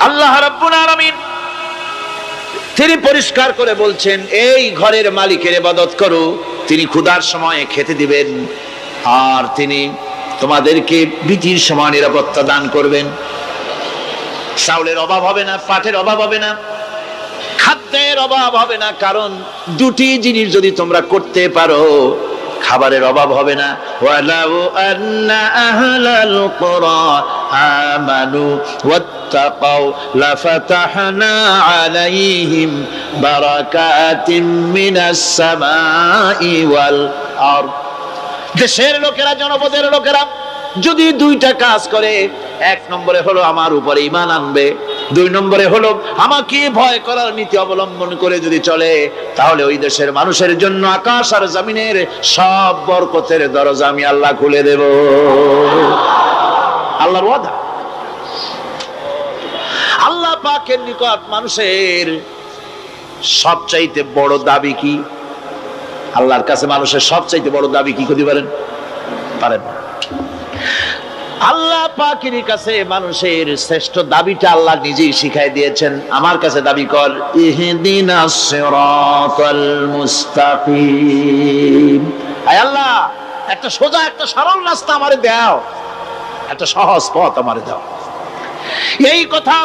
আল্লাহ রাব্বুল আলামিন তিনি পরিষ্কার করে বলছেন, এই ঘরের মালিকের ইবাদত করো, তিনি ক্ষুধার সময়ে খেতে দিবেন, আর তিনি তোমাদেরকে বৃষ্টির সময় নিরাপত্তা দান করবেন। চাউলের অভাব হবে না, পাটের অভাব হবে না, খাদ্যের অভাব হবে না, কারণ দুটি জিনিস যদি তোমরা করতে পারো খাবারের অভাব হবে না। ওয়ালাউ আন্না আহলাল কুরা আমানু ওয়াত্তাকাউ লাফাতাহনা আলাইহিম বারাকাতিম মিনাস সামাই ওয়াল আরদ। দেশের লোকেরা, জনপদের লোকেরা যদি দুইটা কাজ করে, এক নম্বরে হলো আমার উপরে ঈমান আনবে, দুই নম্বরে হলো আমাকে ভয় করার নীতি অবলম্বন করে যদি চলে, তাহলে ওই দেশের মানুষের জন্য আকাশ আর জমিনের সব বরকতের দরজা আমি আল্লাহ খুলে দেব। আল্লাহর ওয়াদা। আল্লাহ পাকের নিকট মানুষের সবচাইতে বড় দাবি কি? আল্লাহর কাছে মানুষের সবচাইতে বড় দাবি কি করতে পারেন? পারেন না। আল্লাহ পাকের কাছে মানুষের শ্রেষ্ঠ দাবিটা আল্লাহ নিজেই শিখাই দিয়েছেন। আমার কাছে দাবি কর, ইহদিনাস সিরাতাল মুস্তাকিম। আয় আল্লাহ, একটা সোজা, একটা সরল রাস্তা আমারে দাও, একটা সহজ পথ আমারে দাও। এই কথা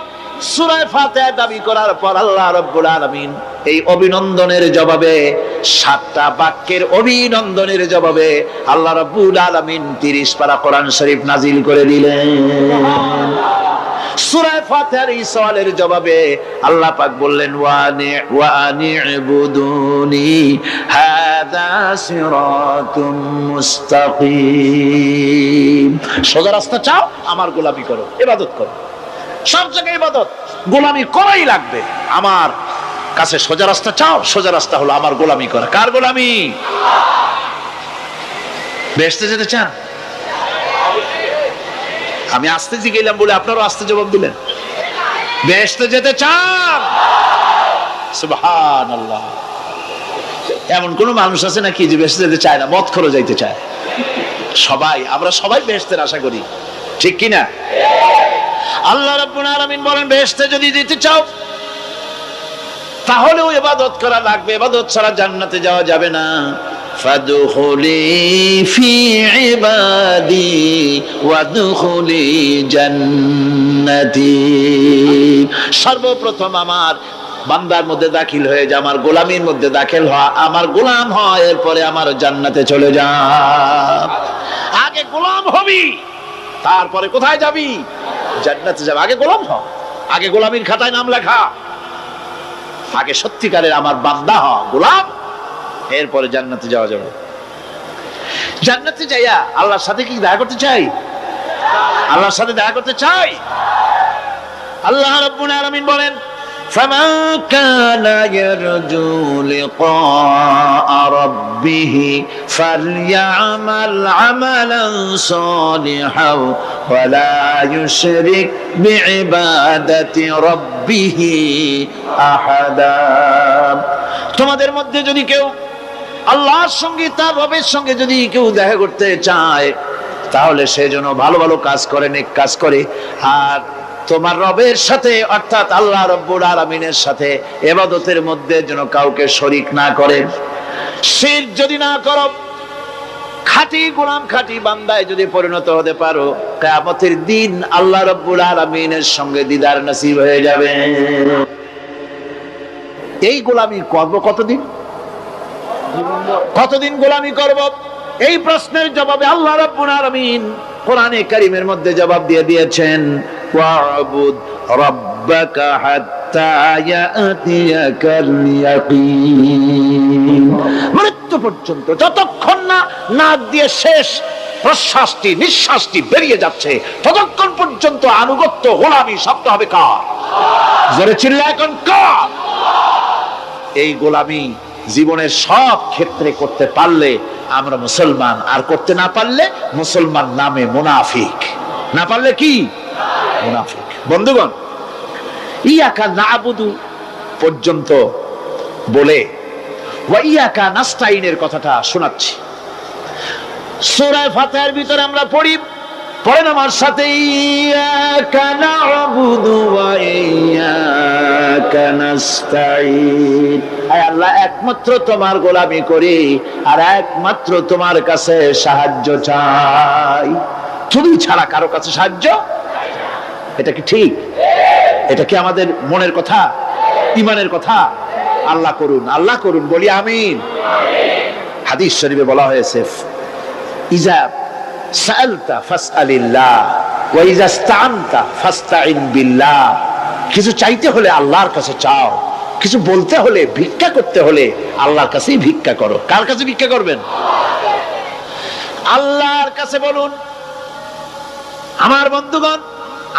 সূরা ফাতিহা দাবি করার পর আল্লাহ রাব্বুল আলামিন এই অভিনন্দনের জবাবে, 7টা বাক্যের অভিনন্দনের জবাবে আল্লাহ রাব্বুল আলামিন 30 পারা কোরআন শরীফ নাজিল করে দিলেন। সূরা ফাতিহার এই সওয়ালের জবাবে আল্লাহ পাক বললেন, ওয়া আনি'বুদুনি হাযা সিরাতুম মুস্তাকিম। সোজা রাস্তা চাও, আমার গোলামি করো, ইবাদত করো। সব জায়গায় ইবাদত, গোলামি করাই লাগবে। আমার কাছে সোজা রাস্তা চাও, সোজা রাস্তা হলো আমার গোলামি করা। কার গোলামি? বেহেশতে যেতে চান? আমি আস্তে জিগাইলাম বলে আপনারাও আস্তে জবাব দিলেন। বেহেশতে যেতে চান? সুবহানাল্লাহ। এমন কোন মানুষ আছে নাকি যে বেহেশতে যেতে চায় না? মদ খোর যাইতে চায়। সবাই, আমরা সবাই বেহেশতের আশা করি, ঠিক কিনা? আল্লাহ রাব্বুল আলামিন বলেন, বেহেশতে যদি যেতে চাও তাহলেও ইবাদত করা লাগবে, ইবাদত ছাড়া জান্নাতে যাওয়া যাবে না। ফাদখুলি ফি ইবাদি ওয়াদখুলি জান্নাতি। সর্বপ্রথম আমার বান্দার মধ্যে দাখিল হয়ে যা, আমার গোলামির মধ্যে দাখিল হওয়া, আমার গোলাম হয়, এরপরে আমার জান্নাতে চলে যা। আগে গোলাম হবি, তারপরে কোথায় যাবি? জান্নাতে যাবে। আগে গোলাম হ, আগে গোলামির খাতায় নাম লেখা, আগে সত্যিকারের আমার বান্দা হ, গোলাম, এরপরে জান্নাতে যাওয়া যাবে। জান্নাতে যাইয়া আল্লাহর সাথে কি দেখা করতে চাই? আল্লাহর সাথে দেখা করতে চাই। আল্লাহ রাব্বুল আলামিন বলেন, فمن كان يرجو لقاء ربه فليعمل عملا صالحا ولا يشرك بعبادة ربه أحدا। তোমাদের মধ্যে যদি কেউ আল্লাহর সঙ্গে, তার রবের সঙ্গে যদি কেউ দেখা করতে চায়, তাহলে সে যেন ভালো ভালো কাজ করে, নেক কাজ করে, আর তোমার রবের সাথে অর্থাৎ আল্লাহ রাব্বুল আলামিনের সাথে ইবাদতের মধ্যে যেন কাউকে শরীক না করে। শিরক যদি না করো, খাঁটি গোলাম, খাঁটি বান্দায় যদি পরিণত হতে পারো, কিয়ামতের দিন আল্লাহ রাব্বুল আলামিনের সঙ্গে দিদার নসিব হয়ে যাবে। এই গোলামি করব কতদিন? কতদিন গোলামি করব? এই প্রশ্নের জবাবে আল্লাহ রাব্বুল আলামিন কোরআনে কারীমের মধ্যে জবাব দিয়ে দিয়েছেন, ওয়া'বুদ রাব্বাকা হাত্তা ইয়াতিয়াকাল ইয়াকিন। মৃত্যু পর্যন্ত, যতক্ষণ না নাক দিয়ে শেষ প্রশ্বাসটি, নিঃশ্বাসটি বেরিয়ে যাচ্ছে, ততক্ষণ পর্যন্ত আনুগত্য, গোলামি শব্দ হবে কার? জোরে চিল্লায় এখন কার? এই গোলামি জীবনের সব ক্ষেত্রে করতে পারলে আমরা মুসলমান, আর করতে না পারলে মুসলমান নামে মুনাফিক। না পারলে কি? মুনাফিক। বন্ধুগণ, ইয়াকা নাবুদু পর্যন্ত বলে ওয়া ইয়াকা নাস্তাইনের কথাটা শোনাচ্ছি। সূরা ফাতিহার ভিতরে আমরা পড়ি, পড়েন আমার সাথে, ইয়াকা নাবুদু ওয়া ইয়াকা নাস্তাঈন। আয় আল্লাহ, একমাত্র তোমার গোলামি করি আর একমাত্র তোমার কাছে সাহায্য চাই, তুমি ছাড়া কারো কাছে সাহায্য। এটা কি ঠিক? এটা কি আমাদের মনের কথা, ঈমানের কথা? আল্লাহ করুন, আল্লাহ করুন, বলি আমিন। হাদিস শরীফে বলা হয়েছে, ইজা সাআলতা ফাসআলিল্লাহ ওয়া ইজা ইসতাআনতা ফাসতাঈন বিল্লাহ। কিছু চাইতে হলে আল্লাহর কাছে চাও, কিছু বলতে হলে, ভিক্ষা করতে হলে আল্লাহর কাছেই ভিক্ষা করো। কার কাছে ভিক্ষা করবেন? আল্লাহর কাছে বলুন। আমার বন্ধুগণ,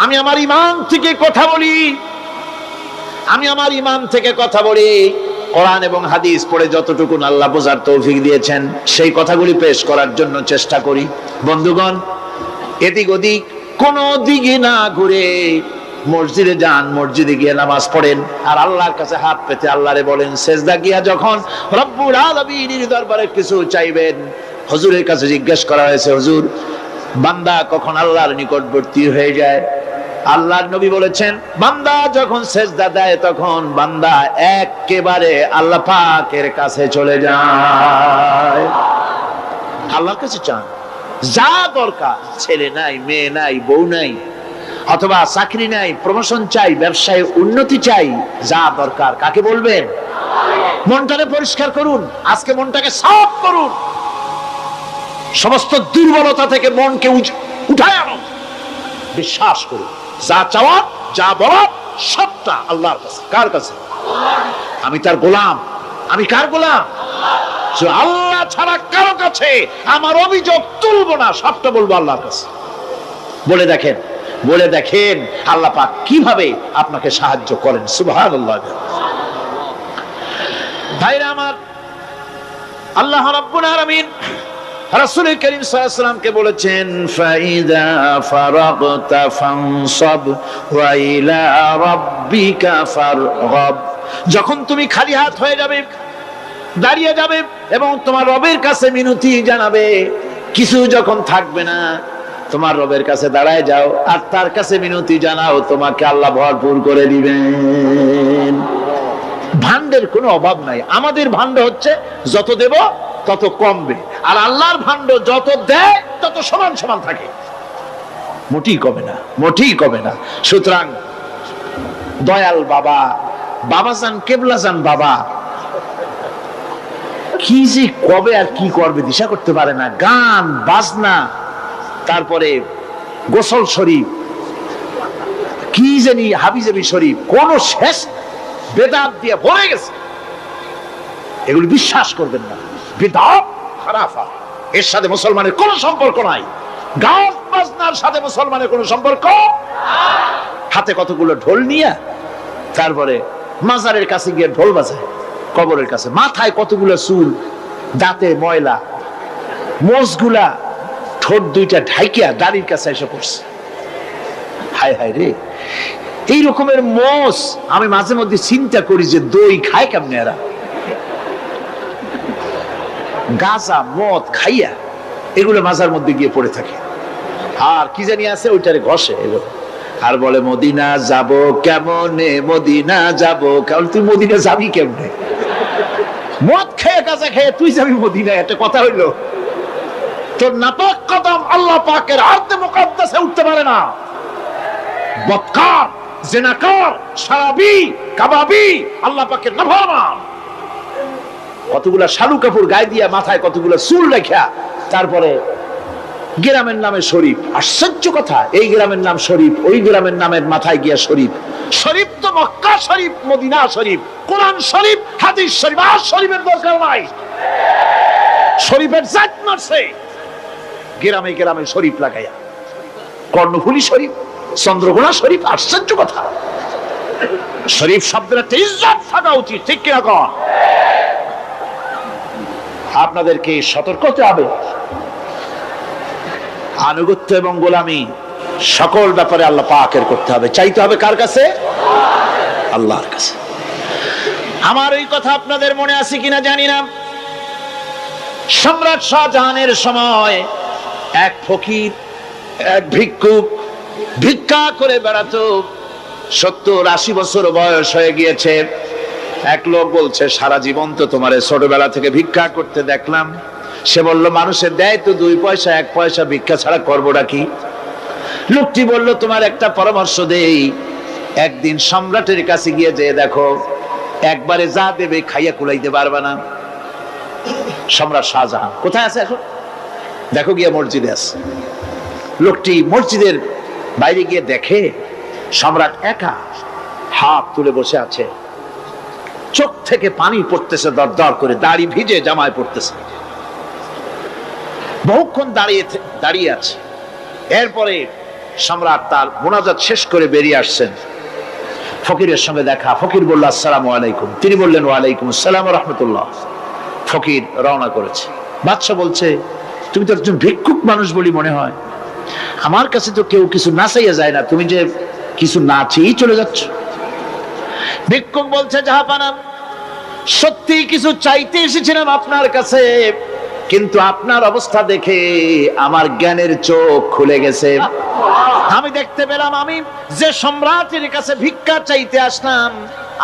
আমি আমার ঈমান থেকে কথা বলি, আমি আমার ঈমান থেকে কথা বলি। কোরআন এবং হাদিস পড়ে যতটুকু আল্লাহ বোঝার তৌফিক দিয়েছেন সেই কথাগুলি পেশ করার জন্য চেষ্টা করি। বন্ধুগণ, এদিক ওদিক কোনো দিকে না ঘুরে মসজিদে যান, মসজিদে গিয়ে নামাজ পড়েন আর আল্লাহর কাছে হাত পেতে আল্লাহরে বলেন। সেজদা গিয়া যখন রব্বুল আলামিনের দরবারে কিছু চাইবেন, হুজুরের কাছে জিজ্ঞেস করা হয়েছে, হুজুর, বান্দা কখন আল্লাহর নিকটবর্তী হয়ে যায়? আল্লাহর নবী বলেছেন, বান্দা যখন সেজদা দেয় তখন বান্দা একেবারে আল্লাহ পাকের কাছে চলে যায়। আল্লাহর কাছে চান, যা দরকার, ছেলে নাই, মেয়ে নাই, বউ নাই, অথবা চাকরি নাই, প্রমোশন চাই, ব্যবসায় উন্নতি চাই, যা দরকার কাকে বলবেন? মনটাকে পরিষ্কার করুন, আজকে মনটাকে সাফ করুন, সমস্ত দুর্বলতা থেকে মনকে উঠায় আনো, বিশ্বাস করুন, যা চাওয়া, যা বলা সবটা আল্লাহর কাছে। কার কাছে? আমি তার গোলাম। আমি কার গোলাম? আল্লাহ ছাড়া কারো কাছে আমার অভিযোগ তুলবো না, সবটা বলবো আল্লাহর কাছে। বলে দেখেন, বলে দেখেন আল্লাহ পাক কিভাবে আপনাকে সাহায্য করেন। সুবহানাল্লাহ। ভাইরা আমার, আল্লাহ রাব্বুল আলামিন রাসূল করিম সাল্লাল্লাহু আলাইহি ওয়াসাল্লামকে বলেছেন, ফাইদা ফারাগতা ফানসাব ওয়া ইলা রাব্বিকা ফারগাব। যখন তুমি খালি হাত হয়ে যাবে, দাঁড়িয়ে যাবে এবং তোমার রবের কাছে মিনতি জানাবে, কিছু যখন থাকবে না, তোমার রবের কাছে দাঁড়ায় যাও আর তার কাছে মিনতি জানাও, তোমাকে আল্লাহ ভরপুর করে দিবেন। ভান্ডের কোনো অভাব নাই। আমাদের ভান্ড হচ্ছে যত দেব তত কমবে, আর আল্লাহর ভান্ড যত দেয় তত সমান সমান থাকে, মোটেই কমে না, মোটেই কমে না। সুতরাং দয়াল বাবা, বাবাজান, কেবলাজান বাবা কি যে কবে আর কি করবে দিশা করতে পারে না। গান বাজনা, তারপরে গোসল শরীফ, কি জানি হাবিজাবি শরীফ, কোন শেষ বেদাত দিয়ে ভরে গেছে। এগুলি বিশ্বাস করবেন না, বিদআত খারাফা, এর সাথে মুসলমানের কোনো সম্পর্ক নাই। গান বাজনার সাথে মুসলমানের কোনো সম্পর্ক। হাতে কতগুলো ঢোল নিয়ে তারপরে মাজারের কাছে গিয়ে ঢোল বাজায়, কবরের কাছে, মাথায় কতগুলো চুল, দাঁতে ময়লা, মোষগুলা ঠোঁট দুইটা ঢাইকিয়া দাড়ির কাছে এসে পড়ছে। হায় হায় রে, এই রকমের মোষ আমি মাঝে মধ্যে চিন্তা করি যে দই খায় কেমনে এরা। গাঁজা মদ খাইয়া এগুলো মাজার মধ্যে গিয়ে পড়ে থাকে, আর কি জানি আছে ওইটারে ঘষে এগুলো, আর বলে মদিনা যাব কেমনে, মদিনা যাব কেমন। তুই মদিনা যাবি কেমনে? মদ খেয়ে গাঁজা খেয়ে তুই যাবি মদিনা? একটা কথা হইলো? তোর নাপাক কদম আল্লাহ পাকের আরদে মুকাদ্দাসে উঠতে পারে না। বদকার, জিনাকার, শারাবি, কাবাবি, আল্লাহ পাকের নাফরমান। কতগুলা শালু কাপড় গায়ে দিয়া, মাথায় কতগুলা চুল রেখা, তারপরে গ্রামের নামে শরীফ। আশ্চর্য কথা, এই গ্রামের নাম শরীফ, ওই গ্রামের নামের মাথায় গিয়া শরীফ। শরীফ তো মক্কা শরীফ, মদিনা শরীফ, কোরআন শরীফ, হাদিস শরীফ, আর শরীফের দরকার নাই। শরীফের জাত মারছে গ্রামে গ্রামে শরীফ লাগাইয়া, কর্ণফুলী শরীফ, চন্দ্রকোনা শরীফ। আশ্চর্য কথা, শরীফ শব্দের একটা ইজ্জত থাকা উচিত, ঠিক কিনা কন? আপনাদেরকে সতর্ক হতে হবে। আনুগত্য এবং গোলামি সকল ব্যাপারে আল্লাহ পাকের করতে হবে, চাইতে হবে কার কাছে? আল্লাহর কাছে। আমার এই কথা আপনাদের মনে আছে কিনা জানি না। সম্রাট শাহজাহানের সময় এক ফকির, এক ভিক্ষুক ভিক্ষা করে বেড়াতো। 70-80 বছর বয়স হয়ে গিয়েছে। এক লোক বলছে, সারা জীবন তো তোমারে ছোটবেলা থেকে ভিক্ষা করতে দেখলাম। সে বলল, মানুষের দেয় তো 2 পয়সা 1 পয়সা, ভিক্ষা ছাড়া করবোটা কি? লোকটি বলল, তোমার একটা পরামর্শ দেই, একদিন সম্রাটের কাছে গিয়ে যে দেখো, একবারে যা দেবে খাইয়া কুলাইতে পারবে না। সম্রাট শাহজাহান কোথায় আছে এখন? দেখো গিয়ে মসজিদে আছে। লোকটি মসজিদের বাইরে গিয়ে দেখে সম্রাট একা হাত তুলে বসে আছে, চোখ থেকে পানি পড়তেছে দর দর করে, দাড়ি ভিজে জামায় পড়তেছে, বহুক্ষণ দাঁড়িয়ে আছে। এরপরে সম্রাট তার মুনাজাত শেষ করে বেরিয়ে আসছেন। ফকিরের সঙ্গে দেখা। ফকির বলল, আসসালামু আলাইকুম। তিনি বললেন, ওয়ালাইকুম আসসালাম ওয়া রাহমাতুল্লাহ। ফকির রওনা করেছে। বাদশা বলছে, তুমি তো একজন ভিক্ষুক মানুষ বলি মনে হয়, আমার কাছে তো কেউ কিছু না চাইয়া যায় না, তুমি যে কিছু না চেয়েই চলে যাচ্ছ। ভিক্ষুক বলছে, জাহাপানা, সত্যি কিছু চাইতে এসেছিলাম আপনার কাছে, কিন্তু আপনার অবস্থা দেখে আমার জ্ঞানের চোখ খুলে গেছে। আমি দেখতে পেলাম, আমি যে সম্রাটের কাছে ভিক্ষা চাইতে আসলাম,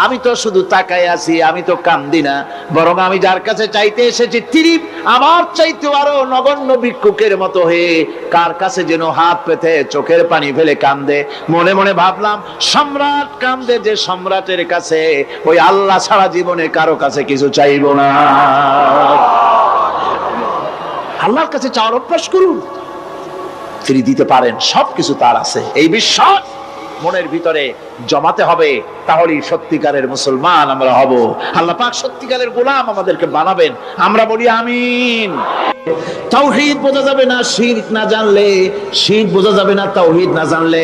আমি তো শুধু তাকায় আছি, আমি তো কান্দি না, বরং আমি যার কাছে চাইতে এসেছি তিনি আমার চাইতে আরো নগণ্য ভিক্ষুকের মতো হয়ে কার কাছে যেন হাত পেতে চোখের পানি ফেলে কান্দে। মনে মনে ভাবলাম, সম্রাট কান্দে যে সম্রাটের কাছে, ওই আল্লাহ ছাড়া জীবনে কারো কাছে কিছু চাইব না। আল্লাহর কাছে চাওয়ার অভ্যাস করুন, তিনি দিতে পারেন, সবকিছু তার আছে। এই বিশ্বাস মনের ভিতরে জমাতে হবে, তাহলেই সত্যিকারের মুসলমান আমরা হব। আল্লাহ পাক সত্যিকারের গোলাম আমাদেরকে বানাবেন। আমরা বলি আমিন। তাওহীদ বোঝা যাবে না শিরক না জানলে, শিরক বোঝা যাবে না তাওহীদ না জানলে,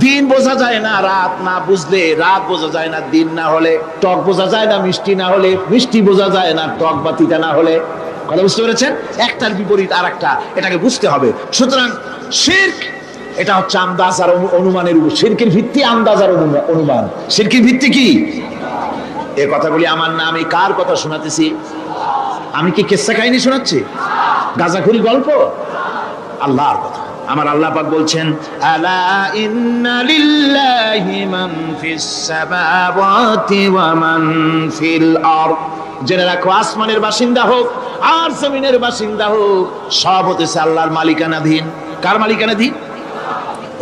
দিন বোঝা যায় না রাত না বুঝলে, রাত বোঝা যায় না দিন না হলে, টক বোঝা যায় না মিষ্টি না হলে, মিষ্টি বোঝা যায় না টক বা তিতা না হলে। কথা বুঝতে পেরেছেন? একটার বিপরীত আর একটা, এটাকে বুঝতে হবে। সুতরাং শিরক এটা হচ্ছে আন্দাজ আর অনুমানের উপর। শিরকের ভিত্তি আন্দাজ আর অনুমান। শিরকের ভিত্তি কি? এই কথাগুলি আমার না, আমি কার কথা শোনাতেছি? আমি কি কিসসা কাহিনী শোনাচ্ছি? গাঁজাখুরি গল্প? আল্লাহর কথা। আমার আল্লাহ পাক বলছেন, আলা ইন্না লিল্লাহি মান ফিস সামাওয়াতি ওয়া মান ফিল আরদ। জেনে রাখো, আসমানের বাসিন্দা হোক আর জমিনের বাসিন্দা হোক, সব হতেছে আল্লাহর মালিকানাধীন। কার মালিকানাধীন?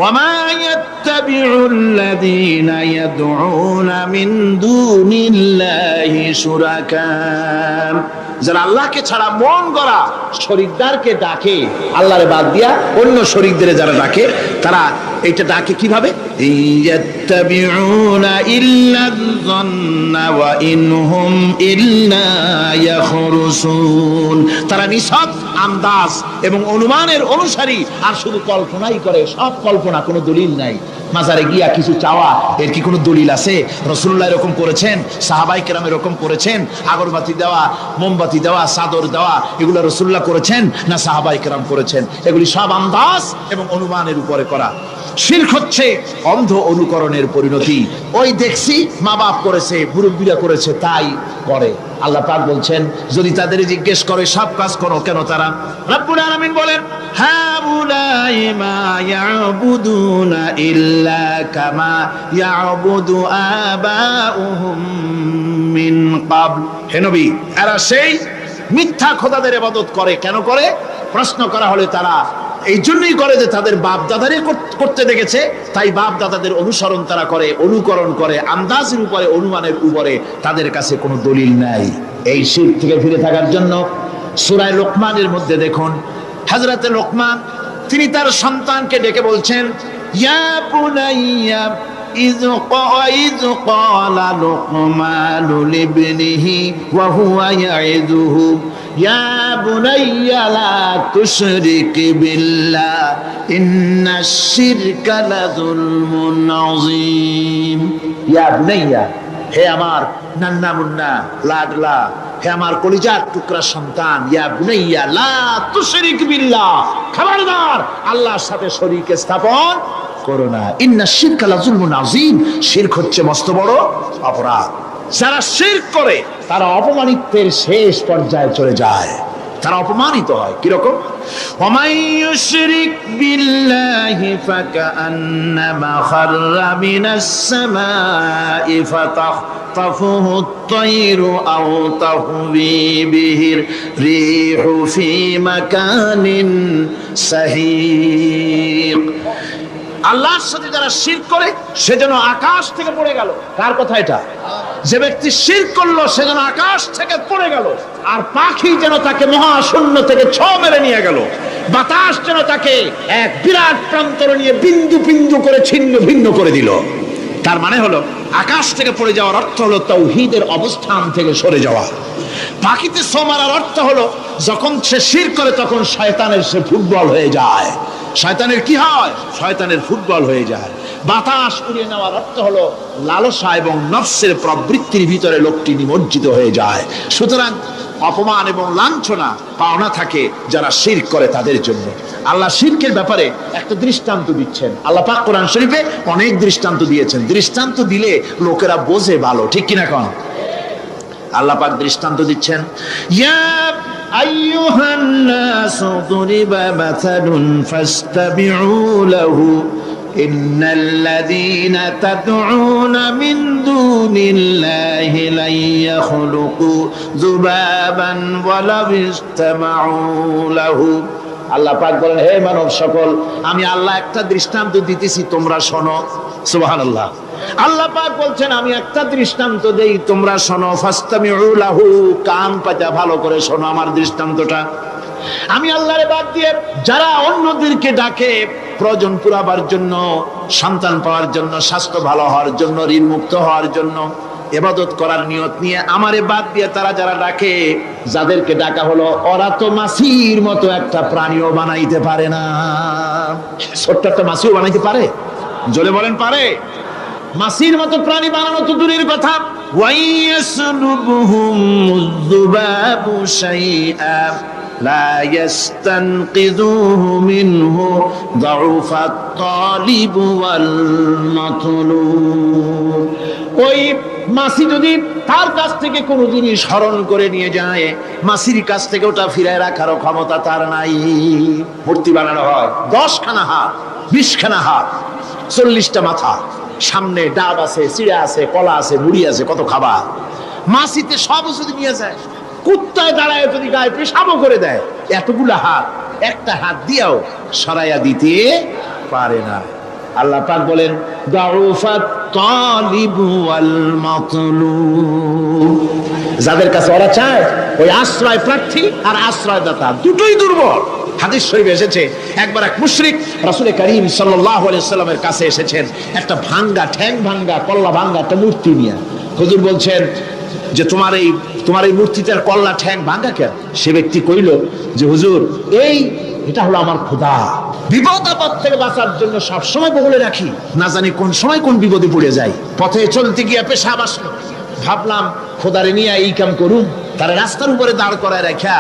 وما يتبع الذين يدعون من دون الله شركاء। যারা আল্লাহকে ছাড়া মন গড়া শরীকদারকে ডাকে, আল্লাহরে বাদ দিয়া অন্য শরীকদের যারা ডাকে, তারা এটা ডাকে কিভাবে? ইয়াত্তাবিউনা ইল্লা যন্না ওয়া ইনহুম ইল্লা ইয়াখরুসুন। তারা নিছক আন্দাজ এবং অনুমানের অনুসারী, আর শুধু কল্পনাই করে। সব কল্পনা, কোনো দলিল নাই। মাজারে গিয়া কিছু চাওয়া, এর কি কোনো দলিল আছে? রাসূলুল্লাহ এরকম করেছেন, সাহাবায়ে কেরাম এরকম করেছেন? আগরবাতি দেওয়া, মোমবাতি দেওয়া, চাদর দেওয়া, এগুলো রাসূলুল্লাহ করেছেন না সাহাবায়ে কেরাম করেছেন? এগুলি সব আন্দাজ এবং অনুমানের উপরে করা। শিরক হচ্ছে অন্ধ অনুকরণের পরিণতি। ওই দেখছি মা বাপ করেছে, মুরব্বীরা করেছে, তাই করে। আল্লাহ পাক বলছেন, যদি তাদের জিজ্ঞেস করে সব কাজ করো কেন তারা? রব্বুল আলামিন বলেন, হাউলাই মা ইয়াবুদুনা ইল্লা কামা ইয়াবুদু আবাউহুম মিন ক্বাবল। হে নবী, এরা সেই মিথ্যা খোদাদের ইবাদত করে। কেন করে? প্রশ্ন করা হলে তারা এই জন্যই করে যে তাদের বাপ দাদারে করতে দেখেছে, তাই বাপ দাদাদের অনুসরণ তারা করে, অনুকরণ করে, আন্দাজের উপরে, অনুমানের উপরে। তাদের কাছে কোনো দলিল নাই। এই শিরক থেকে ফিরে থাকার জন্য সূরা লোকমানের মধ্যে দেখুন, হযরতে লোকমান তিনি তার সন্তানকে ডেকে বলছেন, ইয়া বুনাইয়া إذ قال لقمان لابنه وهو يعظه يا بني لا تشرك بالله إن الشرك لظلم عظيم। يا بني, হে আমার নান্না মুন্না লাডলা, হে আমার কলিজার টুকরা সন্তান, ইয়া বুনাইয়া লা তুশরিক বিল্লাহ, খবরদার আল্লাহর সাথে শরীক স্থাপন করো না। ইন্না শিরকা লাযুলমুন আযীম। শিরক হচ্ছে মস্ত বড় অপরাধ। যারা শিরক করে তারা অপমানিত্বের শেষ পর্যায়ে চলে যায়। তারা অপমানিত হয়। কিরকম? ওয়ামাই ইউশরিক বিল্লাহি ফাকান্নামা খাররা মিনাস সামাই ফাতাখতাফুহু আত-তায়রু আও তাহবি বিহির রিহু ফি মাকানিন সাহিক। আল্লাহর সাথে যারা শিরক করে সে যেন আকাশ থেকে পড়ে গেল। কার কথা এটা? যে ব্যক্তি শিরক করলো সে যেন আকাশ থেকে পড়ে গেল, আর পাখি যেন তাকে মহাশূন্য থেকে ছ মেরে নিয়ে গেল, বাতাস যেন তাকে এক বিরাট প্রান্তর নিয়ে বিন্দু বিন্দু করে ছিন্ন ভিন্ন করে দিল। তার মানে হলো আকাশ থেকে পড়ে যাওয়ার অর্থ হলো তাওহীদের অবস্থান থেকে সরে যাওয়া। পাখিতে ছো মারার অর্থ হলো যখন সে শিরক করে তখন শয়তানের সে ফুটবল হয়ে যায়। শয়তানের কি হয়? শয়তানের ফুটবল হয়ে যায়। বাতাস উড়িয়ে নেওয়ার অর্থ হলো লালসা এবং নফসের প্রবৃত্তির ভিতরে লোকটি নিমজ্জিত হয়ে যায়। সুতরাং অপমান এবং লাঞ্ছনা পাওনা থাকে যারা শিরক করে তাদের জন্য। আল্লাহ শিরকের ব্যাপারে একটা দৃষ্টান্ত দিচ্ছেন। আল্লাহ পাক কোরআন শরীফে অনেক দৃষ্টান্ত দিয়েছেন। দৃষ্টান্ত দিলে লোকেরা বোঝে ভালো, ঠিক কিনা কোন? আল্লাহ পাক দৃষ্টান্ত দিচ্ছেন, ইয়া আইয়ুহান নাসু দুরিবা মাসালুন ফাসতাবিউ লাহু ইন্নাল্লাযীনা তাদউনা মিন দুনিল্লাহি লা ইয়াখলুকু যুবাবান ওয়ালাউ ইসতামাউ লাহু। আল্লাহ পাক বলেন, হে মানব সকল, আমি আল্লাহ একটা দৃষ্টান্ত দিতেছি, তোমরা শোনো। সুবহানাল্লাহ। আল্লাহ পাক বলছেন আমি একটা দৃষ্টান্ত দেই, তোমরা শোনো। ফাসতামিউ লাহু, কান পাতা ভালো করে শোনো আমার দৃষ্টান্তটা। আমি আল্লাহরে বাদ দিয়ে যারা অন্যদেরকে ডাকে প্রয়োজন পুরাবার জন্য, সন্তান পাওয়ার জন্য, স্বাস্থ্য ভালো হওয়ার জন্য, ঋণ মুক্ত হওয়ার জন্য, ইবাদত করার নিয়ত নিয়ে আমারে বাদ দিয়ে তারা যারা ডাকে, যাদেরকে ডাকা হলো, ওরা তো মাছির মতো একটা প্রাণীও বানাইতে পারে না। ছোট্ট একটা মাছিও বানাইতে পারে? জোরে বলেন, পারে? মাছির মতো প্রাণী বানানো তো দূরের কথা। ওয়াইয়াসলুবুহুম যুবাবু শাইআ লা ইস্তানকিযুহু মিনহু যাউফাত তালিব ওয়াল মাতলুব। ওই মাছি যদি তার কাছ থেকে কোনো জিনিস হরণ করে নিয়ে যায়, মাছির কাছ থেকে ওটা ফিরায় রাখার ক্ষমতা তার নাই। মূর্তি বানানো হয় 10 খানা হাত, 20 খানা হাত, 40টা মাথা, সামনে ডাব আছে, চিড়া আছে, কলা আছে, মুড়ি আছে, কত খাবার। মাছিতে সব যদি নিয়ে যায়, কুত্তায় দাঁড়ায় যদি গায়ে পেশাবও করে দেয়, এতগুলা হাত একটা হাত দিয়েও সরাইয়া দিতে পারে না। আল্লাহ পাক বলেন, দাউফাত তালিব ওয়াল মাতলুব। যাদের কাছে ওরা চায়, ওই আশ্রয় প্রার্থী আর আশ্রয়দাতা দুটোই দুর্বল। হাদিস শরীফে এসেছে, একবার এক মুশরিক রাসূল করিম সাল্লাল্লাহু আলাইহি ওয়াসাল্লামের কাছে এসেছেন একটা ভাঙ্গা, ঠ্যাং ভাঙ্গা, কল্লা ভাঙ্গা একটা মূর্তি নিয়ে। হুজুর বলছেন যে তোমার এই মূর্তিটার কল্লা ঠ্যাং ভাঙ্গা কেন? সে ব্যক্তি কইল যে হুজুর, এটা হলো আমার খোদা। বিপদ আপদ থেকে বাঁচার জন্য সবসময় বগলে রাখি, না জানি কোন সময় কোন বিপদে পড়ে যাই। পথে চলতে গিয়ে পেশাব আসলো, ভাবলাম খোদারে নিয়ে এই কাম করুন, তারা রাস্তার উপরে দাঁড় করায় রাখা,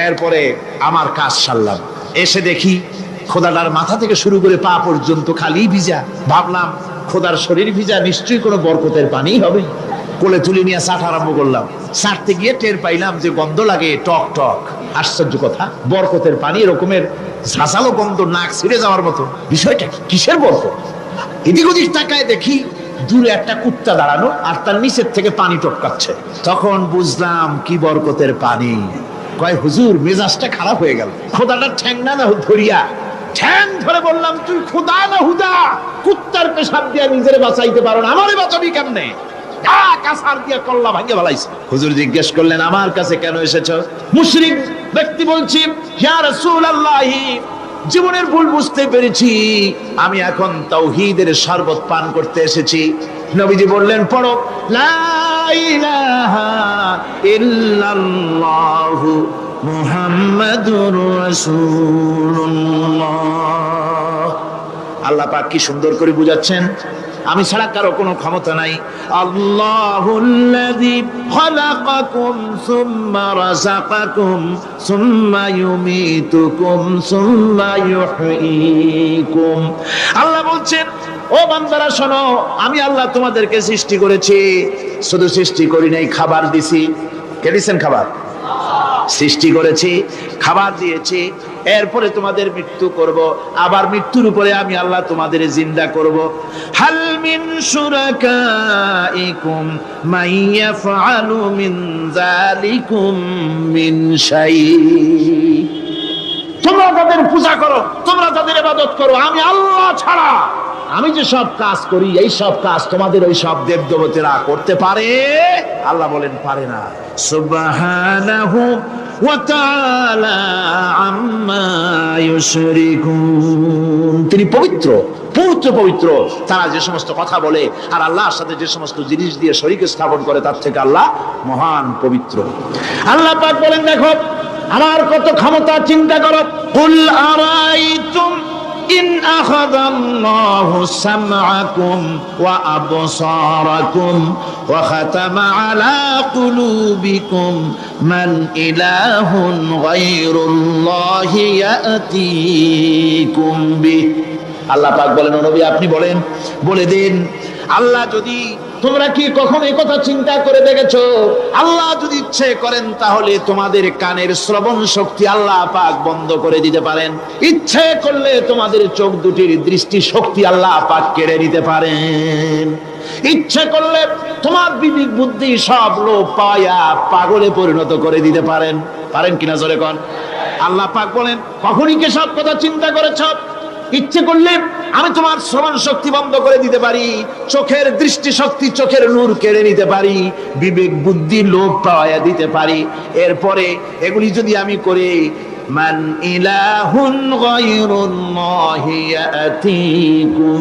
এরপরে আমার কাজ সারলাম। এসে দেখি খোদাটার মাথা থেকে শুরু করে পা পর্যন্ত খালি ভিজা। ভাবলাম খোদার শরীর ভিজা, নিশ্চয়ই কোনো বরকতের পানি হবে। কোলে তুলে নিয়ে চাট আরম্ভ করলাম। চাটতে গিয়ে টের পাইলাম যে গন্ধ লাগে টক টক। আশ্চর্য কথা, বরকতের পানি এরকমের ঝাঁঝালো গন্ধ, নাক ছিঁড়ে যাওয়ার মতো। বিষয়টা কিসের বরকত? এদিক ওদিক তাকায় দেখি দূরে একটা কুত্তা দাঁড়ানো, আর তার নিচের থেকে পানি টপকাচ্ছে। তখন বুঝলাম কি বরকতের পানি। কয় হুজুর, মেজাজটা খারাপ হয়ে গেল। খোদাটা ঠ্যাং না ধরিয়া ঠ্যাং ধরে বললাম, তুই খোদা না হুদা? কুত্তার পেশাব দিয়া নিজের বাঁচাইতে পারো না, আমারে বাঁচাবি কেমনে? হুজুর জিজ্ঞেস করলেন, আমার কাছে কেন এসেছো? মুশরিক ব্যক্তি বলছি, ইয়া রাসূলুল্লাহ, জীবনের ভুল বুঝতে পেরেছি, আমি এখন তাওহীদের শরবত পান করতে এসেছি। নবীজি বললেন, পড়ো লা ইলাহা ইল্লাল্লাহু মুহাম্মাদুর রাসূলুল্লাহ। আল্লাহ পাক কি সুন্দর করে বুঝাচ্ছেন, আমি ছাড়া কারো কোনো ক্ষমতা নাই। আল্লাহুল্লাযী খালাকাকুম সুম্মা রাযাকাকুম সুম্মা ইউমীতুকুম সুম্মা ইউহয়ীকুম। আল্লাহ বলছেন, ও বান্দারা শোনো, আমি আল্লাহ তোমাদেরকে সৃষ্টি করেছি, শুধু সৃষ্টি করি নাই, খাবার দিছি। কে দিছেন খাবার? সৃষ্টি করেছি, খাবার দিয়েছি, এরপরে তোমাদের মৃত্যু করব, আবার মৃত্যুর উপরে আমি আল্লাহ তোমাদের জিন্দা করব। হাল মিন শুরাকাইকুম মাইয়াফআলু মিন যালিকুম মিন শাই। তোমরা তাদের পূজা করো, তোমরা তাদের ইবাদত করো, আমি আল্লাহ ছাড়া আমি যে সব কাজ করি এই সব কাজ তোমাদের ওই সব দেবদেবতারা করতে পারে? আল্লাহ বলেন পারে না। সুবহানাহু ওয়া তাআলা আম্মা ইউশরিকুন। তিনি পবিত্র, পবিত্র পবিত্র তারা যে সমস্ত কথা বলে আর আল্লাহর সাথে যে সমস্ত জিনিস দিয়ে শরীক স্থাপন করে তার থেকে আল্লাহ মহান পবিত্র। আল্লাহ পাক বলেন দেখো আমার কত ক্ষমতা, চিন্তা করো। কুল আরাইতুম ইন আখাযাল্লাহু সামআকুম ওয়া আবসারাকুম ওয়া খাতামা আলা কুলুবিকুম মান ইলাহুন গায়রুল্লাহি ইয়াতিকুম বিহি। আল্লাহ পাক বলেন ও নবী আপনি বলেন, বলে দিন আল্লাহ যদি, তোমরা কি কখনো এই কথা চিন্তা করে দেখেছো আল্লাহ যদি ইচ্ছে করেন তাহলে তোমাদের কানের শ্রবণ শক্তি আল্লাহ পাক বন্ধ করে দিতে পারেন, ইচ্ছে করলে তোমাদের চোখ দুটির দৃষ্টি শক্তি আল্লাহ পাক কেড়ে নিতে পারেন, ইচ্ছে করলে তোমার বিবেক বুদ্ধি সব লোপ পায়া পাগলে পরিণত করে দিতে পারেন। পারেন কিনা জোরে কোন? আল্লাহ পাক বলেন কখনই কি সব কথা চিন্তা করেছ? ইচ্ছে করলে আমি তোমার শ্রবণ শক্তি বন্ধ করে দিতে পারি, চোখের দৃষ্টি শক্তি, চোখের নূর কেড়ে নিতে পারি, বিবেক বুদ্ধি লোপ পাওয়া দিতে পারি। এরপরে এগুলি যদি আমি করি, মান ইলাহুন গায়রুল্লাহি ইয়াতিকুম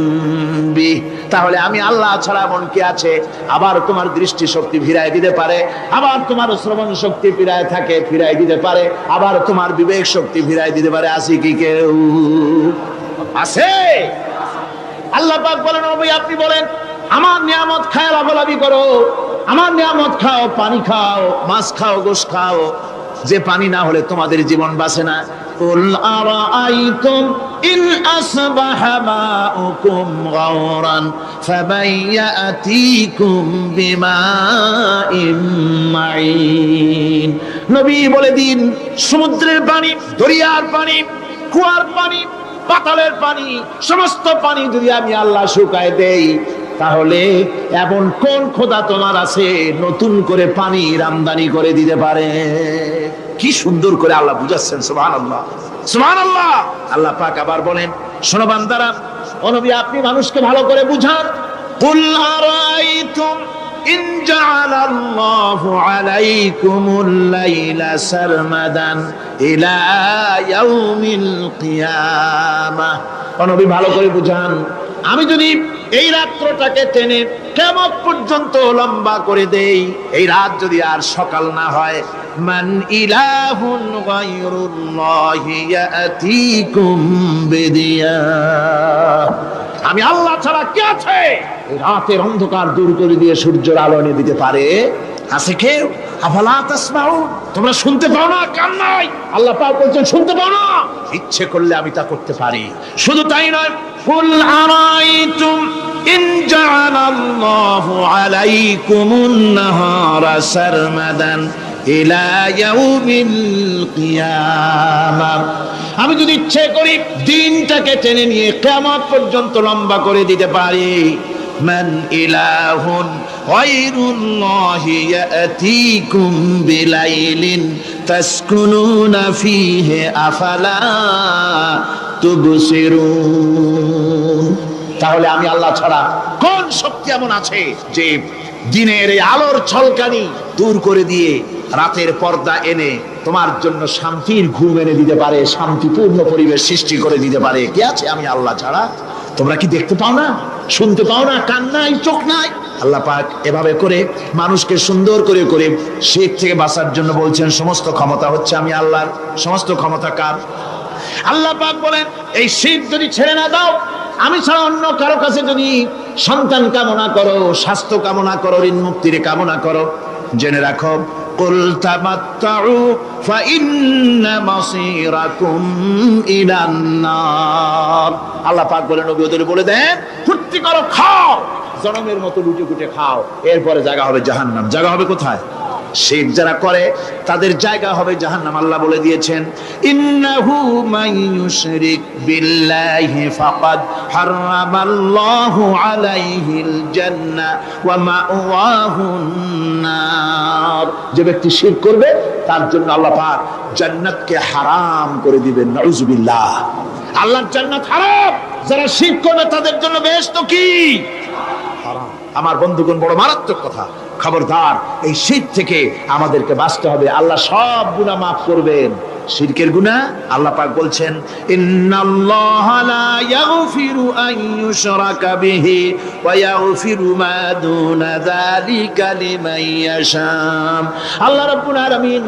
বিহি, তাহলে আমি আল্লাহ ছাড়া মন কি আছে? আবার তোমার দৃষ্টি শক্তি ফিরায় দিতে পারে, আবার তোমার শ্রবণ শক্তি ফিরায় থাকে ফিরায় দিতে পারে, আবার তোমার বিবেক শক্তি ফিরায় দিতে পারে। আছে কি কেউ? আছে। আল্লাহ পাক বলেন ও ভাই আপনি বলেন আমার নিয়ামত খায় লাভালাভি করো, আমার নিয়ামত খাও, পানি খাও, মাছ খাও, গোশত খাও, যে পানি না হলে তোমাদের জীবন বাঁচে না। কুল আরাআইতুম ইন আসবাহা মাউকুম গাওরান ফাবাইয়াতিকুম বিমাইম মাইন। নবী বলে দিন সমুদ্রের পানি, দরিয়ার পানি, কুয়ার পানি, পাতালের পানি, সমস্ত পানি যদি আমি আল্লাহ শুকায় দেই তাহলে এমন কোন খোদা তোমার আছে নতুন করে পানি আমদানি করে দিতে পারে? কি সুন্দর করে আল্লাহ বুঝাচ্ছেন। সুবহানাল্লাহ, সুবহানাল্লাহ। আল্লাহ পাক আবার বলেন শোনো বান্দারা, ও নবী আপনি মানুষকে ভালো করে বুঝান। কুল আরাইতুম ইন জাআলাল্লাহু আলাইকুমুল লাইলা সারমাদান ইলা ইয়াউমিল কিয়ামাহ। ও নবী ভালো করে বুঝান, আমি যদি এই রাত্রটাকে টেনে কিয়ামত পর্যন্ত লম্বা করে দেই, এই রাত যদি আর সকাল না হয়, মান ইলাহুন গায়রুল্লাহি ইয়াতিকুম বিদিয়া, আমি আল্লাহ ছাড়া কে আছে রাতের অন্ধকার দূর করে দিয়ে সূর্যের আলো এনে দিতে পারে? আছে কেউ? আফালা তাসমাউন, তোমরা শুনতে পাও না? কান নাই? আল্লাহ পাক বলছেন শুনতে পাও না? ইচ্ছে করলে আমি তা করতে পারি। শুধু তাই নয়, কুল আরাইতুম ইন জাআলাল্লাহু আলাইকুমুন নাহারা সারমাদান ইলা ইয়াউমিল কিয়ামাহ, আমি যদি ইচ্ছে করি দিনটাকে টেনে নিয়ে কিয়ামত পর্যন্ত লম্বা করে দিতে পারি। মান ইলাহুন গায়রুল্লাহি ইয়াতিকুম বিলাইলিন তাসকুনুনা ফীহি আফালা তুবসিরুন, তাহলে আমি আল্লাহ ছাড়া কোন শক্তি এমন আছে যে দিনের এই আলোর ঝলকানি দূর করে দিয়ে রাতের পর্দা এনে তোমার জন্য শান্তির ঘুম এনে দিতে পারে, শান্তিপূর্ণ পরিবেশ সৃষ্টি করে দিতে পারে? কে আছে আমি আল্লাহ ছাড়া? তোমরা কি দেখতে পাও না? শুনতে পাও না? কান নাই? চোখ নাই? আল্লাহ পাক এভাবে করে মানুষকে সুন্দর করে করে শিরক থেকে বাঁচার জন্য বলছেন সমস্ত ক্ষমতা হচ্ছে আমি আল্লাহর। সমস্ত ক্ষমতা কার? আল্লাহ পাক বলেন এই শিরক যদি ছেড়ে না দাও, আমি ছাড়া অন্য কারো কাছে যদি সন্তান কামনা করো, স্বাস্থ্য কামনা করো, ঋণ মুক্তির কামনা করো, জেনে রাখো কুল তামাত্তাউ ফাইন্না মাসীরাকুম ইলান নার। আল্লাহ পাক বলেন নবী ওদের বলে দেন ফুর্তি করো, খাও, জনমের মতো লুটে পুটে খাও, এরপরে জায়গা হবে জাহান্নাম। জায়গা হবে কোথায়? শিরক যারা করে তাদের জায়গা হবে জাহান্নাম। আল্লাহ বলে দিয়েছেন, ইন্নাহু মান ইউশরিক বিল্লাহি ফাকাদ হারামাল্লাহু আলাইহিল জান্নাহ ওয়া মাওয়াহুন নার। যে ব্যক্তি শিরক করবে তার জন্য আল্লাহ পাক জান্নাতকে হারাম করে দিবেন। নাউযুবিল্লাহ। আল্লাহর জান্নাত হারাম, যারা শিরক করবে তাদের জন্য বেহেশত কি হারাম। আমার বন্ধুগণ, বড় মারাত্মক কথা। খবরদার, এই শিরক থেকে আমাদেরকে বাঁচতে হবে। আল্লাহ সব গুনাহ মাফ করবেন। শিরকের গুনাহ আল্লাহ পাক বলছেন, ইন্নাল্লাহা লা ইয়াগফিরু আন ইউশরাকা বিহি ওয়া ইয়াগফিরু মা দুনা যালিকা লিমান ইয়াশা। আল্লাহ রাব্বুল আলামিন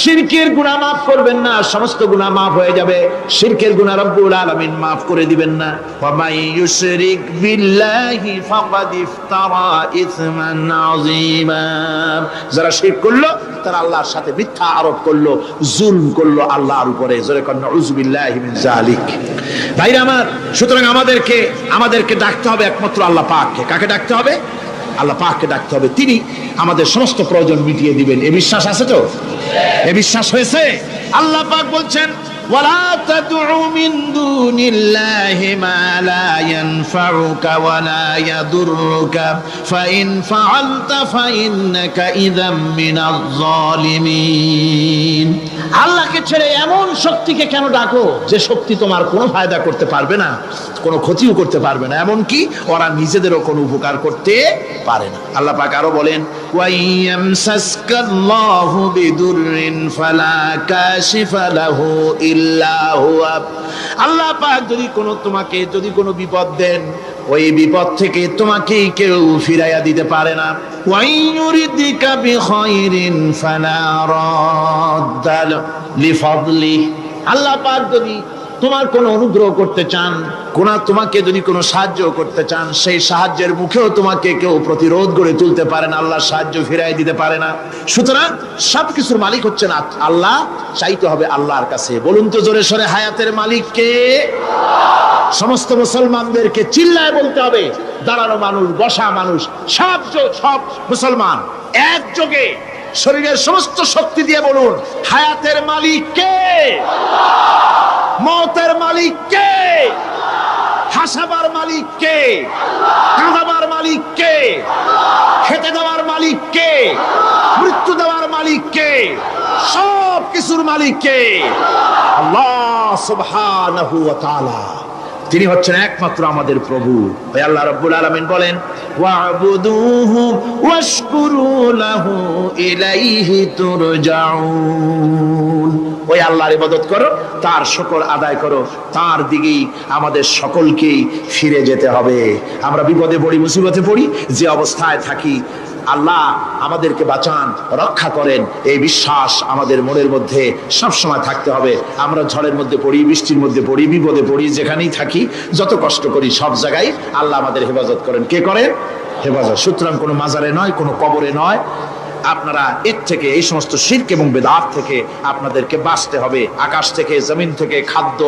শিরকের গুনাহ মাফ করবেন না, সমস্ত গুনাহ মাফ হয়ে যাবে। শিরকের গুনাহ রব্বুল আলামিন মাফ করে দিবেন না। ওয়া মান ইউশরিক বিল্লাহি ফাকাদ ইফতারা ইসমান আযীমা। যারা শিরক করলো তারা আল্লাহর সাথে মিথ্যা আরোপ করলো, জুলম করলো আল্লাহর উপরে। জোরে কর নাউযুবিল্লাহি মিন যালিক। ভাইরা আমার, সুতরাং আমাদেরকে ডাকতে হবে একমাত্র আল্লাহ পাককে। কাকে ডাকতে হবে? আল্লাহ পাককে ডাকতে হবে। তিনি আমাদের সমস্ত প্রয়োজন মিটিয়ে দিবেন। এই বিশ্বাস আছে তো? এই বিশ্বাস হয়েছে? আল্লাহ পাক বলছেন, ওয়ালা তাদউ মিন দুনিল্লাহি মা লা ইয়ানফাউকা ওয়া লা ইয়াদুররুকা ফাইন ফাআলতা ফাইন্নাকা ইযাম মিনাজ জালিমিন। আল্লাহকে ছেড়ে এমন শক্তিকে কেন ডাকো যে শক্তি তোমার কোনো ফায়দা করতে পারবে না, কোনো ক্ষতিও করতে পারবে না, এমন কি ওরা নিজেদেরও কোনো উপকার করতে পারে না। আল্লাহ পাক আরো বলেন, ওয়া ইয়ামসাসকাল্লাহু বিদুররিন ফালা কাশিফা লাহু ইল্লা হুয়া। আল্লাহ পাক যদি কোনো বিপদ দেন, ওই বিপদ থেকে তোমাকে কেউ ফিরাইয়া দিতে পারে না। ওয়া ইউরিদিকা বিখাইরিন ফালা রাদ্দা লিফাদলি। আল্লাহ পাক যদি তোমার কোনো অনুগ্রহ করতে চান, তোমাকে যদি কোনো সাহায্য করতে চান, সেই সাহায্যের মুখেও তোমাকে কেউ প্রতিরোধ করে তুলতে পারে না, আল্লাহর সাহায্য ফিরাই দিতে পারে না। সুতরাং সবকিছুর মালিক হচ্ছেন আল্লাহ। চাইতে হবে আল্লাহর কাছে। বলুন তো জোরে সরে, হায়াতের মালিক কে? সমস্ত মুসলমানদেরকে চিল্লায় বলতে হবে। দাঁড়ানো মানুষ, বসা মানুষ, সব মুসলমান একযোগে শরীরের সমস্ত শক্তি দিয়ে বলুন, হায়াতের মালিক কে? মওতের মালিক কে? হাসাবার মালিক কে? কাঁদাবার মালিক কে? খেতে দেওয়ার মালিক কে? মৃত্যু দেওয়ার মালিক কে? সব কিছুর মালিক কে? আল্লাহ সুবহানাহু ওয়া তাআলা। তিনি হচ্ছেন একমাত্র আমাদের প্রভু। আল্লাহ রাব্বুল আলামিন বলেন, ওয়া'বুদুহু ওয়াশকুরু লাহু ইলাইহি তুরজাউন। ওই আল্লাহর ইবাদত করো, তার শুকর আদায় করো, তার দিকেই আমাদের সকলকেই ফিরে যেতে হবে। আমরা বিপদে পড়ি, মুসিবতে পড়ি, যে অবস্থায় থাকি, আল্লাহ আমাদেরকে বাঁচান, রক্ষা করেন, এই বিশ্বাস আমাদের মনের মধ্যে সবসময় থাকতে হবে। আমরা ঝড়ের মধ্যে পড়ি, বৃষ্টির মধ্যে পড়ি, বিপদে পড়ি, যেখানেই থাকি, যত কষ্ট করি, সব জায়গায় আল্লাহ আমাদের হেফাজত করেন। কে করেন? হেফাজত। সুতরাং কোনো মাজারে নয়, কোনো কবরে নয়। আপনারা এর থেকে, এই সমস্ত শিরক এবং বেদাত থেকে আপনাদেরকে বাঁচতে হবে। আকাশ থেকে, জমিন থেকে খাদ্য,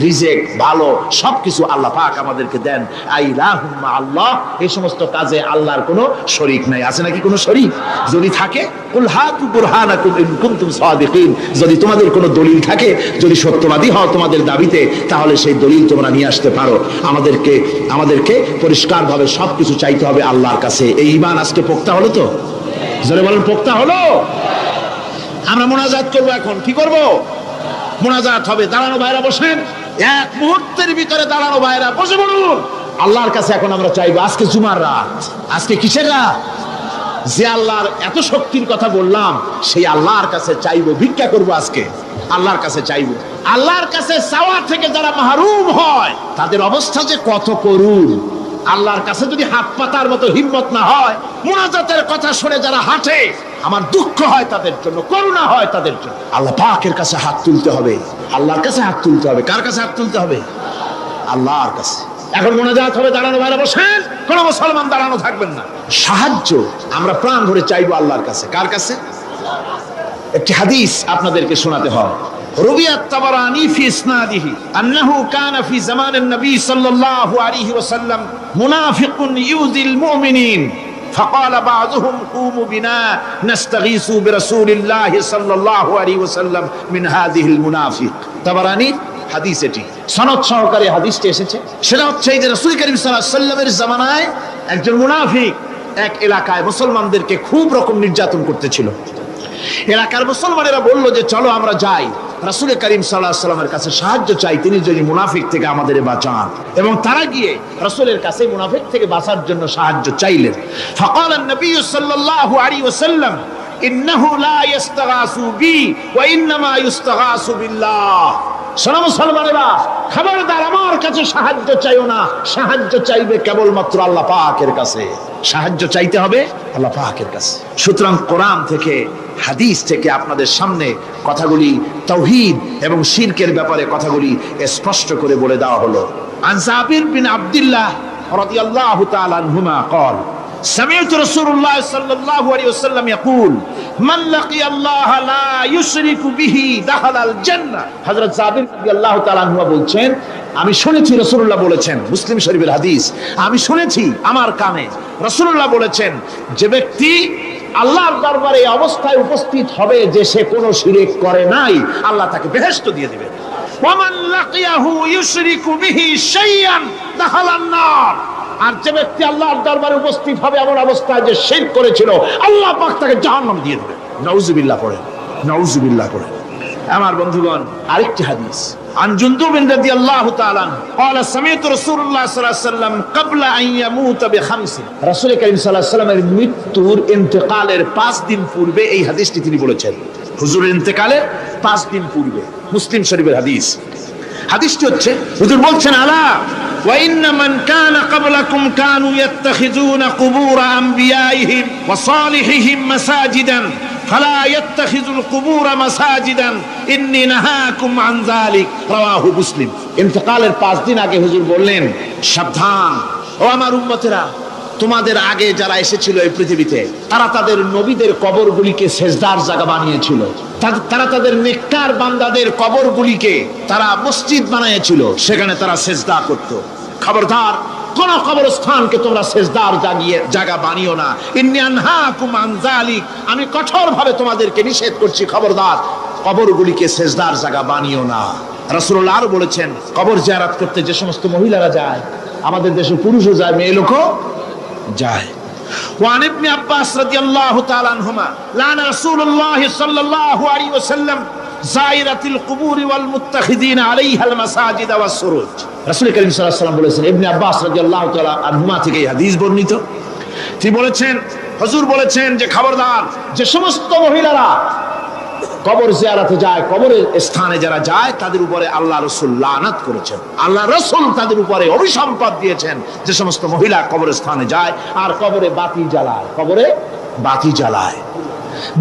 রিজিক, ভালো সবকিছু আল্লাহ পাক আমাদেরকে দেন। আইলাহুম্মা আল্লাহ। এই সমস্ত কাজে আল্লাহর কোনো শরীক নাই। আছে নাকি কোনো শরীক? যদি থাকে, কুল হাতু বুরহানাকুম ইন কুনতুম সাদিকিন। যদি তোমাদের কোনো দলিল থাকে, যদি সত্যবাদী হও তোমাদের দাবিতে, তাহলে সেই দলিল তোমরা নিয়ে আসতে পারো। আমাদেরকে পরিষ্কারভাবে সবকিছু চাইতে হবে আল্লাহর কাছে। এই ঈমান আজকে পোক্তা হলো তো? জোরে বলেন, পোক্তা হলো? আমরা মোনাজাত করবো। এখন কি করব? মোনাজাত হবে। দাঁড়ানো ভাইরা বসেন, এক মুহূর্তের ভিতরে দাঁড়ানো ভাইরা বসে বলুন, আল্লাহর কাছে এখন আমরা চাইবো। আজকে জুমার রাত, আজকে কিসের রাত? যে আল্লাহর এত শক্তির কথা বললাম, সেই আল্লাহর কাছে চাইবো, ভিক্ষা করবো। আজকে আল্লাহর কাছে চাইবো। আল্লাহর কাছে চাওয়া থেকে যারা মাহরুম হয়, তাদের অবস্থা যে কত করুণ। আল্লাহর কাছে যদি হাত পাতার মতো হিম্মত না হয়, মুনাজাতের কথা শুনে যারা হাঁটে, আমার দুঃখ হয় তাদের জন্য, করুণা হয় তাদের জন্য। আল্লাহ পাকের কাছে হাত তুলতে হবে, আল্লাহর কাছে হাত তুলতে হবে। কার কাছে হাত তুলতে হবে? আল্লাহর কাছে। এখন মুনাজাত হবে। দাঁড়ানো ভাইরা বসেন, কোন মুসলমান দাঁড়ানো থাকবেন না। সাহায্য আমরা প্রাণ ভরে চাইবো আল্লাহর কাছে। কার কাছে? একটি হাদিস আপনাদেরকে শোনাতে হয়। روي الطبراني في إسناده أنه كان في زمان النبي صلى الله عليه وسلم منافق يؤذي المؤمنين فقال بعضهم قوموا بنا نستغيث برسول الله صلى الله عليه وسلم من هذه المنافق তাবারানী হাদিস এটি সনদ সহকারে হাদিসটি এসেছে সেটা হচ্ছে যে রাসূল করিম সাল্লাল্লাহু আলাইহি ওয়াসাল্লামের জামানায় একজন মুনাফিক এক এলাকায় মুসলমানদেরকে খুব রকম নির্যাতন করতেছিল এলাকার মুসলমানেরা বলল যে চলো আমরা যাই রাসূল করিম সাল্লাল্লাহু আলাইহি ওয়াসাল্লামের কাছে সাহায্য চাই তিনি যদি মুনাফিক থেকে আমাদের বাঁচান এবং তারা গিয়ে রাসূলের কাছে মুনাফিক থেকে বাঁচার জন্য সাহায্য চাইলেন فقال النبي صلى الله عليه وسلم انه لا يستغاث بي وانما يستغاث بالله শোনো মুসলমানেরা খবরদার আমার কাছে সাহায্য চাইও না সাহায্য চাইবে কেবলমাত্র আল্লাহ পাকের কাছে সাহায্য চাইতে হবে আল্লাহ পাকের কাছে সুতরাং কোরআন থেকে হাদিস থেকে আপনাদের সামনে কথাগুলি তাওহীদ এবং শিরকের ব্যাপারে কথাগুলি স্পষ্ট করে বলে দেওয়া হলো আন জাবির বিন আব্দুল্লাহ রাদিয়াল্লাহু তাআলা আনহুমা قال سمعت رسول الله صلى الله عليه وسلم يقول من لقي الله لا يشرك به دخل الجنه হযরত জাবির রাদিয়াল্লাহু তাআলা আনহু বলছেন আমি শুনেছি রাসূলুল্লাহ বলেছেন মুসলিম শরীফের হাদিস আমি শুনেছি আমার কানে রাসূলুল্লাহ বলেছেন যে ব্যক্তি আল্লাহর দরবারে এই অবস্থায় উপস্থিত হবে যে সে কোনো শিরক করে নাই আল্লাহ তাকে বেহেশত দিয়ে দিবেন ওয়ামান লাকিয়াহু ইউশরিকু বিহি শাইআন দাখালান নার আর যে ব্যক্তি আল্লাহর দরবারে উপস্থিত হবে এমন অবস্থায় যে শিরক করেছিল আল্লাহ পাক তাকে জাহান্নাম দিয়ে দিবেন নাউজুবিল্লাহ পড়েন নাউজুবিল্লাহ পড়েন আমার বন্ধুগণ আরেকটি হাদিস عن جندب رضي الله تعالى عنه قال سمعت رسول الله صلى الله عليه وسلم قبل ان يموت بخمس রাসূল করিম সাল্লাল্লাহু আলাইহি ওয়াসাল্লামের মৃত্যুর ইন্তেকালের 5 দিন পূর্বে এই হাদিসটি তিনি বলেছেন হুজুরের ইন্তেকালের 5 দিন পূর্বে মুসলিম শরীফের হাদিস হাদিসটি হচ্ছে হুজুর বলছেন আলা ওয়া ইন্না মান কানা ক্বাবলাকুম কানু ইয়াত্তাখিযুনা কুবুর আমবিয়াইহিম ওয়া সালিহিহিম মাসাজিদান ফালা ইয়াত্তাখিযুল কুবুর মাসাজিদান ইন্নী নাহাকুম আন যালিক রাওয়াহু মুসলিম ইন্তেকালের 5 দিন আগে হুজুর বললেন সাবধান ও আমার উম্মতেরা তোমাদের আগে যারা এসেছিল এই পৃথিবীতে তারা তাদের নবীদের কবরগুলিকে সেজদার জায়গা বানিয়েছিল তারা তাদের নেককার বান্দাদের কবরগুলিকে তারা মসজিদ বানিয়েছিল সেখানে তারা সেজদা করত খবরদার কোন কবরস্থানকে তোমরা সেজদার জায়গা বানিও না ইন্নী আনহাকুম আন যালিক আমি কঠোরভাবে তোমাদেরকে নিষেধ করছি খবরদার কবরগুলিকে সেজদার জায়গা বানিও না রাসূলুল্লাহ আরো বলেছেন কবর জিয়ারত করতে যে সমস্ত মহিলারা যায় আমাদের দেশে পুরুষও যায় মেয়ে লোকও যায় وعن ابن عباس رضي الله تعالى عنهما لعن رسول الله صلى الله عليه وسلم زائرة القبور والمتخذين عليها المساجد والسروج রাসূল করিম সাল্লাল্লাহু আলাইহি ওয়াসাল্লাম বলেছেন ইবনে আব্বাস রাদিয়াল্লাহু তাআলা আনহুমা থেকে এই হাদিস বর্ণিত তিনি বলেছেন হুজুর বলেছেন যে খবরদার যে সমস্ত মহিলারা কবর জিয়ারতে যায় কবরের স্থানে যারা যায় তাদের উপরে আল্লাহ রাসূল লানত করেছেন আল্লাহ রাসূল তাদের উপরে অভিসম্পাত দিয়েছেন যে সমস্ত মহিলা কবরের স্থানে যায় আর কবরে বাতি জ্বালায় কবরে বাতি জ্বালায়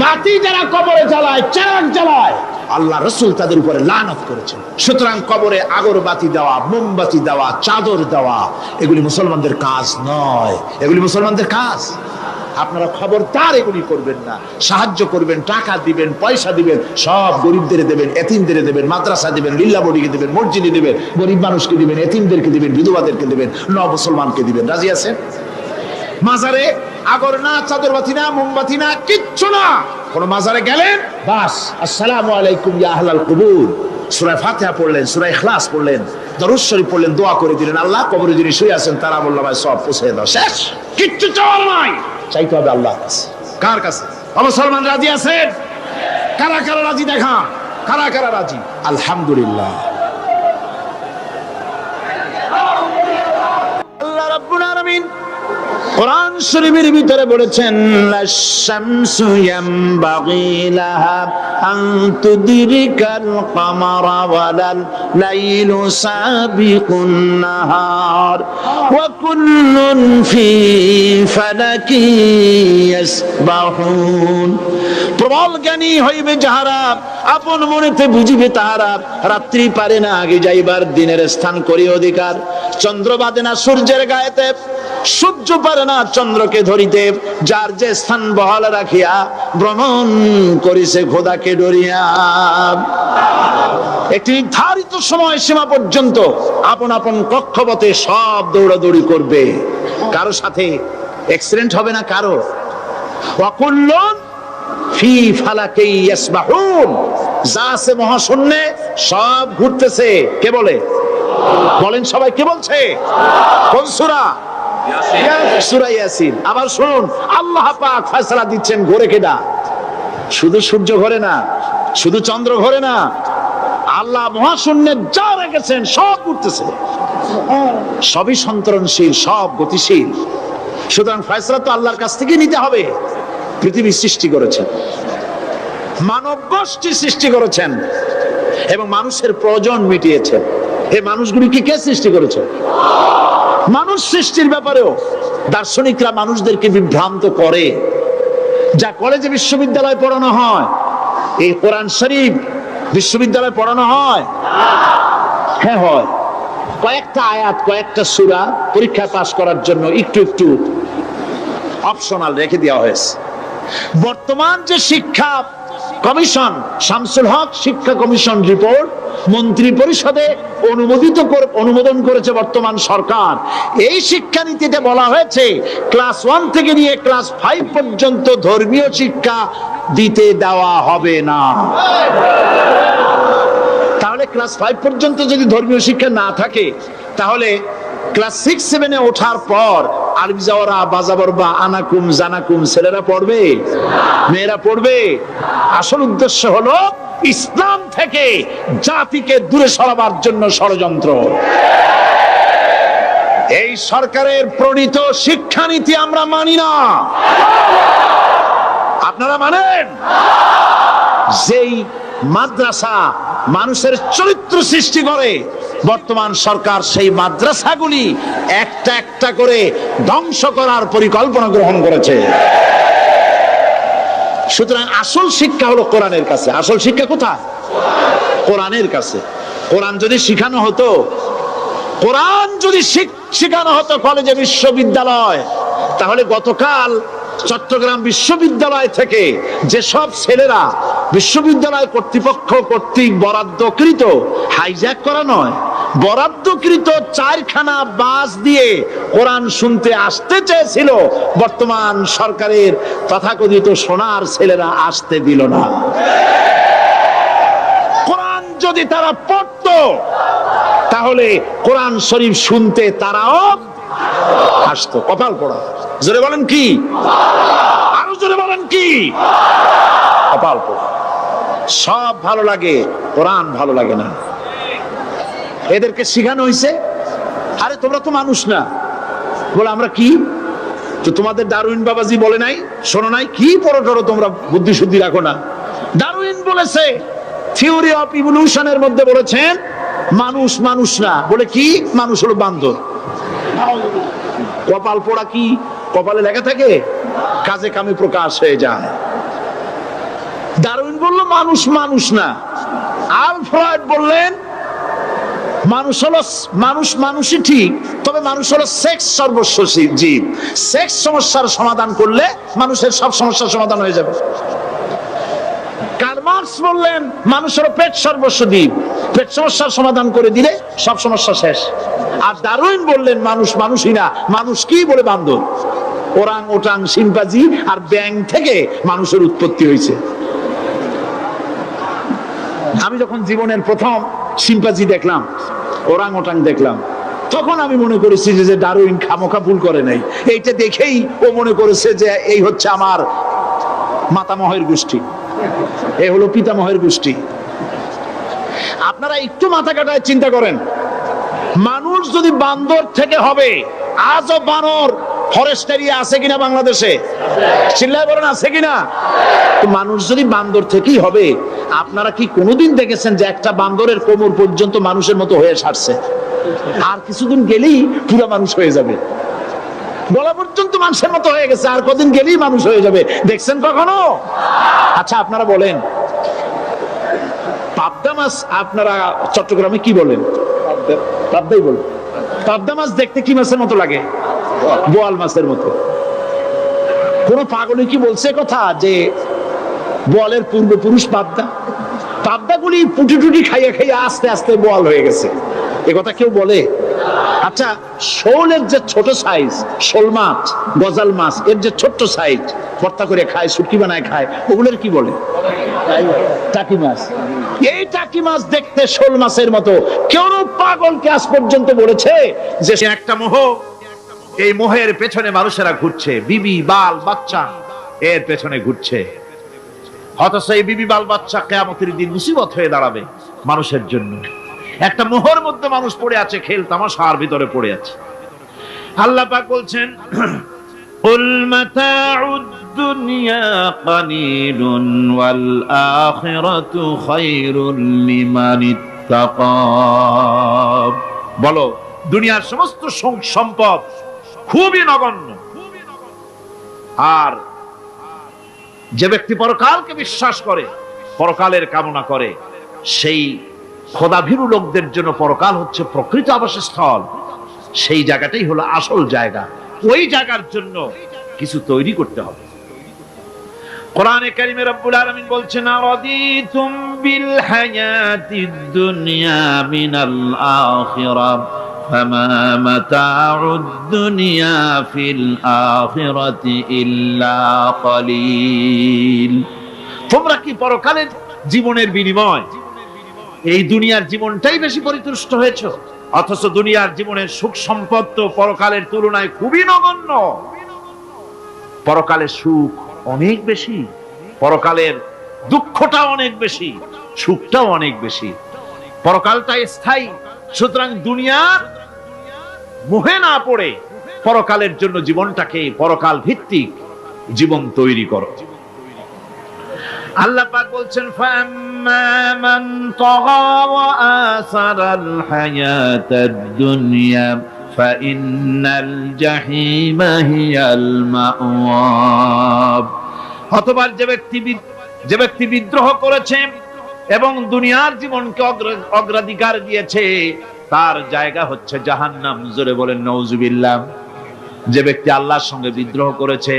বাতি যারা কবরে জ্বালায় চিরাগ জ্বালায় আল্লাহ রাসূল তাদের উপরে লানত করেছেন সুতরাং কবরে আগরবাতি দেওয়া মোমবাতি দেওয়া চাদর দেওয়া এগুলি মুসলমানদের কাজ নয় এগুলি মুসলমানদের কাজ আপনারা খবরদার এগুলি করবেন না সাহায্য করবেন টাকা দিবেন পয়সা দিবেন সব গরিবদের দেবেন এতিমদের দেবেন মাদ্রাসা দিবেন লিল্লাহ বোর্ডকে দিবেন মসজিদে দিবেন গরিব মানুষকে দিবেন এতিমদেরকে দিবেন বিধবাদেরকে দিবেন মুসলমানকে দিবেন রাজি আছেন মাজারে আগর না চাদরবাতি না মোমবাতি না কিচ্ছু না কোন মাজারে গেলেন বাস আসসালামু আলাইকুম ইয়া আহলাল কুবুর সূরা ফাতিহা পড়লেন সূরা ইখলাস পড়লেন দরুদ শরীফ পড়লেন দোয়া করে দিলেন আল্লাহ কবরে যিনি শুয়ে আছেন তারা বলল ভাই সব পৌঁছে দাও শেষ কিচ্ছু চাওয়ার নাই চাইতে হবে আল্লাহর কাছে কার কাছে মুসলমান রাজি আছেন কারা কারা রাজি দেখা কারা কারা রাজি আলহামদুলিল্লাহ আল্লাহ রাব্বুল আলামিন কোরআন শরীফের ভিতরে বলেছেন লাশ-শামসু ইয়ামবাগি লাহা আন তুদরিকাল কামারা ওয়ালাল লাইলু সাবিকুন নাহার ওয়া কুল্লুন ফি ফালাকি ইয়াসবাহুন প্রবল জ্ঞানী হইবে যাহারা আপন মনেতে বুঝিবে তাহারা রাত্রি পারে না আগে যাইবার দিনের স্থান করি অধিকার চন্দ্র বাদে না সূর্যের গায়েতে সূর্য পারে না চন্দ্রকে ধরিতে যার যে স্থান বহাল রাখিয়া ভ্রমণ করিছে খোদাকে ডরিয়া একটি নির্ধারিত সময় সীমা পর্যন্ত আপন আপন কক্ষপথে সব দৌড়াদৌড়ি করবে কারো সাথে অ্যাক্সিডেন্ট হবে না কারো। ওয়াকুল্লুন ফি ফালাকি ইয়াসবাহুন, যা আছে মহাশূন্যে সব ঘুরতেছে। কে বলে? বলেন সবাই, কে বলছে? কোন সূরা? সূরা ইয়াসিন। আবার শুনুন, আল্লাহ পাক ফয়সালা দিচ্ছেন, ঘোরে কেডা? শুধু সূর্য ঘোরে না, শুধু চন্দ্র ঘোরে না, আল্লাহ মহাশূন্যে যা রেখেছেন সব ঘুরতেছে, সবই সন্তরণশীল, সব গতিশীল। সুতরাং ফয়সালা তো আল্লাহর কাছ থেকে নিতে হবে। পৃথিবী সৃষ্টি করেছেন, মানব গোষ্ঠী সৃষ্টি করেছেন এবং মানুষের প্রয়োজন মিটিয়েছেন। এই মানুষগুলিকে কে সৃষ্টি করেছে? মানুষ সৃষ্টির ব্যাপারেও দার্শনিকরা মানুষদেরকে বিভ্রান্ত করে। যা কলেজে বিশ্ববিদ্যালয়ে পড়ানো হয়, এই কোরআন শরীফ বিশ্ববিদ্যালয়ে পড়ানো হয়? হ্যাঁ হয়। কয়েকটা আয়াত, কয়েকটা সূরা পরীক্ষা পাস করার জন্য একটু একটু অপশনাল রেখে দেওয়া হয়েছে। বর্তমান যে শিক্ষা কমিশন, শামসুল হক শিক্ষা কমিশন রিপোর্ট মন্ত্রী পরিষদে অনুমোদন করেছে বর্তমান সরকার। এই শিক্ষানীতিতে বলা হয়েছে ক্লাস 1 থেকে নিয়ে ক্লাস 5 পর্যন্ত ধর্মীয় শিক্ষা দিতে দেওয়া হবে না। তাহলে ক্লাস 5 পর্যন্ত যদি ধর্মীয় শিক্ষা না থাকে, তাহলে ক্লাস 6-7-এ ওঠার পর আরবি যাওয়ারা, বাজাবর বা আনাকুম জানাকুম ছেলেরা পড়বে? মেয়েরা পড়বে? আসল উদ্দেশ্য হলো ইসলাম থেকে জাতিকে দূরে সরাবার জন্য ষড়যন্ত্র। এই সরকারের প্রণীত শিক্ষানীতি আমরা মানি না। আপনারা মানেন? যেই মাদ্রাসা মানুষের চরিত্র সৃষ্টি করে, বর্তমান সরকার সেই মাদ্রাসাগুলি একটা একটা করে ধ্বংস করার পরিকল্পনা গ্রহণ করেছে। সুতরাং আসল শিক্ষা হলো কোরআনের কাছে। আসল শিক্ষা কোথায়? কোরআনের কাছে। কোরআন যদি শিখানো হতো, কোরআন যদি শিখানো হতো কলেজে, বিশ্ববিদ্যালয়, তাহলে গতকাল চট্টগ্রাম বিশ্ববিদ্যালয় থেকে যেসব ছেলেরা বিশ্ববিদ্যালয় কর্তৃপক্ষ কর্তৃক বরাদ্দকৃত, হাইজ্যাক করা নয়, বরাদ্দকৃত 4খানা বাস দিয়ে কোরআন শুনতে আসতে চেয়েছিল, বর্তমান সরকারের তথাকথিত সোনার ছেলেরা আসতে দিল না। কোরআন যদি তারা পড়তো, তাহলে কোরআন শরীফ শুনতে তারাও আসতো। কপাল পড়া। জোরে বলেন কি? আরো জোরে বলেন কি? কপাল পড়া। সব ভালো লাগে, কোরআন ভালো লাগে না। এদেরকে শিখানো হয়েছে, আরে তোমরা তো মানুষ না। বলে আমরা কি? তো তোমাদের ডারউইন বাবাজি বলে নাই, শোনো নাই? কি পড়ো টড়ো তোমরা, বুদ্ধি শুদ্ধি রাখো না। ডারউইন বলেছে, থিওরি অফ ইভলিউশনের মধ্যে বলেছেন মানুষ মানুষ না। বলে কি? মানুষ হলো বান্দর। কপাল পোড়া। কি কপালে লেখা থাকে? কাজে কামে প্রকাশ হয়ে যায়। ডারউইন বলল মানুষ মানুষ না। আল ফ্রয়েড বললেন মানুষ হলো মানুষই ঠিক, তবে মানুষ হলো সেক্স সর্বস্ব জীব। সেক্স সমস্যার সমাধান করলে মানুষের সব সমস্যার সমাধান হয়ে যাবে। কার্ল মার্কস বললেন মানুষ হলো পেট সর্বস্ব জীব, পেট সমস্যার সমাধান করে দিলে সব সমস্যা শেষ। আর ডারউইন বললেন মানুষ মানুষই না, মানুষ কি? বলে বান্দর। ওরাং ওটাং শিম্পাঞ্জি আর ব্যাং থেকে মানুষের উৎপত্তি হয়েছে। আমি যখন জীবনের প্রথম শিম্পাঞ্জি দেখলাম, ওরাং ওটাং দেখলাম, তখন আমি মনে করেছি যে ডারউইন খামোখা ভুল করে নাই। এইটা দেখেই ও মনে করেছে যে এই হচ্ছে আমার মাতামহের গোষ্ঠী, এই হলো পিতামহের গোষ্ঠী। আপনারা একটু মাথা কাটায় চিন্তা করেন, মানুষ যদি বান্দর থেকে হবে, আজও বানর ফরেস্ট এরিয়া আছে কিনা বাংলাদেশে? চিল্লায় বলেন আছে কিনা? মানুষ যদি বান্দর থেকেই হবে, আপনারা কি কোনোদিন দেখেছেন যে একটা বান্দরের কোমর পর্যন্ত মানুষের মতো হয়ে সারছে? আর কিছুদিন গেলেই পুরো মানুষ হয়ে যাবে। গলা পর্যন্ত মানুষের মতো হয়ে গেছে, আর কদিন গেলেই মানুষ হয়ে যাবে। দেখছেন কখনো? আচ্ছা আপনারা বলেন, পাবদা মাছ আপনারা চট্টগ্রামে কি বলেন? পাবদাই বলেন। পাবদা মাছ দেখতে কি মাছের মতো লাগে? বোয়াল মাছের মতো। কোন পাগলে কি বলছে কথা যে বোয়ালের পূর্বপুরুষ পাবদা? পাবদাগুলি পুটি টুটি খাইয়া খাইয়া আস্তে আস্তে বোয়াল হয়ে গেছে, এ কথা কেউ বলে? আচ্ছা, শোলের যে ছোট সাইজ, শোল মাছ, গজাল মাছ, এর যে ছোট্ট সাইজ ভর্তা করে খায়, শুটকি বানায় খায়, ওগুলোর কি বলে? টাকি মাছ। এই টাকি মাছ দেখতে শোল মাছের মতো। কেউ পাগলকে আজ পর্যন্ত বলেছে যে সে একটা মোহ, এই মোহের পেছনে মানুষেরা ঘুরছে, বিবি বাল বাচ্চা এর পেছনে ঘুরছে। অথচ এই বিবি বাল বাচ্চা কিয়ামতের দিন মুসিবত হয়ে দাঁড়াবে মানুষের জন্য। একটা মোহর মধ্যে মানুষ পড়ে আছে, খেল তামাশার ভিতরে পড়ে আছে। আল্লাহ পাক বলছেন, কুল মাতাউদ দুনিয়া কালিলুন ওয়াল আখিরাতু খায়রুল লিমান ইত্তাকা। বলো, দুনিয়ার সমস্ত সম্পদ খুবই নগণ্য, আর যে ব্যক্তি পরকালকে বিশ্বাস করে, পরকালের কামনা করে, সেই খোদাভীরু লোকদের জন্য পরকাল হচ্ছে প্রকৃত আবাসস্থল। সেই জায়গাটাই হলো আসল জায়গা। ওই জায়গার জন্য কিছু তৈরি করতে হবে। কোরআনে কারিমে রব্বুল আলামিন বলছেন, আরাদিতুম বিল হায়াতিদ দুনিয়া মিনাল আখিরাহ ফামা মাতাউদ দুনিয়া ফিল আখিরাতি ইল্লা কালিল। তোমরা কি পরকালের জীবনের বিনিময় এই দুনিয়ার জীবনটাই বেশি পরিতুষ্ট হয়েছে? অথচ দুনিয়ার জীবনের সুখ সম্পদ তো পরকালের তুলনায় খুবই নগণ্য। পরকালের সুখ অনেক বেশি, পরকালের দুঃখটা অনেক বেশি, সুখটাও অনেক বেশি। পরকালটা স্থায়ী, সুতরাং দুনিয়ার মোহে না পড়ে পরকালের জন্য জীবনটাকে পরকাল ভিত্তিক জীবন তৈরি করো। আল্লাহ পাক বলছেন, ফাম্মা মান তাগা ওয়া আসারাল হায়াতাদ দুনিয়া ফাইন্নাল জাহিমা হিয়াল মাওয়া। অথবা যে ব্যক্তি বিদ্রোহ করেছে এবং দুনিয়ার জীবনকে অগ্রাধিকার দিয়েছে, তার জায়গা হচ্ছে জাহান্নাম। জোরে বলেন নাউজুবিল্লাহ। যে ব্যক্তি আল্লাহর সঙ্গে বিদ্রোহ করেছে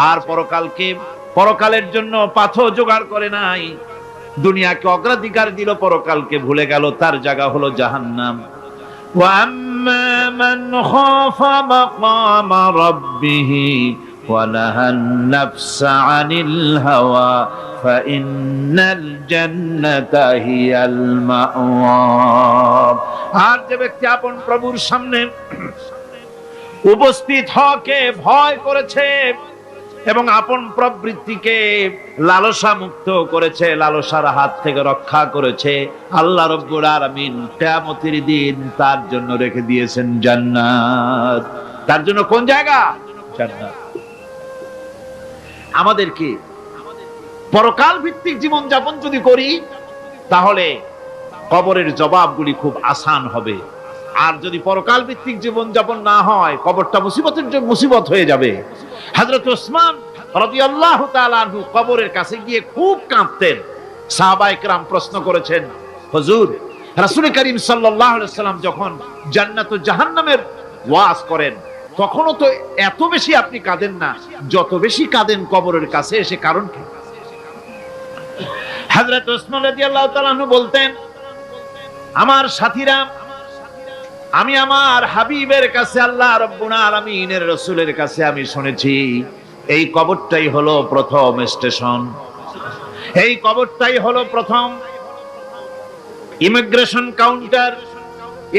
আর পরকালের জন্য পাথর জোগাড় করে নাই, দুনিয়াকে অগ্রাধিকার দিল, পরকালকে ভুলে গেল, তার জায়গা হলো জাহান্নাম। ওয়া আম্মা মান খাফা মাকামা রাব্বিহি ওয়া নাহান নাফসা আনিল হাওয়া ফাইন্নাল জান্নাতা হিয়াল মাওয়া। আর যে ব্যক্তি আপন প্রভুর সামনে উপস্থিত হওয়াকে ভয় করেছে এবং আপন প্রবৃত্তিকে লালসা মুক্ত করেছে, লালসার হাত থেকে রক্ষা করেছে, আল্লাহ রাব্বুল আলামিন কিয়ামতের দিন তার জন্য রেখে দিয়েছেন জান্নাত। তার জন্য কোন জায়গা? জান্নাত। আমাদেরকে পরকাল ভিত্তিক জীবন যাপন যদি করি, তাহলে কবরের জবাবগুলি খুব আসান হবে। আর যদি পরকাল ভিত্তিক জীবন যাপন না হয়, কবরটা মুসিবত হয়ে যাবে। হযরত ওসমান রাদিয়াল্লাহু তাআলা আনহু কবরের কাছে গিয়ে খুব কাঁদতেন। সাহাবায়ে কেরাম প্রশ্ন করেছেন, হুজুর, রাসূল করিম সাল্লাল্লাহু আলাইহি সাল্লাম যখন জান্নাত ও জাহান্নামের ওয়াজ করেন, তখনও তো এত বেশি আপনি কাঁদেন না, যত বেশি কাঁদেন কবরের কাছে এসে, কারণ কি? হযরত ওসমান রাদিয়াল্লাহু তাআলা আনহু বলতেন, আমার সাথীরা, আমি আমার হাবিবের কাছে, আল্লাহ রাব্বুল আলামিনের রাসূলের কাছে আমি শুনেছি, এই কবরটাই হলো প্রথম স্টেশন, এই কবরটাই হলো প্রথম ইমিগ্রেশন কাউন্টার।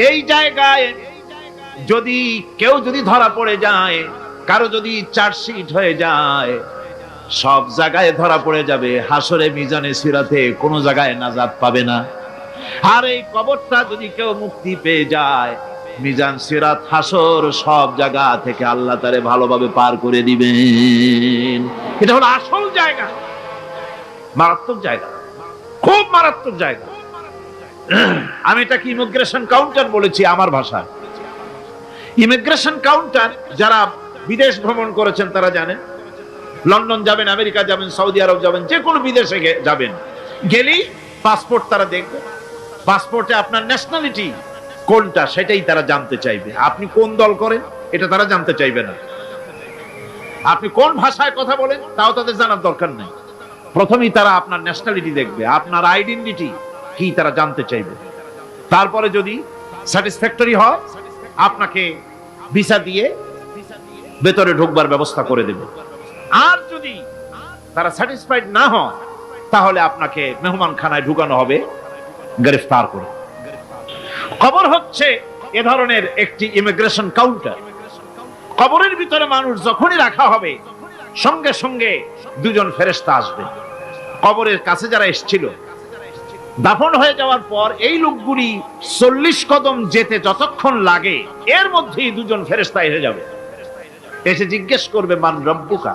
এই জায়গায় যদি কেউ ধরা পড়ে যায়, কারো যদি চার্জশিট হয়ে যায়, সব জায়গায় ধরা পড়ে যাবে। হাসরে মিজানে সিরাতে কোনো জায়গায় নাজাত পাবে না। আর এই কবরটা যদি কেউ মুক্তি পেয়ে যায়, মিজান সিরাত হাসর সব জায়গা থেকে আল্লাহ তারে ভালোভাবে পার করে দিবেন। এটা হলো আসল জায়গা, মারাত্মক জায়গা, খুব মারাত্মক জায়গা। আমি এটাকে ইমিগ্রেশন কাউন্টার বলেছি আমার ভাষায়। ইমিগ্রেশন কাউন্টার যারা বিদেশ ভ্রমণ করেছেন তারা জানেন। লন্ডন যাবেন, আমেরিকা যাবেন, সৌদি আরব যাবেন, যে কোনো বিদেশে যাবেন, গেলেই পাসপোর্ট তারা দেখবে। পাসপোর্টে আপনার ন্যাশনালিটি কোনটা সেটাই তারা জানতে চাইবে। আপনি কোন দল করেন এটা তারা জানতে চাইবে না। আপনি কোন ভাষায় কথা বলেন তাও তাদের জানার দরকার নেই। প্রথমেই তারা আপনার ন্যাশনালিটি দেখবে, আপনার আইডেন্টিটি কি তারা জানতে চাইবে। তারপরে যদি স্যাটিসফ্যাক্টরি হয়, আপনাকে ভিসা দিয়ে ভেতরে ঢুকবার ব্যবস্থা করে দেবে। আর যদি তারা স্যাটিসফাইড না হয় তাহলে আপনাকে মেহমানখানায় ঢুকানো হবে গ্রেফতার করে। কবর হচ্ছে এ ধরনের একটি ইমিগ্রেশন কাউন্টার। কবরের ভিতরে মানুষ যখনই রাখা হবে সঙ্গে সঙ্গে দুজন ফেরেশতা আসবে। কবরের কাছে যারা এসেছিল দাফন হয়ে যাওয়ার পর এই লোকগুলি 40 কদম যেতে যতক্ষণ লাগে এর মধ্যেই দুজন ফেরেশতা এসে যাবে। এসে জিজ্ঞেস করবে, মান রব্বুকা,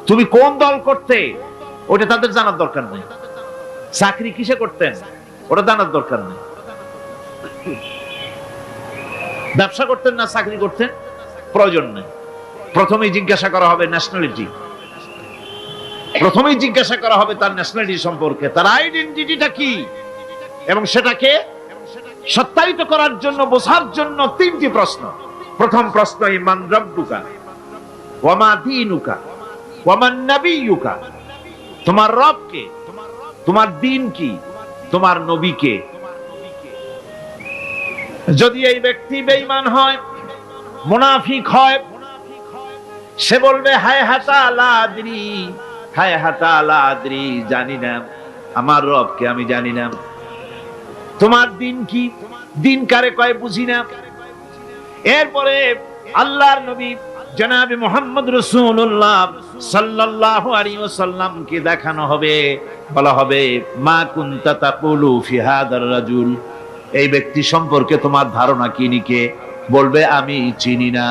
তুমি কোন দল করতে? ওটা তাদের জানার দরকার নেই। চাকরি কিসে করতেন ওটা জানার দরকার নেই। ব্যবসা করতেন না চাকরি করতেন প্রয়োজন নেই। প্রথমেই জিজ্ঞাসা করা হবে ন্যাশনালিটি, প্রথমেই জিজ্ঞাসা করা হবে তার ন্যাশনালিটি সম্পর্কে, তার আইডেন্টিটিটা কি, এবং সেটাকে সত্যায়িত করার জন্য বোঝার জন্য 3টি প্রশ্ন। প্রথম প্রশ্ন, মান রব্বুকা ওয়া মা দীনুকা ওয়া মান নাবিয়ুকা, তোমার রব কে, তোমার দ্বীন কি, তোমার নবী কে। যদি এই ব্যক্তি বেঈমান হয়, মুনাফিক হয়, সে বলবে হায় হাতা লা আদরি, হায় হাতা লা আদরি, জানি না আমার রবকে, আমি জানি না। তোমার দিন কি, দিন কারে কয় বুঝি না। এরপরে আল্লাহর নবী জনাবে মুহাম্মদ রাসূলুল্লাহ সাল্লাল্লাহু আলাইহি ওয়াসাল্লাম কে দেখানো হবে, বলা হবে মা কুনতা তাকুলু ফি হাদার রাজুল, এই ব্যক্তি সম্পর্কে তোমার ধারণা কি নিকে, বলবে আমি চিনি না।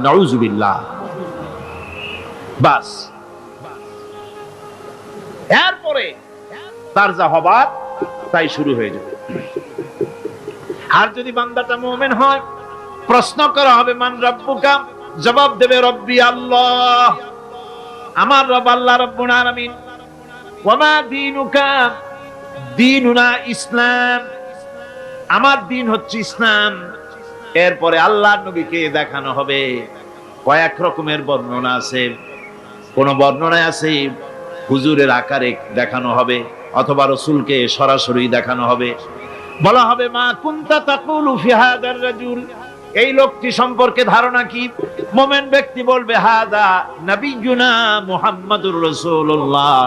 নাউযুবিল্লাহ। বাস, এরপরে তার যা হবার তাই শুরু হয়ে যাবে। আর যদি বান্দাটা মুমিন হয়, প্রশ্ন করা হবে মান রব্বুকা, জবাব দেবে রব্বি আল্লাহ, আমার রব আল্লাহ রাব্বুল আলামিন। ওয়া মা দীনুকা, দীনুনা ইসলাম, আমার দিন হচ্ছে ইসলাম। এরপরে আল্লাহর নবীকে দেখানো হবে। কয়েক রকমের বর্ণনা আছে, কোন বর্ণনায় আছে হুজুরের আকারে দেখানো হবে অথবা রাসূলকে সরাসরি দেখানো হবে। বলা হবে মা কুনতা তাকুলু ফি হাদার রাজুল, এই লোকটি সম্পর্কে ধারণা কি। মুমিন ব্যক্তি বলবে হাদা নবিয়ুনা মুহাম্মাদুর রাসূলুল্লাহ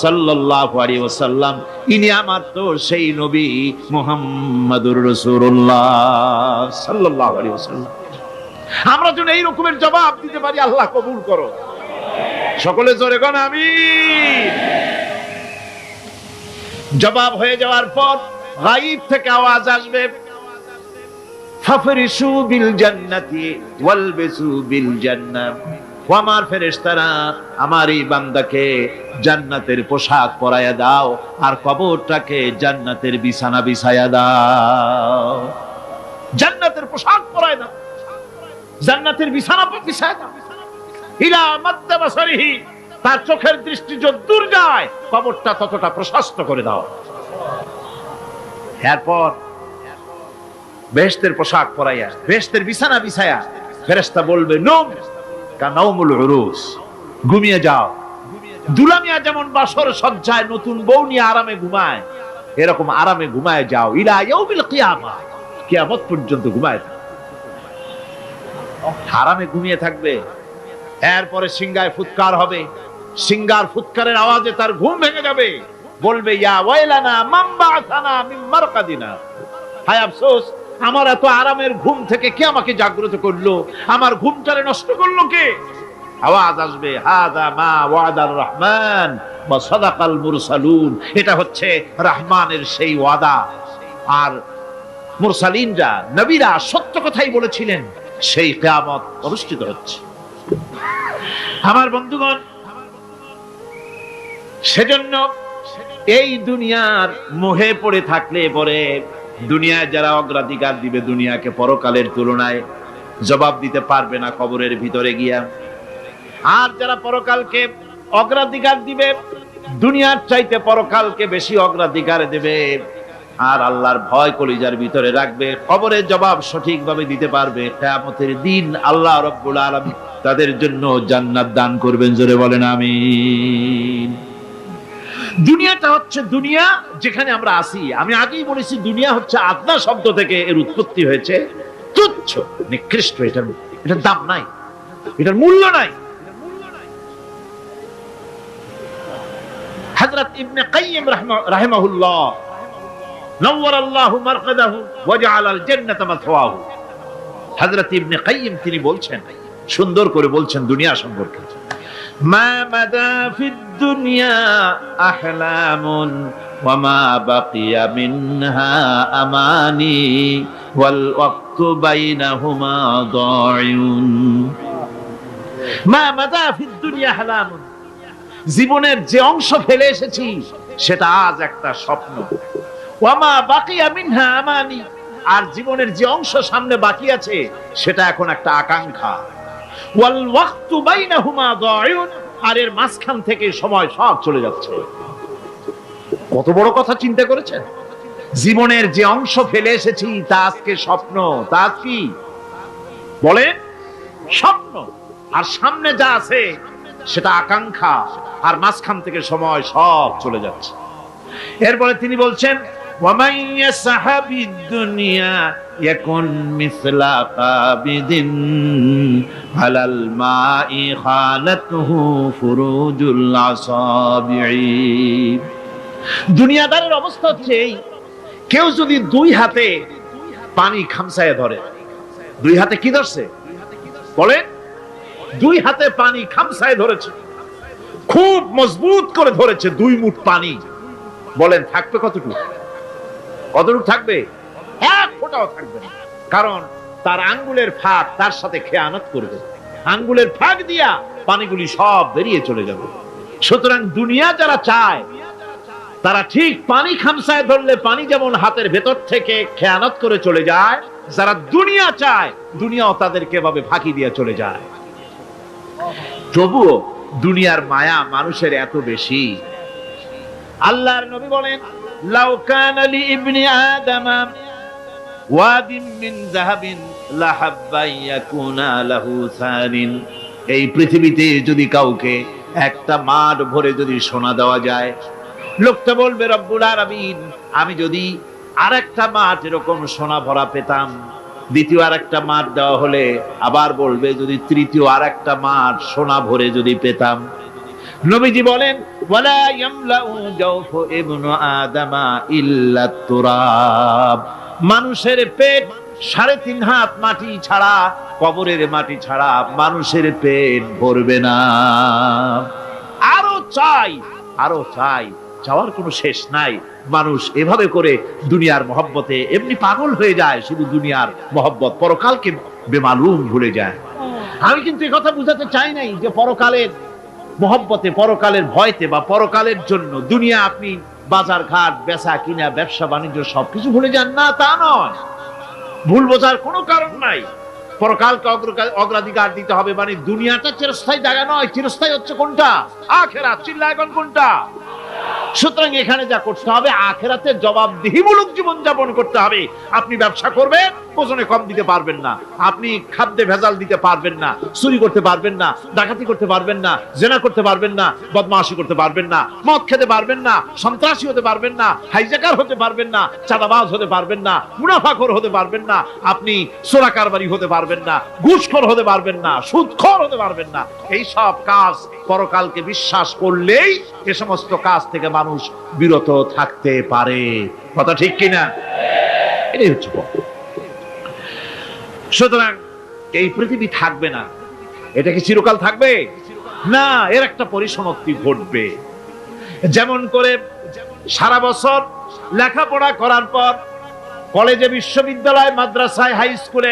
সাল্লাল্লাহু আলাইহি ওয়াসাল্লাম, ইনি আমার তো সেই নবী মুহাম্মাদুর রাসূলুল্লাহ সাল্লাল্লাহু আলাইহি ওয়াসাল্লাম। আমরা যেন এই রকমের জবাব দিতে পারি, আল্লাহ কবুল করো। সকলে জোরে কোন আমিন। জবাব হয়ে যাওয়ার পর গায়ব থেকে আওয়াজ আসবে, ফাফরিশু বিল জান্নাতি ওয়ালবিসু বিল জান্নাহ, ও আমার ফেরেশতারা আমার এই বান্দাকে জান্নাতের পোশাক পরায়া দাও আর কবরটাকে জান্নাতের বিছানা বিছায়া দাও। জান্নাতের পোশাক পরায়া দাও, জান্নাতের বিছানা বিছায়া দাও। ইলা মাদ্দা বাসারিহি, তার চোখের দৃষ্টি যতদূর যায় কবরটা ততটা প্রশস্ত করে দাও। এরপর বেহেশতের পোশাক পরাইয়া বেহেশতের বিছানা বিছায়া ফেরেশতা বলবে নম কানাউমুল উরুস, ঘুমিয়ে যাও। দুলামিয়া যেমন বাসর সজ্জায় নতুন বউ নিয়ে আরামে ঘুমায়, এরকম আরামে ঘুমায় যাও। ইলা ইয়াউমিল কিয়ামা, কিয়ামত পর্যন্ত ঘুমায় আরামে ঘুমিয়ে থাকবে। এরপরে সিংহায় ফুৎকার হবে, সিংহার ফুৎকারের আওয়াজে তার ঘুম ভেঙে যাবে। বলবে ইয়া ওয়াইলানা মান বাআসানা মিন মারকাদিনা, হায় আফসোস, আমার এত আরামের ঘুম থেকে কে আমাকে জাগ্রত করলো, আমার ঘুমটারে নষ্ট করলো কে। আওয়াজ আসবে হাযা মা ওয়াদার রহমান ওয়া সাদাকাল মুরসালুন, এটা হচ্ছে রহমানের সেই ওয়াদা আর মুরসালিনরা নবীরা সত্য কথাই বলেছিলেন, সেই কিয়ামত অনুষ্ঠিত হচ্ছে। আমার বন্ধুগণ, সেজন্য এই দুনিয়ার মোহে পড়ে থাকলে পরে দুনিয়ায় যারা অগ্রাধিকার দিবে দুনিয়াকে পরকালের তুলনায়, জবাব দিতে পারবে না কবরের ভিতরে গিয়া। আর যারা পরকালকে অগ্রাধিকার দিবে, দুনিয়ার চাইতে পরকালকে বেশি অগ্রাধিকার দেবে আর আল্লাহর ভয় কলিজার ভিতরে রাখবে, কবরের জবাব সঠিকভাবে দিতে পারবে, কিয়ামতের দিন আল্লাহ রাব্বুল আলামিন তাদের জন্য জান্নাত দান করবেন। জোরে বলেন আমিন। দুনিয়াটা হচ্ছে দুনিয়া যেখানে আমরা আছি। আমি আগেই বলেছি দুনিয়া হচ্ছে আদনা শব্দ থেকে এর উৎপত্তি হয়েছে। তুচ্ছ, নিকৃষ্ট, এটার দাম নাই, এটার মূল্য নাই। হযরত ইবনে কাইয়িম রাহিমাহুল্লাহ নওয়ারাল্লাহু মারকাদাহু ওয়া জাআলাল জান্নাতা মাথওয়াহু, হযরত ইবনে কাইয়িম তিনি বলছেন, সুন্দর করে বলছেন দুনিয়া সম্পর্কে, মা মাদা ফিদ দুনিয়া আহলামুন ওয়া মা বাকিয়া মিনহা আমানি ওয়াল ওয়াক্তু বাইনাহুমা দায়ুন। মা মাদা ফিদ দুনিয়া আহলামুন, জীবনের যে অংশ ফেলে এসেছি সেটা আজ একটা স্বপ্ন, ওয়া মা বাকিয়া মিনহা আমানি, আর জীবনের যে অংশ সামনে বাকি আছে সেটা এখন একটা আকাঙ্ক্ষা, ওয়াল ওয়াক্তু বাইনাহুমা দায়ুন, আর এর মাঝখান থেকে সময় সব চলে যাচ্ছে। কত বড় কথা চিন্তা করেছেন? জীবনের যে অংশ ফেলে এসেছি তা আজকে স্বপ্ন, তা কি বলে স্বপ্ন, আর সামনে যা আছে সেটা আকাঙ্ক্ষা, আর মাঝখান থেকে সময় সব চলে যাচ্ছে। এরপরে তিনি বলছেন, ওয়ামান ইয়াসহাবিদ দুনিয়া ইয়াকুন মিসলা কাবিদিন আলাল মাই খালাতুহু ফুরুজুল আসাবিঈ। দুনিয়াদারের অবস্থা হচ্ছে এই, কেউ যদি দুই হাতে পানি খামসায় ধরে, দুই হাতে কি ধরছে বলে, দুই হাতে পানি খামসায় ধরেছে, খুব মজবুত করে ধরেছে, দুই মুঠ পানি, বলেন থাকবে কতটুকু? কতটুকু থাকবে? এক ফোঁটাও থাকবে না, কারণ তার আঙ্গুলের ফাঁক তার সাথে খেয়ানত করবে, আঙ্গুলের ফাঁক দিয়া পানিগুলি সব বেরিয়ে চলে যাবে। সুতরাং দুনিয়া যারা চায় তারা ঠিক পানি খামসায় ধরলে পানি যেমন হাতের ভেতর থেকে খেয়ানত করে চলে যায়, যারা দুনিয়া চায় দুনিয়াও তাদেরকে এভাবে ফাঁকি দিয়ে চলে যায়। তবুও দুনিয়ার মায়া মানুষের এত বেশি। আল্লাহর নবী বলেন, লাউ কানা লি ইবনি আদম ওয়াদিন মিন যাহাবিন লাহাব্বা ইয়াকুনা লাহু সানিন, এই পৃথিবীতে যদি কাউকে একটা মাঠ ভরে যদি সোনা দেওয়া যায়, লোকটা বলবে রব্বুল আলামিন, আমি যদি আরেকটা মাঠ এরকম সোনা ভরা পেতাম, দ্বিতীয় আরেকটা মাঠ দেওয়া হলে আবার বলবে যদি তৃতীয় আরেকটা মাঠ সোনা ভরে যদি পেতাম। নবীজি বলেন, ওয়ালা ইয়ামলাউ জাওফু ইবনু আদামা ইল্লা তুরাব, মানুষের পেট 3.5 হাত মাটি ছাড়া, কবরের মাটি ছাড়া মানুষের পেট ভরবে না। আরো চাই, আরো চাই, চাওয়ার কোনো শেষ নাই। মানুষ এভাবে করে দুনিয়ার মহব্বতে এমনি পাগল হয়ে যায়, শুধু দুনিয়ার মহব্বত, পরকালকে বেমালুম ভুলে যায়। আমি কিন্তু এই কথা বুঝাতে চাই নাই যে পরকালের মহব্বতে, পরকালের ভয়তে বা পরকালের জন্য দুনিয়া আপনি বাজার ঘাট, বেচা কিনা, ব্যবসা বাণিজ্য সবকিছু ভুলে যান, না তা নয়। ভুল বোঝার কোনো কারণ নাই। পরকালকে অগ্রাধিকার দিতে হবে, মানে দুনিয়াটা চিরস্থায়ী জায়গা নয়, চিরস্থায়ী হচ্ছে কোনটা? আখিরাত। চিল্লা এখন কোনটা? সুতরাং এখানে যা করতে হবে, আখিরাতে জবাবদিহিমূলক জীবন যাপন করতে হবে। আপনি ব্যবসা করবেন, ওজনে কম দিতে পারবেন না, আপনি খাদ্যে ভেজাল দিতে পারবেন না, চুরি করতে পারবেন না, ডাকাতি করতে পারবেন না, জেনা করতে পারবেন না, বদমাশি করতে পারবেন না, মদ খেতে পারবেন না, সন্ত্রাসী হতে পারবেন না, হাইজ্যাকার হতে পারবেন না, চাঁদাবাজ হতে পারবেন না, মুনাফাখোর হতে পারবেন না, আপনি চোরা কারবারি হতে পারবেন না, ঘুষখোর হতে পারবেন না, সুদখোর হতে পারবেন না। এই সব কাজ পরকালকে বিশ্বাস করলেই এ সমস্ত কাজ থেকে মানুষ বিরত থাকতে পারে। কথা ঠিক কিনা? এটাই হচ্ছে। সুতরাং এই পৃথিবী থাকবে না, এটা কি চিরকাল থাকবে? না, এর একটা পরিসমাপ্তি ঘটবে। যেমন করে সারা বছর লেখাপড়া করার পর কলেজে, বিশ্ববিদ্যালয়, মাদ্রাসায়, হাই স্কুলে,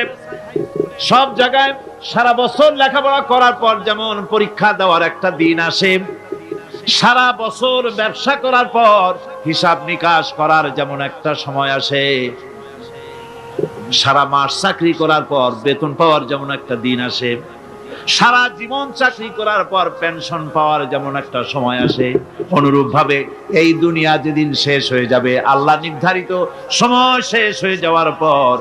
সব জায়গায় সারা বছর লেখাপড়া করার পর যেমন পরীক্ষা দেওয়ার একটা দিন আসে, সারা বছর ব্যবসা করার পর হিসাব নিকাশ করার যেমন একটা সময় আসে, সারা মাস চাকরি করার পর বেতন পাওয়ার যেমন একটা দিন আসে, সারা জীবন চাকরি করার পর পেনশন পাওয়ার যেমন একটা সময় আসে, অনুরূপ ভাবে এই দুনিয়া যেদিন শেষ হয়ে যাবে, আল্লাহ নির্ধারিত সময় শেষ হয়ে যাওয়ার পর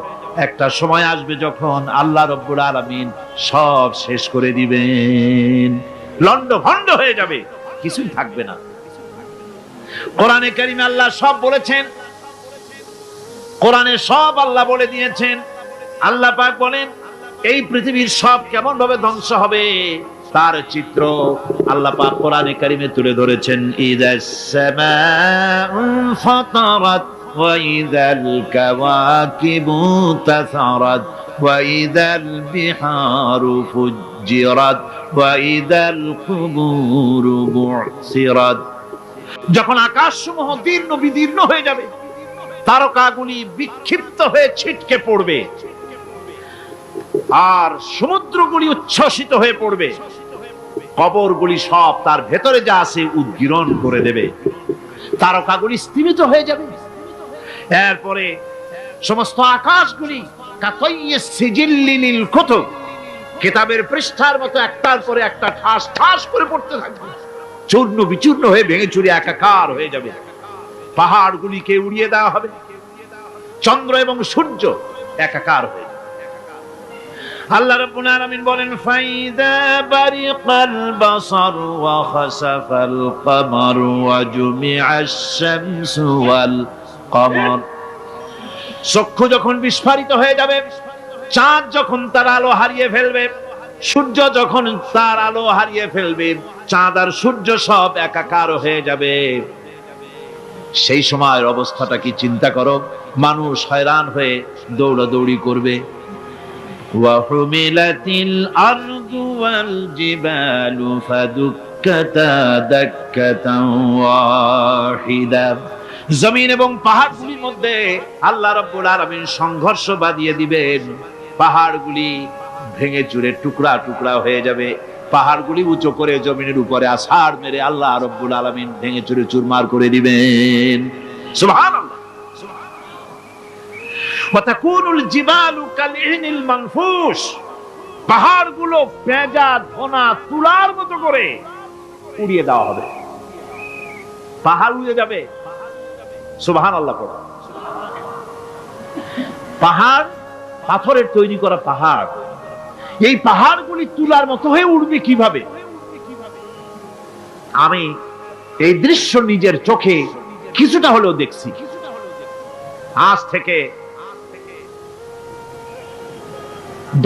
একটা সময় আসবে যখন আল্লাহ রব্বুল আলামিন সব শেষ করে দিবেন, লন্ডভন্ড হয়ে যাবে, কিছুই থাকবে না। কোরআনে কারিমে আল্লাহ সব বলেছেন, কোরআনে সব আল্লাহ বলে দিয়েছেন। আল্লাহ পাক বলেন এই পৃথিবীর সব কেমন ভাবে ধ্বংস হবে তার চিত্র আল্লাহ পাক কোরআনে কারিমে তুলে ধরেছেন। ইদাস সামাউ ফাতারাত ওয়া ইদাল কাওয়াকিবু তাসারাত ওয়া ইদাল বিহারু ফুজ্জিরাত ওয়া ইদাল কুবুরু বু'সিরাত। যখন আকাশসমূহ দীর্ণ বিদীর্ণ হয়ে যাবে, তারকাগুলি বিক্ষিপ্ত হয়ে ছিটকে পড়বে, আর সমুদ্রগুলি উচ্ছ্বসিত হয়ে পড়বে, কবরগুলি সব তার ভেতরে যা আছে উদ্গীরণ করে দেবে, তারকাগুলি স্থিমিত হয়ে যাবে। এরপরে সমস্ত আকাশগুলি কাতাইয়িস সিজিল্লিল কুতুব, কিতাবের পৃষ্ঠার মতো একটার পরে একটা ঠাস ঠাস করে পড়তে থাকবে, চূর্ণ বিচূর্ণ হয়ে ভেঙে চুরে একাকার হয়ে যাবে। পাহাড়গুলিকে উড়িয়ে দেওয়া হবে, চন্দ্র এবং সূর্য একাকার হয়ে যাবে। আল্লাহ রাব্বুল আলামিন বলেন ফাইদা বারিকাল বাসার ওয়া খাসাফাল কমার ওয়া জুমিআশ শামসু ওয়াল কমর। চক্ষু যখন বিস্ফারিত হয়ে যাবে, চাঁদ যখন তার আলো হারিয়ে ফেলবে, সূর্য যখন তার আলো হারিয়ে ফেলবে, চাঁদ আর সূর্য সব একাকার হয়ে যাবে, সেই সময়ের অবস্থাটা কি চিন্তা করো। মানুষ হয়রান হয়ে দৌড়াদৌড়ি করবে। ওয়াহুমিলাতিল আরদু ওয়াল জিবালু ফাদুক্কাতা দাক্কাতান ওয়াহিদা। জমিন এবং পাহাড়গুলির মধ্যে আল্লাহ রাব্বুল আলামিন সংঘর্ষ বাঁধিয়ে দিবেন, পাহাড়গুলি ভেঙে চুরে টুকরা টুকরা হয়ে যাবে, পাহাড়গুলি উঁচু করে জমিনের উপরে আছাড় মেরে আল্লাহ রাব্বুল আলামিন ভেঙে চুরে চুরমার করে দিবেন। সুবহানাল্লাহ। ওয়া তাকুনুল জিবালু কালইহনিল মানফুস, পাহাড়গুলো পেঁজা ধোনা তুলার মতো করে উড়িয়ে দেওয়া হবে, পাহাড় উড়ে যাবে। সুবহানাল্লাহ। পাহাড় পাথরের তৈরি করা পাহাড়, এই পাহাড়গুলি তুলার মতো হয়ে উড়বে কিভাবে? আমি এই দৃশ্য নিজের চোখে কিছুটা হলেও দেখছি। আজ থেকে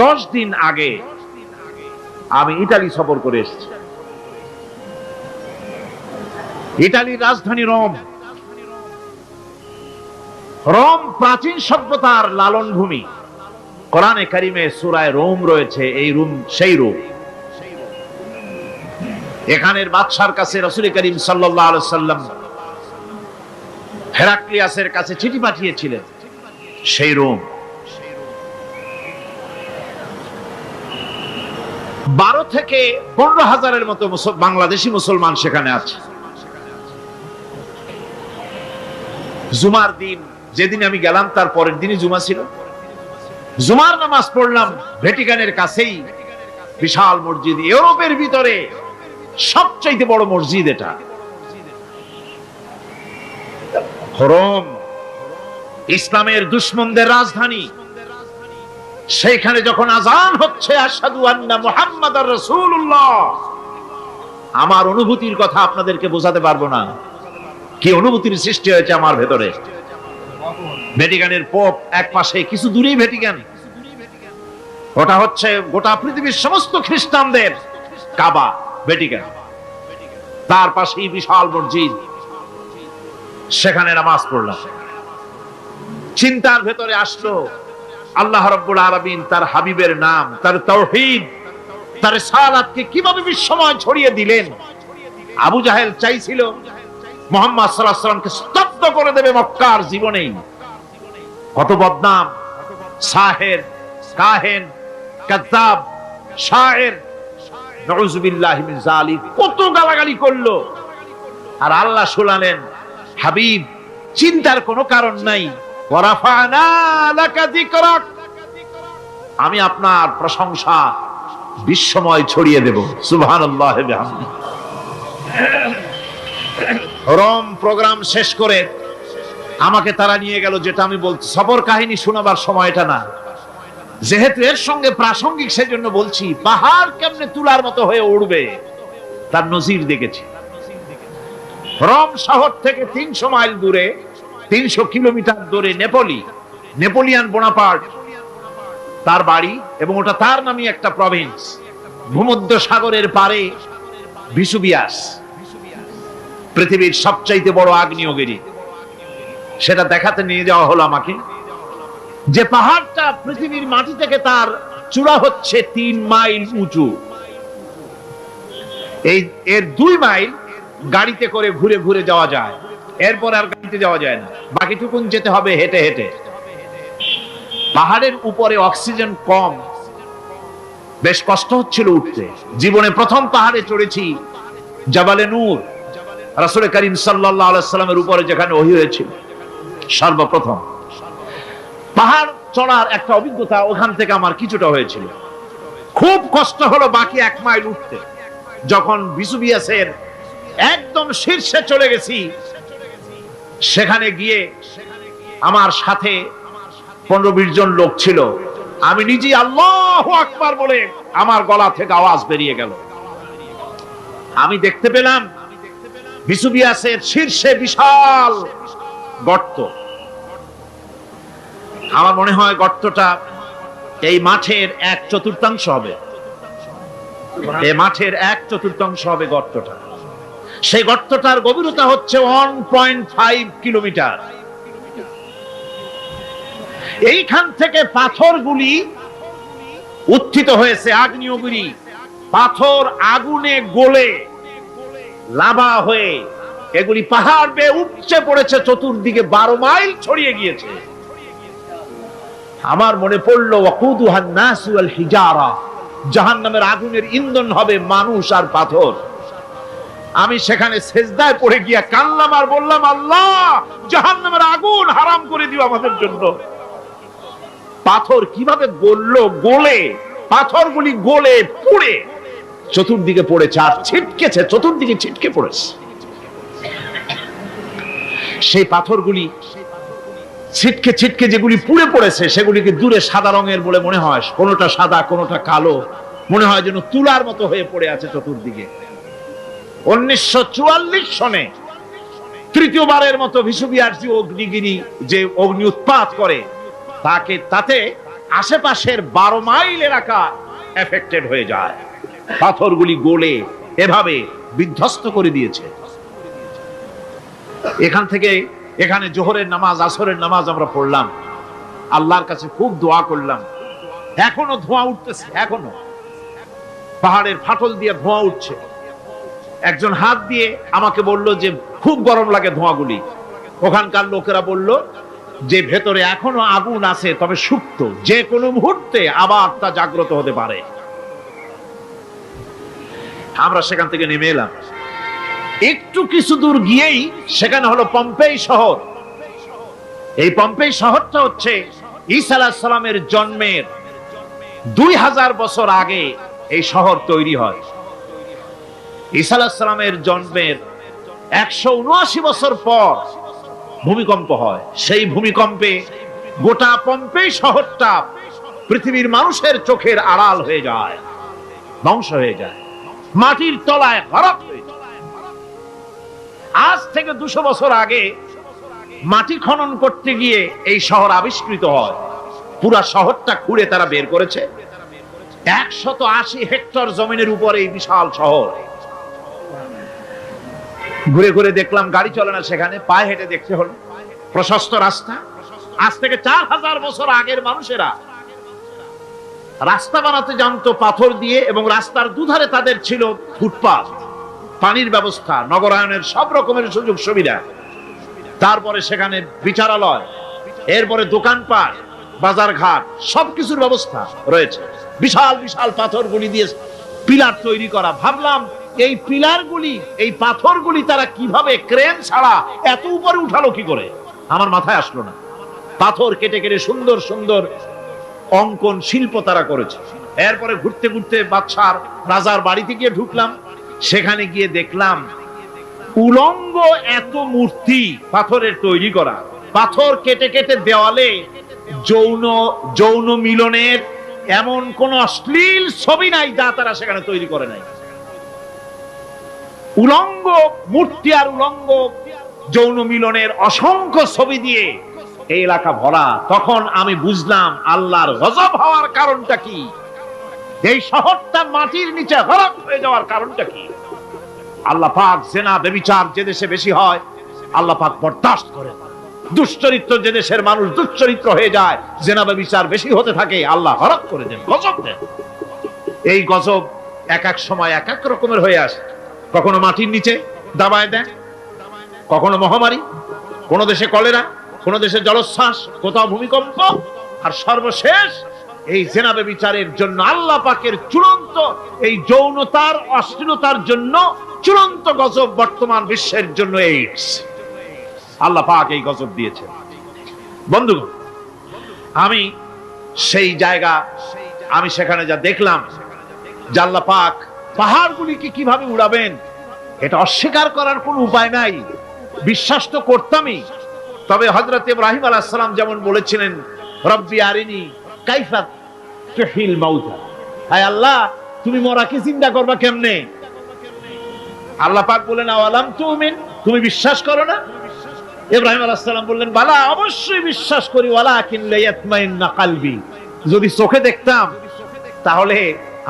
10 দিন আগে আমি ইতালি সফর করে এসেছি। ইতালির রাজধানী রোম। রোম প্রাচীন সভ্যতার লালন ভূমি। কোরআনে কারিমে সূরায়ে রোম রয়েছে, এই রোম সেই রোম। এখানের বাদশার কাছে রাসূল করিম সাল্লাল্লাহু আলাইহি সাল্লাম হেরাক্লিয়াসের কাছে চিঠি পাঠিয়েছিলেন, সেই রোম। 12 থেকে 15,000-এর মতো বাংলাদেশি মুসলমান সেখানে আছে। জুমার দিন, যেদিন আমি গেলাম তার পরের দিনই জুমা ছিল, জুমার নামাজ পড়লাম ভ্যাটিকানের কাছেই বিশাল মসজিদ, ইউরোপের ভিতরে সবচেয়ে বড় মসজিদ এটা। রোম ইসলামের দুশমনদের রাজধানী। সেইখানে যখন আযান হচ্ছে আশহাদু আন্না মুহাম্মাদার রাসূলুল্লাহ, আমার অনুভূতির কথা আপনাদেরকে বোঝাতে পারবো না, কি অনুভূতির সৃষ্টি হয়েছে আমার ভেতরে। ভ্যাটিকানের পোপ এক পাশে, কিছু দূরেই ভ্যাটিকান, ওটা হচ্ছে গোটা পৃথিবীর সমস্ত খ্রিস্টানদের কাবা, ভ্যাটিকান। তার পাশেই বিশাল মসজিদ, সেখানে নামাজ পড়লাম। চিন্তার ভেতরে আসলো আল্লাহ রাব্বুল আলামিন তার হাবিবের নাম, তার তাওহীদ, তার রিসালাতকে কিভাবে বিশ্বময় ছড়িয়ে দিলেন। আবু জাহেল চাইছিল মুহাম্মদ সাল্লাল্লাহু আলাইহি ওয়াসাল্লামকে স্তব্ধ করে দেবে মক্কার জীবনেই। কত বদনাম, সাহের, কাহেন, কাযযাব, শায়ের, নাউযুবিল্লাহি মিন যালিক, কত গালাগালি করলো। আর আল্লাহ শুনালেন, হাবিব চিন্তার কোনো কারণ নাই, ওয়ারাফা'না লাকা যিকরাক, আমি আপনার প্রশংসা বিশ্বময় ছড়িয়ে দেব। সুবহানাল্লাহি ওয়া বিহামদিহি। রোম প্রোগ্রাম শেষ করে আমাকে তারা নিয়ে গেল, যেটা আমি বলছি সফর কাহিনী শোনাবার সময় এটা না, যেহেতু এর সঙ্গে প্রাসঙ্গিক সেজন্য বলছি। পাহাড় কেমনে তুলার মতো হয়ে উড়বে তার নজির দেখেছি। রোম শহর থেকে 300 মাইল দূরে, 300 কিলোমিটার দূরে নেপোলিয়ান বোনাপার্ট তার বাড়ি, এবং ওটা তার নামে একটা প্রভিন্স। ভূমধ্য সাগরের পারে ভিসুবিয়াস, পৃথিবীর সবচাইতে বড় আগ্নেয়গিরি। সেটা দেখাতে নিয়ে যাওয়া হলো আমাকে, যে পাহাড়টা পৃথিবীর মাটি থেকে তার চূড়া হচ্ছে 3 মাইল উঁচু। এর 2 মাইল গাড়িতে করে ঘুরে ঘুরে যাওয়া যায়, এরপর আর গাড়িতে যাওয়া যায় না, বাকিটুকুন যেতে হবে হেঁটে হেঁটে। পাহাড়ের উপরে অক্সিজেন কম, বেশ কষ্ট হচ্ছিল উঠতে। জীবনে প্রথম পাহাড়ে চড়েছি জাবালে নূর, রাসূল করিম সাল্লাল্লাহু আলাইহি সাল্লামের উপরে যেখানে ওহী হয়েছিল সর্বপ্রথম। পাহাড় চড়ার একটা অভিজ্ঞতা ওখান থেকে আমার কিছুটা হয়েছিল। খুব কষ্ট হলো বাকি 1 মাইল উঠতে। যখন ভিসুবিয়াসের একদম শীর্ষে চলে গেছি, সেখানে গিয়ে আমার সাথে 15-20 জন লোক ছিল। আমি নিজেই আল্লাহু আকবার বলে আমার গলা থেকে আওয়াজ বেরিয়ে গেল। আমি দেখতে পেলাম ভিসুবিয়াসের শীর্ষে বিশাল গর্ত। আমার মনে হয় গর্তটা এই মাঠের 1/4 হবে। এই মাঠের 1/4 হবে গর্তটা। সেই গর্তটার গভীরতা হচ্ছে 1.5 কিলোমিটার। এইখান থেকে পাথরগুলি উত্থিত হয়েছে, আগ্নেয়গিরি পাথর আগুনে গলে লাভা হয়ে এগুলি পাহাড় বেয়ে উপচে পড়েছে, চতুর্দিকে 12 মাইল ছড়িয়ে গিয়েছে। আমার মনে পড়লো ওয়াকুদুহান নাসু ওয়াল হিজারা, জাহান্নামের আগুনের ইন্ধন হবে মানুষ আর পাথর। আমি সেখানে সেজদায় পড়ে গিয়া কান্নাম আর বললাম, আল্লাহ জাহান্নামের আগুন হারাম করে দিও আমাদের জন্য। পাথর কিভাবে গললো, গলে পাথরগুলি গলে পুড়ে চতুর্দিকে পড়েছে আর ছিটকেছে, চতুর্দিকে ছিটকে পড়েছে। সেই পাথরগুলি ছিটকে ছিটকে যেগুলি পুড়ে পড়েছে, সেগুলিকে দূরে সাদা রঙের বলে মনে হয়, কোনোটা সাদা কোনোটা কালো, মনে হয় যেন তুলার মতো হয়ে পড়ে আছে চতুর্দিকে। 1944 সনে তৃতীয়বারের মতো ভিসুবিয়াস অগ্নিগিরি যে অগ্নি উৎপাত করে, তাতে আশেপাশের 12 মাইল এলাকা এফেক্টেড হয়ে যায়। পাথরগুলি গলে এভাবে বিধ্বস্ত করে দিয়েছে। এখান থেকে এখানে জোহরের নামাজ, আসরের নামাজ আমরা পড়লাম, আল্লাহর কাছে খুব দোয়া করলাম। এখনো ধোঁয়া উঠতেছে, এখনো পাহাড়ের ফাটল দিয়ে ধোঁয়া উঠছে। একজন হাত দিয়ে আমাকে বলল যে খুব গরম লাগে ধোঁয়াগুলি। ওখানকার লোকেরা বলল যে ভেতরে এখনো আগুন আছে, তবে সুপ্ত, যে কোনো মুহূর্তে আবার তা জাগ্রত হতে পারে। আমরা সেখান থেকে নেমে এলাম। একটু কিছু দূর গিয়েই সেখানে হলো পম্পেই শহর। এই পম্পেই শহরটা হচ্ছে ঈসা আলাইহিস সালামের জন্মের 2000 বছর আগে এই শহর তৈরি হয়। ঈসা আলাইহিস সালামের জন্মের 179 বছর পর ভূমিকম্প হয়। সেই ভূমিকম্পে গোটা পম্পেই শহরটা পৃথিবীর মানুষের চোখের আড়াল হয়ে যায়, ধ্বংস হয়ে যায়, মাটির তলায় হরপ হয়ে যায়। আজ থেকে 200 বছর আগে মাটি খনন করতে গিয়ে এই শহর আবিষ্কৃত হয়। পুরা শহরটা খুঁড়ে তারা বের করেছে। 180 হেক্টর জমিনের উপরে এই বিশাল শহর। ঘুরে ঘুরে দেখলাম, গাড়ি চলে না সেখানে, পায়ে হেঁটে দেখতে হলো। প্রশস্ত রাস্তা। আজ থেকে 4000 বছর আগের মানুষেরা রাস্তা বানাতে জানতো পাথর দিয়ে, এবং রাস্তার দুধারে তাদের ছিল ফুটপাত, পানির ব্যবস্থা, নগরায়নের সব রকমের সুযোগ সুবিধা। তারপরে সেখানে বিচারালয়, এরপরে দোকানপাট, বাজার ঘাট, সবকিছুর ব্যবস্থা রয়েছে। বিশাল বিশাল পাথরগুলি দিয়ে পিলার তৈরি করা। ভাবলাম এই পিলারগুলি, এই পাথরগুলি তারা কিভাবে ক্রেন ছাড়া এত উপরে উঠালো কি করে, আমার মাথায় আসলো না। পাথর কেটে কেটে সুন্দর সুন্দর অঙ্কন শিল্প তারা করেছে। এরপরে ঘুরতে ঘুরতে বাদশার রাজার বাড়িতে গিয়ে ঢুকলাম। সেখানে গিয়ে দেখলাম উলঙ্গ এত মূর্তি পাথরের তৈরি করা। পাথর কেটে কেটে দেওয়ালে যৌন মিলনের এমন কোন অশ্লীল ছবি নাই যা তারা সেখানে তৈরি করে নাই। উলঙ্গ মূর্তি আর উলঙ্গ যৌন মিলনের অসংখ্য ছবি দিয়ে এই এলাকা ভরা। তখন আমি বুঝলাম আল্লাহর গজব হওয়ার কারণটা কি, এই শহরটা মাটির নিচে হরক হয়ে যাওয়ার কারণটা কি। আল্লাহ পাক জেনা ব্যভিচার যে দেশে বেশি হয় আল্লাহ পাক বরদাস্ত করেন। দুশ্চরিত্র যে দেশের মানুষ দুশ্চরিত্র হয়ে যায়, জেনা ব্যভিচার বেশি হতে থাকে, আল্লাহ হরক করে দেন, গজব দেন। এই গজব এক এক সময় এক এক রকমের হয়ে আসে। কখনো মাটির নিচে দাবায় দেয়, কখনো মহামারী, কোন দেশে কলেরা, কোন দেশে জলোচ্ছ্বাস, কোথাও ভূমিকম্প, আর সর্বশেষ এই জেনা ব্যভিচারের জন্য আল্লাহ পাকের চূড়ান্ত এই যৌনতার অশ্লীলতার জন্য চূড়ান্ত গজব বর্তমান বিশ্বের জন্য এইডস। আল্লাহ পাক এই গজব দিয়েছেন। বন্ধুগণ, আমি সেই জায়গা, আমি সেখানে যা দেখলাম যে আল্লাহ পাক পাহাড়গুলিকে কিভাবে উড়াবেন এটা অস্বীকার করার কোনো উপায় নাই, বিশ্বাস তো করতামই। তবে হযরত ইব্রাহিম আলাইহিস সালাম যেমন বলেছিলেন, রব্বি আরিনি কাইফা তুহিল মাউতা, হায় আল্লাহ তুমি মরাকে জিন্দা করবা কেমনে? আল্লাহ পাক বলেন আওয়ালাম তুমিন, তুমি বিশ্বাস করো না? ইব্রাহিম আলাইহিস সালাম বললেন বালা, অবশ্যই বিশ্বাস করি, ওয়ালাকিন লিয়াতমাইন্না কলবি, যদি চোখে দেখতাম তাহলে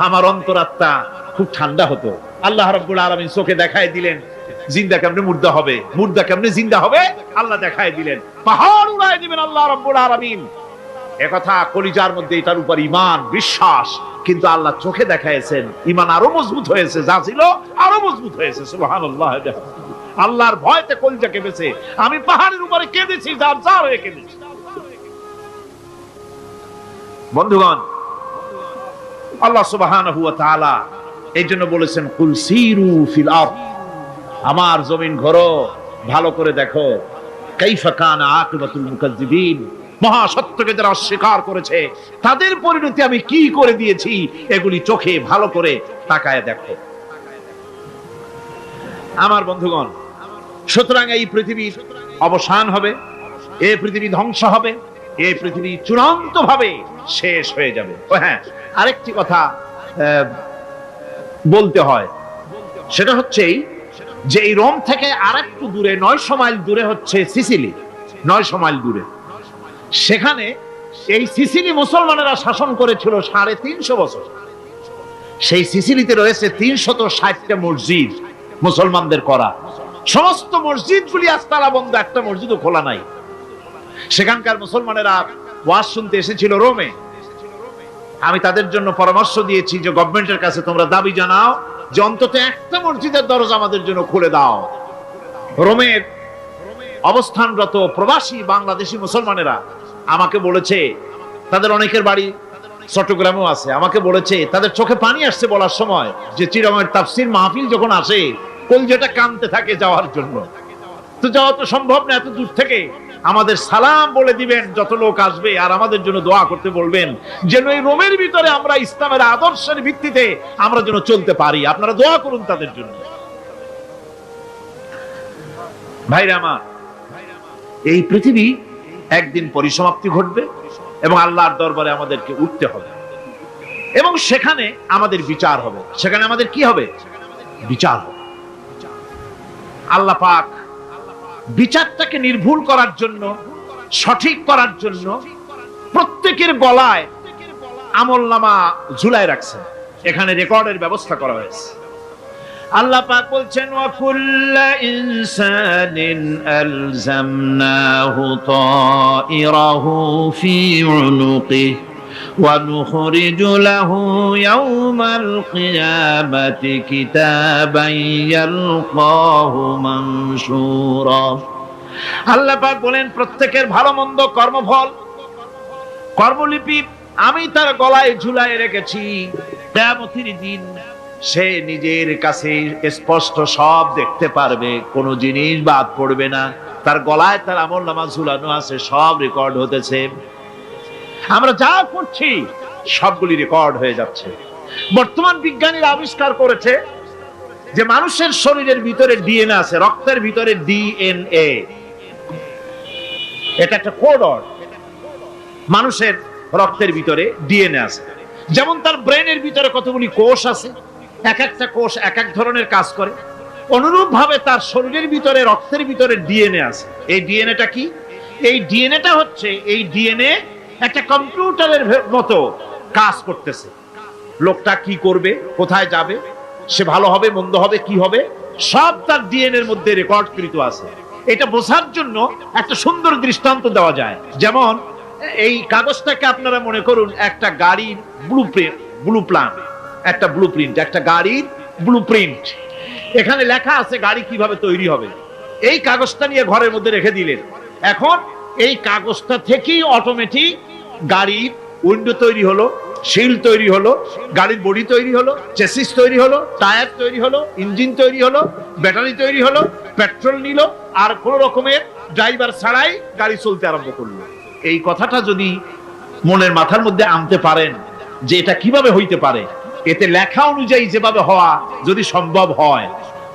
আমার অন্তরাত্মা খুব ঠান্ডা হতো। আল্লাহ রাব্বুল আলামিন চোখে দেখায় দিলেন জিন্দা কেমনে মুর্দা হবে, মুর্দা কেমনে জিন্দা হবে, আল্লাহ দেখায় দিলেন। পাহাড় উড়ায় দিবেন আল্লাহ রাব্বুল আলামিন। একথা কলিজার মধ্যে এটার উপর ঈমান বিশ্বাস, কিন্তু আল্লাহ চোখে দেখাইছেন, ঈমান আরো মজবুত হয়েছে, যা ছিল আরো মজবুত হয়েছে। সুবহানাল্লাহ। আল্লাহর ভয়তে কলিজা কেঁপেছে। আমি পাহাড়ের উপরে কেঁদেছি, যার যার হয়ে কেঁদেছি। বন্ধুগণ, আল্লাহ সুবহানাহু ওয়া তাআলা এই জন্য বলেছেন কুল সিরু ফিল আরদ, আমার জমিন ঘোরো, ভালো করে দেখো, কাইফা কানা আকিবাতুল মুকাজ্জিবিন, মহা সত্যকে যারা অস্বীকার করেছে তাদের পরিণতি আমি কি করে দিয়েছি, এগুলি চোখে ভালো করে তাকায় দেখো। আমার বন্ধুগণ, সুতরাং এই পৃথিবীর অবসান হবে, এই পৃথিবী ধ্বংস হবে, এই পৃথিবী চূড়ান্ত ভাবে শেষ হয়ে যাবে। ও হ্যাঁ, আরেকটি কথা বলতে হয়, সেটা হচ্ছে যে এই রোম থেকে আরেকটু দূরে 900 মাইল দূরে হচ্ছে সিসিলি। 900 মাইল দূরে, সেখানে এই সিসিলি মুসলমানেরা শাসন করেছিল 350 বছর। সেই সিসিলিতে রয়েছে 360টা মসজিদ মুসলমানদের করা। সমস্ত মসজিদগুলি আজ তালা বন্ধ, একটা মসজিদও খোলা নাই। সেখানকার মুসলমানেরা ওয়াজ শুনতে এসেছিল রোমে। আমি তাদের জন্য পরামর্শ দিয়েছি যে গভর্নমেন্টের কাছে তোমরা দাবি জানাও যে অন্তত একটা মসজিদের দরজা আমাদের জন্য খুলে দাও। রোমের অবস্থানরত প্রবাসী বাংলাদেশি মুসলমানেরা আমাকে বলেছে, তাদের অনেকের বাড়ি চট্টগ্রামেও আছে, আমাকে বলেছে তাদের চোখে পানি আসছে বলার সময় যে চিরমের তাফসীর মাহফিল যখন আসে কলজেটা কাঁদতে থাকে যাওয়ার জন্য। তো যাওয়া তো সম্ভব না এত দূর থেকে, আমাদের সালাম বলে দিবেন যত লোক আসবে, আর আমাদের জন্য দোয়া করতে বলবেন যেন এই রোমের ভিতরে আমরা ইসলামের আদর্শের ভিত্তিতে আমরা যেন চলতে পারি। আপনারা দোয়া করুন তাদের জন্য। ভাইরা আমার, এই পৃথিবী একদিন পরিসমাপ্তি ঘটবে এবং আল্লাহর দরবারে আমাদেরকে উঠতে হবে এবং সেখানে আমাদের বিচার হবে। সেখানে আমাদের কি হবে? বিচার হবে। আল্লাহ পাক বিচারটাকে নির্ভুল করার জন্য, সঠিক করার জন্য প্রত্যেকের গলায় আমলনামা ঝুলায় রাখছেন। এখানে রেকর্ডের ব্যবস্থা করা হয়েছে। আল্লাহ পাক বলছেন ওয়া কুল্লা ইনসানিন আলজামনাহু তাইরাহু ফি উনুকিহি ওয়া নুখরিজু লাহু ইয়াওমাল কিয়ামাতি কিতাবান ইয়ালকাহু মানশুরা। আল্লাহ পাক বলেন প্রত্যেকের ভালো মন্দ কর্মফল, কর্মলিপি আমি তার গলায় ঝুলায় রেখেছি। কিয়ামতের দিন সে নিজের কাছে স্পষ্ট সব দেখতে পারবে, কোনো জিনিস বাদ পড়বে না। তার গলায় তার আমলনামা ঝুলানো আছে, সব রেকর্ড হতেছে। আমরা যা করছি সবগুলি রেকর্ড হয়ে যাচ্ছে। বর্তমান বিজ্ঞানীরা আবিষ্কার করেছে যে মানুষের শরীরের ভিতরে ডিএনএ আছে, রক্তের ভিতরে ডিএনএ, এটা একটা কোড। মানুষের রক্তের ভিতরে ডিএনএ আছে। যেমন তার ব্রেনের ভিতরে কতগুলি কোষ আছে, এক একটা কোষ এক এক ধরনের কাজ করে, অনুরূপ ভাবে তার শরীরের ভিতরে রক্তের ভিতরে ডিএনএ আছে। এই ডিএনএটা কি? এই ডিএনএটা হচ্ছে, এই ডিএনএ একটা কম্পিউটারের মতো কাজ করতেছে। লোকটা কি করবে, কোথায় যাবে, সে ভালো হবে মন্দ হবে কি হবে, সব তার ডিএনএ এর মধ্যে রেকর্ডকৃত আছে। এটা বোঝার জন্য একটা সুন্দর দৃষ্টান্ত দেওয়া যায়। যেমন এই কাগজটাকে আপনারা মনে করুন একটা গাড়ির একটা ব্লুপ্রিন্ট, একটা গাড়ির ব্লুপ্রিন্ট। এখানে লেখা আছে গাড়ি কিভাবে তৈরি হবে। এই কাগজটা নিয়ে ঘরের মধ্যে রেখে দিলেন। এখন এই কাগজটা থেকেই অটোমেটিক গাড়ির উইন্ডো তৈরি হলো, শিল তৈরি হলো, গাড়ির বডি তৈরি হলো, চেসিস তৈরি হলো, টায়ার তৈরি হলো, ইঞ্জিন তৈরি হলো, ব্যাটারি তৈরি হলো, পেট্রোল নিল, আর কোন রকমের ড্রাইভার ছাড়াই গাড়ি চলতে আরম্ভ করলো। এই কথাটা যদি মনের মাথার মধ্যে আনতে পারেন যে এটা কিভাবে হইতে পারে, এতে লেখা অনুযায়ী যেভাবে হওয়া যদি সম্ভব হয়,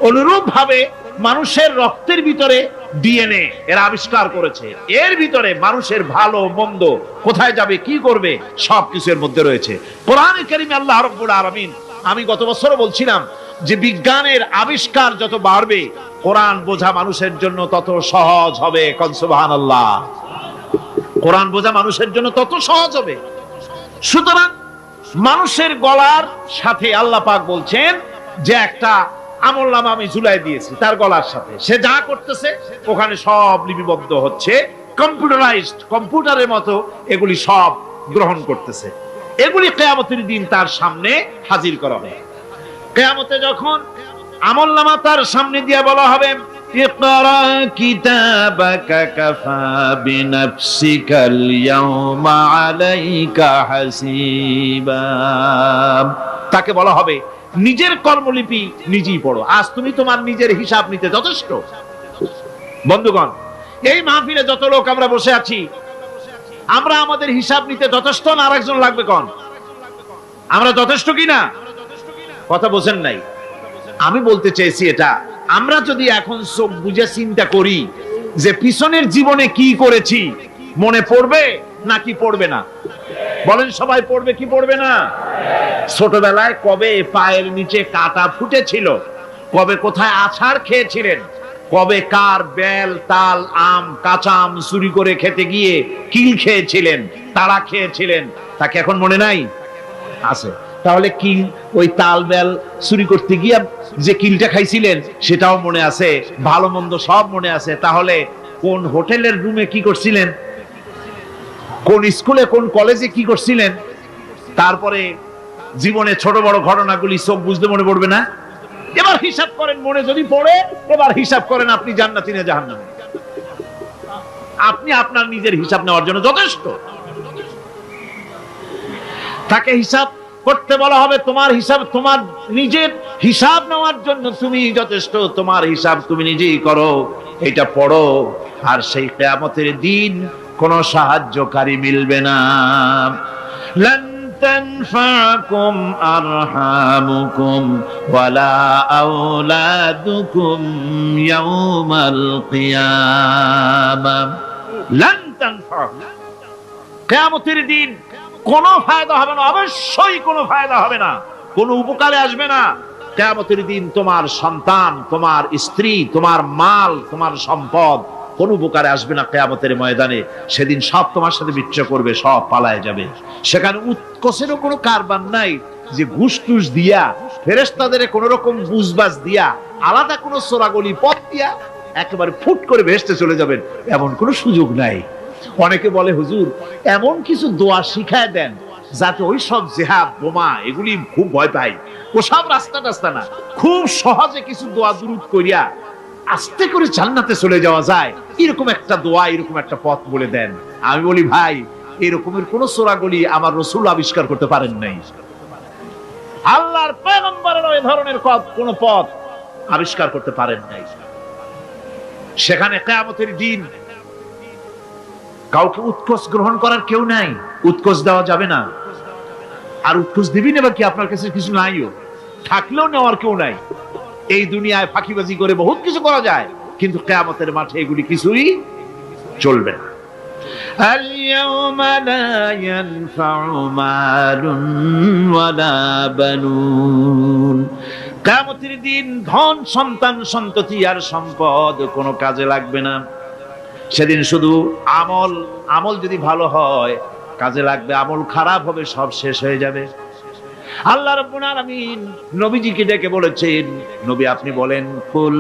অনুরূপ ভাবে মানুষের রক্তের ভিতরে ডিএনএ এরা আবিষ্কার করেছে। এর ভিতরে মানুষের ভালো মন্দ, কোথায় যাবে কি করবে, সবকিছু এর মধ্যে রয়েছে। কোরআনে কারীমে আল্লাহ রাব্বুল আলামিন, আমি গত বছরও বলছিলাম যে বিজ্ঞানের আবিষ্কার যত বাড়বে, কোরআন বোঝা মানুষের জন্য তত সহজ হবে। কোন সুবহানাল্লাহ। কোরআন বোঝা মানুষের জন্য তত সহজ হবে। সুতরাং মানুষের গলার সাথে আল্লাহ পাক বলছেন যে একটা আমলনামা আমি ঝুলাই দিয়েছি তার গলার সাথে, সে যা করতেছে ওখানে সব লিপিবদ্ধ হচ্ছে, কম্পিউটারাইজড, কম্পিউটারের মতো এগুলি সব গ্রহণ করতেছে। এগুলি কিয়ামতের দিন তার সামনে হাজির করা হবে। কিয়ামতে যখন আমলনামা তার সামনে দিয়ে বলা হবে, ইকরা কিতাবাকা কাফা বিনাফসিকাল ইয়াওমা আলাইকা হাসিবা, তাকে বলা হবে নিজের কর্মলিপি নিজেই পড়ো, আজ তুমি তোমার নিজের হিসাব নিতে যথেষ্ট। বন্ধুগণ, এই মাহফিলে যত লোক আমরা বসে আছি, আমরা আমাদের হিসাব নিতে যথেষ্ট না আরেকজন লাগবে? কোন আমরা যথেষ্ট কিনা? কথা বোঝেন নাই। আমি বলতে চেয়েছি এটা, আমরা যদি এখন চোখ বুঝে চিন্তা করি যে পিছনের জীবনে কি করেছি, মনে পড়বে নাকি পড়বে না? বলেন সবাই, পড়বে কি পড়বে না? ছোটবেলায় কবে পায়ের নিচে কাটা ফুটেছিল, কবে কোথায় আছাড় খেয়েছিলেন, কবে কার বেল তাল আম কাঁচা আম চুরি করে খেতে গিয়ে কিল খেয়েছিলেন, তাড়া খেয়েছিলেন, তাকে এখন মনে নাই? আছে। তাহলে কিল, ওই তাল বেল চুরি করতে গিয়ে যে কিলটা খাইছিলেন সেটাও মনে আছে, ভালো মন্দ সব মনে আছে। তাহলে কোন হোটেলের রুমে কি করছিলেন, কোন স্কুলে কোন কলেজে কি করছিলেন, তারপরে জীবনে ছোট বড় ঘটনাগুলি চোখ বুঝতে মনে পড়বে না? এবার হিসাব করেন, মনে যদি পড়ে এবার হিসাব করেন আপনি জান্নাতি না জাহান্নামী। আপনি আপনার নিজের হিসাব নেওয়ার জন্য যথেষ্ট। তাকে হিসাব করতে বলা হবে, তোমার হিসাব, তোমার নিজের হিসাব নেওয়ার জন্য তুমি যথেষ্ট, তোমার হিসাব তুমি নিজেই করো, এটা পড়ো। আর সেই কিয়ামতের দিন কোনো সাহায্যকারী মিলবে না। লান তানফাকুম আরহামুকুম ওয়ালা আওলাদুকুম ইয়াউমাল কিয়ামা। লান তানফাকুম, কিয়ামতের দিন কোনো ফায়দা হবে না, অবশ্যই কোনো ফায়দা হবে না, কোনো উপকারে আসবে না। কিয়ামতের দিন তোমার সন্তান, তোমার স্ত্রী, তোমার মাল, তোমার সম্পদ কোনো উপকারে আসবে না। কিয়ামতের ময়দানে সেদিন সব তোমার সাথে বিচ্ছা করবে, সব পালায় যাবে। সেখানে উৎকোষেরও কোনো কারবার নাই যে ঘুষ টুস দিয়া, ফেরেশতাদের কোনো রকম বুঝবাজ দিয়া, আলাদা কোনো চোরাগলি পথ দিয়া একেবারে ফুট করে ভেসতে চলে যাবেন, এমন কোনো সুযোগ নাই। অনেকে বলে, হুজুর এমন কিছু দোয়া শিখায় দেন যাতে ওই সব জেহাদ বোমা এগুলি খুব ভয় পাই, ওসব রাস্তা না, খুব সহজে কিছু দোয়া দুরূদ করিয়া আস্তে করে জান্নাতে চলে যাওয়া যায়, এরকম একটা দোয়া, এরকম একটা পথ বলে দেন। আমি বলি, ভাই এরকমের কোন চোরাগলি আমার রাসূল আবিষ্কার করতে পারেন নাই। আল্লাহর পয়গম্বরের ওই ধরনের কোন পথ আবিষ্কার করতে পারেন নাই। সেখানে কিয়ামতের দিন কাউকে উৎকোষ গ্রহণ করার কেউ নাই, উৎকোষ দেওয়া যাবে না। আর উৎকোষ দিবি না কি, আপনার কাছে কিছু নাইও, থাকলেও নেওয়ার কেউ নাই। এই দুনিয়ায় ফাঁকিবাজি করে বহুত কিছু করা যায়, কিন্তু কিয়ামতের মাঠে এগুলি কিছুই চলবে না। আল-ইয়াওমা লা ইয়ানফা'ু মালুন ওয়ালা বানুন, কিয়ামতের দিন ধন, সন্তান, সন্ততি আর সম্পদ কোনো কাজে লাগবে না। সেদিন শুধু আমল আমল যদি ভালো হয় কাজে লাগবে, আমল খারাপ হবে সব শেষ হয়ে যাবে। আল্লাহ রাব্বুল আলামিন নবীজিকে ডেকে বলেছেন, নবী আপনি বলেন, কুল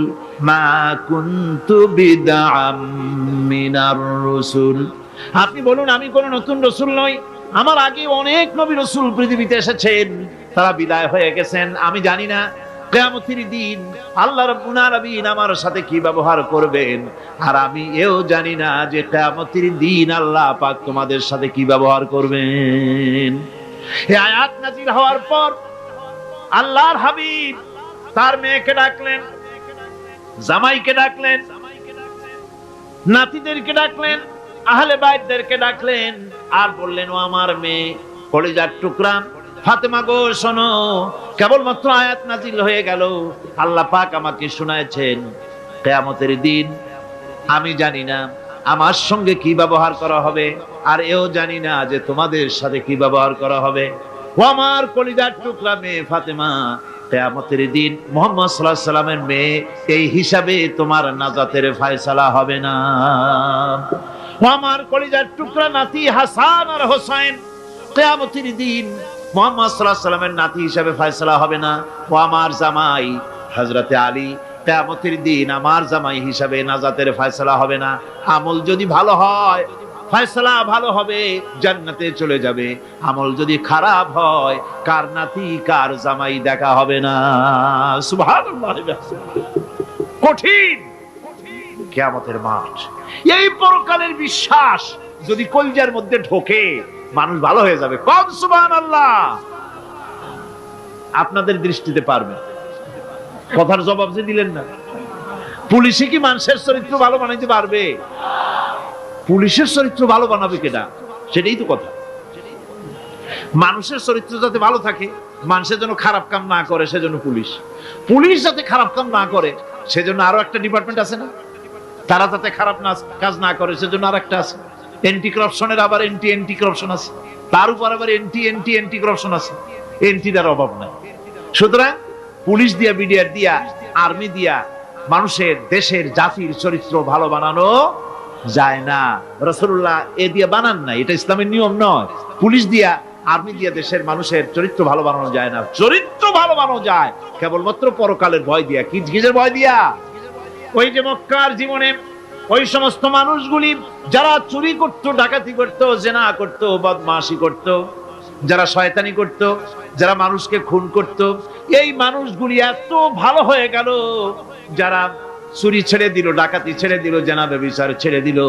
মা কুনতু বিদআম মিনার রাসূল, আপনি বলুন আমি কোন নতুন রাসূল নই, আমার আগে অনেক নবী রাসূল পৃথিবীতে এসেছেন, তারা বিদায় হয়ে গেছেন। আমি জানি না কিয়ামতের দিন আল্লাহ রাব্বুল আলামিন আমার সাথে কি ব্যবহার করবেন, আর আমি এও জানি না যে কিয়ামতের দিন আল্লাহ পাক তোমাদের সাথে কি ব্যবহার করবেন। এই আয়াত নাযিল হওয়ার পর আল্লাহর হাবিব তার মেয়েকে ডাকলেন, জামাইকে ডাকলেন, নাতিদেরকে ডাকলেন, আহলে বাইতদেরকে ডাকলেন, আর বললেন, ও আমার মেয়ে কলিজার টুকরা ফাতেমা গো শোনো, কেবলমাত্র আয়াত নাযিল হয়ে গেল, আল্লাহ পাক আমাকে শোনাচ্ছেন কিয়ামতের দিন আমি জানি না আমার সঙ্গে কি ব্যবহার করা হবে, আর এও জানি না যে তোমাদের সাথে কি ব্যবহার করা হবে। ও আমার কলিজার টুকরা মেয়ে ফাতেমা, কিয়ামতের দিন মুহাম্মদ সাল্লাল্লাহু আলাইহি সাল্লামের মেয়ে এই হিসাবে তোমার নাজাতের ফয়সালা হবে না। ও আমার কলিজার টুকরা নাতি হাসান আর হোসেন, কিয়ামতের দিন মুহাম্মদ সাল্লাল্লাহু আলাইহি সাল্লামের নাতি হিসাবে ফয়সালা হবে না। ও আমার জামাই হযরতে আলী, কিয়ামতের দিন আমার জামাই হিসাবে নাজাতের ফয়সালা হবে না। আমল যদি ভালো হয় ফয়সালা ভালো হবে, জান্নাতে চলে যাবে। আমল যদি খারাপ হয় কার নাতি কার জামাই দেখা হবে না। সুবহানাল্লাহ। কঠিন কিয়ামতের মাঠ, এই পরকালের বিশ্বাস যদি কলিজার মধ্যে ঢোকে মানুষ ভালো হয়ে যাবে। কোন সুবহানাল্লাহ। আপনাদের দৃষ্টিতে পারবে, কথার জবাব যে দিলেন না। পুলিশে কি মানুষের চরিত্র ভালো বানাইতে পারবে? পুলিশের চরিত্র ভালো বানাবে কেনা, সেটাই তো কথা। মানুষের চরিত্র যাতে ভালো থাকে, মানুষের জন্য খারাপ কাম না করে সেজন্য পুলিশ, পুলিশ যাতে খারাপ কাম না করে সেজন্য আরো একটা ডিপার্টমেন্ট আছে না, তারা যাতে খারাপ কাজ না করে সেজন্য আর একটা আছে। এন্টি করাপশনের আবার এন্টি করাপশন আছে, তার উপর আবার এন্টি করাপশন আছে। এন্টিটার অভাব নাই। সুতরাং পুলিশ দিয়া, বিডিআর দিয়া, আর্মি দিয়া মানুষের, দেশের, জাতির চরিত্র ভালো বানানো যায় না। রাসূলুল্লাহ এ দিয়ে বানান না, এটা ইসলামের নিয়ম নয়। পুলিশ দিয়া, আর্মি দিয়া দেশের মানুষের চরিত্র ভালো বানানো যায় না। চরিত্র ভালো বানানো যায় কেবলমাত্র পরকালের ভয় দিয়া। কি কিসের ভয় দিয়া? ওই যে মক্কার জীবনে ওই সমস্ত মানুষগুলি যারা চুরি করত, ডাকাতি করত, জিনা করত, বদমাশি করত, যারা শয়তানি করত, যারা মানুষকে খুন করত, এই মানুষগুলি এত ভালো হয়ে গেল, যারা চুরি ছেড়ে দিল, ডাকাতি ছেড়ে দিল, জিনা ব্যভিচার ছেড়ে দিল,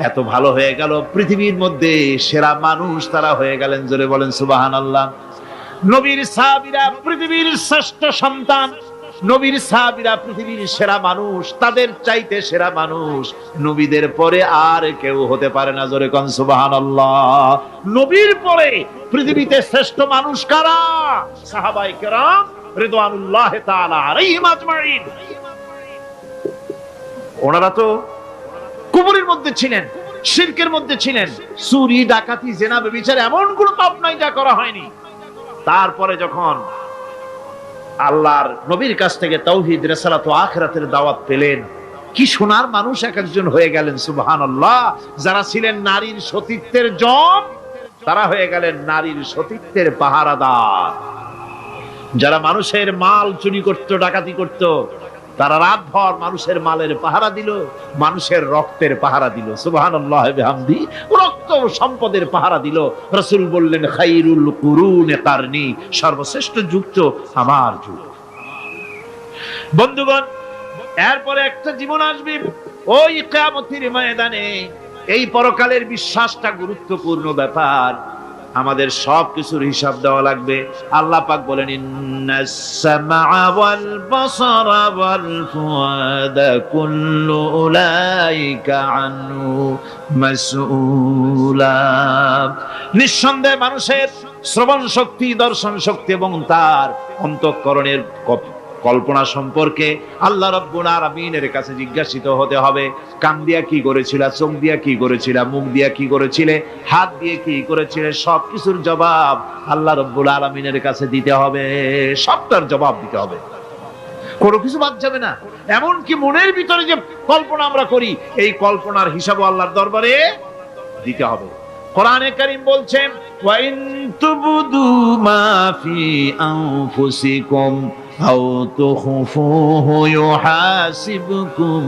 এত ভালো হয়ে গেল, পৃথিবীর মধ্যে সেরা মানুষ তারা হয়ে গেলেন। জোরে বলেন সুবহানাল্লাহ। নবীর সাহাবীরা পৃথিবীর শ্রেষ্ঠ সন্তান, নবীর সাহাবীরা পৃথিবীর সেরা মানুষ, তাদের চাইতে সেরা মানুষ নবীদের পরে আর কেউ হতে পারে না। জোরে কোন সুবহানাল্লাহ। নবীর পরে পৃথিবীতে শ্রেষ্ঠ মানুষ কারা? সাহাবায়ে কেরাম রিদওয়ানুল্লাহি তাআলা আলাইহিম আজমাইন। ওনারা তো কুফরের মধ্যে ছিলেন, শিরকের মধ্যে ছিলেন, চুরি, ডাকাতি, জিনা, ব্যভিচার এমন কোন পাপ নাই যা করা হয়নি। তারপরে যখন আল্লাহর নবীর কাছ থেকে তাওহীদ, রিসালাত ও আখিরাতের দাওয়াত পেলেন, কি সোনার মানুষ এক একজন হয়ে গেলেন। সুবহানাল্লাহ। যারা ছিলেন নারীর সতীত্বের জম, তারা হয়ে গেলেন নারীর সতীত্বের পাহারাদার। যারা মানুষের মাল চুরি করত, ডাকাতি করত, তারা রাতভর মানুষের মালের পাহারা দিল, মানুষের রক্তের পাহারা দিল। সুবহানাল্লাহ বিহামদি। রক্ত সম্পদের পাহারা দিল। রাসূল বললেন, খায়রুল কুরুনে কারনি, সর্বশ্রেষ্ঠ যুগ তো আমার যুগ। বন্ধুগণ, এরপরে একটা জীবন আসবে ওই কিয়ামতের ময়দানে। এই পরকালের বিশ্বাসটা গুরুত্বপূর্ণ ব্যাপার, আমাদের সবকিছুর হিসাব দেওয়া লাগবে। আল্লাহ পাক বলেন, ইন্নাস সামআ ওয়াল বাসারা ওয়াল ফুআদা কুল্লু উলাইকা আনহু মাসউলা। নিঃসন্দেহে মানুষের শ্রবণ শক্তি, দর্শন শক্তি এবং তার অন্তঃকরণের কল্পনা সম্পর্কে আল্লাহ রাব্বুল আলামিনের কাছে জিজ্ঞাসিত হতে হবে। কান দিয়া কি করেছিলা, চোখ দিয়া কি করেছিলা, মুখ দিয়া কি করেছিলে, হাত দিয়ে কি করেছিলে, সবকিছুর জবাব আল্লাহ রাব্বুল আলামিনের কাছে দিতে হবে। সবটার জবাব দিতে হবে। কোনো কিছু বাদ যাবে না। এমনকি মনের ভিতরে যে কল্পনা আমরা করি, এই কল্পনার হিসাব আল্লাহর দরবারে দিতে হবে। কোরআনে কারীম বলছেন, ওয়া ইন তুবদু মা ফি আনফুসিকুম আও তুখফুহু ইউহাসিবকুম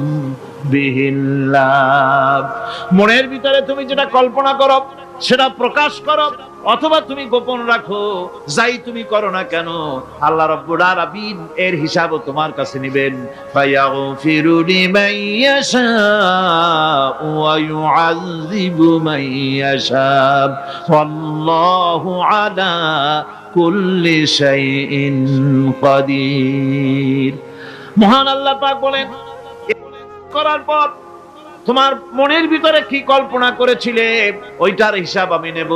বিহিল্লাহ। মনের ভিতরে তুমি যেটা কল্পনা করো সেটা প্রকাশ করো, অথবা তুমি গোপন রাখো, যাই তুমি করো না কেন, আল্লাহ রাব্বুল আলামিন এর হিসাবও তোমার কাছে নেবেন। ফায়াগফিরু লিমান ইয়াশাউ ওয়া ইউআযযিবু মান ইয়াশাউ ওয়াল্লাহু আলা কুল্লি শাইইন কাদির। মহান আল্লাহ পাক বলেন, করার পর তোমার মনের ভিতরে কি কল্পনা করেছিলে ওইটার হিসাব আমি নেব।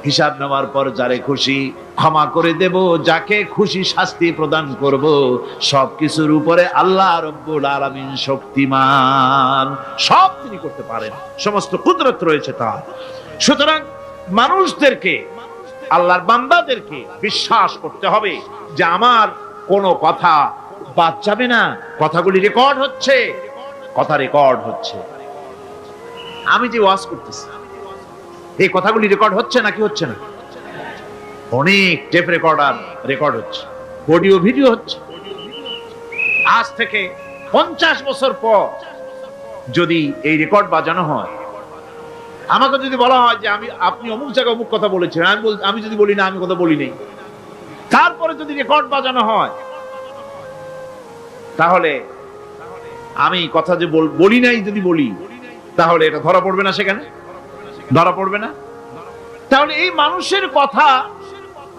হিসাব নেওয়ার পর যারে খুশি ক্ষমা করে দেব, যাকে খুশি শাস্তি প্রদান করব। সবকিছুর উপরে আল্লাহ রাব্বুল আলামিন শক্তিমান, সব তিনি করতে পারেন, সমস্ত কুদরত রয়েছে তার। সুতরাং মানুষদেরকে, আল্লাহর বান্দাদেরকে বিশ্বাস করতে হবে যে আমার কোনো কথা বাদ যাবে না। কথাগুলি রেকর্ড হচ্ছে, কথা রেকর্ড হচ্ছে। আমি যে ওয়াজ করতেছি এই কথাগুলি রেকর্ড হচ্ছে নাকি হচ্ছে না? অনেক টেপ রেকর্ডার রেকর্ড হচ্ছে, অডিও ভিডিও হচ্ছে। আজ থেকে 50 বছর পর যদি এই রেকর্ড বাজানো হয়, আমাকে যদি বলা হয় যে আপনি অমুক জায়গায় অমুক কথা বলেছেন, আমি যদি বলি না আমি কথা বলি নাই, তারপরে যদি রেকর্ড বাজানো হয়, তাহলে আমি কথা যে বলি নাই যদি বলি, তাহলে এটা ধরা পড়বে না? সেখানে ধরা পড়বে না? তাহলে এই মানুষের কথা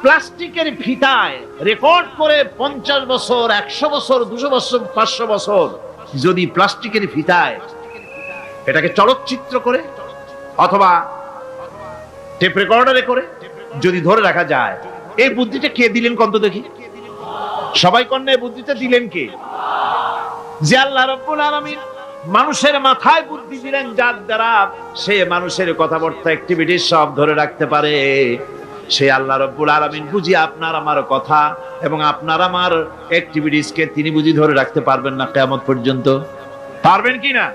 প্লাস্টিকের ফিতায় রেকর্ড করে 50 বছর, 100 বছর, 200 বছর, 500 বছর যদি প্লাস্টিকের ফিতায় এটাকে চলচ্চিত্র করে অথবা টেপ রেকর্ডারে করে যদি ধরে রাখা যায়, এই বুদ্ধিটা কে দিলেন কন্ত দেখি? সবাই কন্যা এই বুদ্ধিটা দিলেন কে? যে আল্লাহ রাব্বুল আলামিন মানুষের মাথায় বুদ্ধি দিলেন, যার দ্বারা সে মানুষের কথাবার্তা অ্যাক্টিভিটি সব ধরে রাখতে পারে। সে আল্লাহ রাব্বুল আলামিন বুঝি আপনার আমার কথা এবং আপনার আমার অ্যাক্টিভিটিস কে তিনি বুঝি ধরে রাখতে পারবেন না কিয়ামত পর্যন্ত? পারবেন কি না?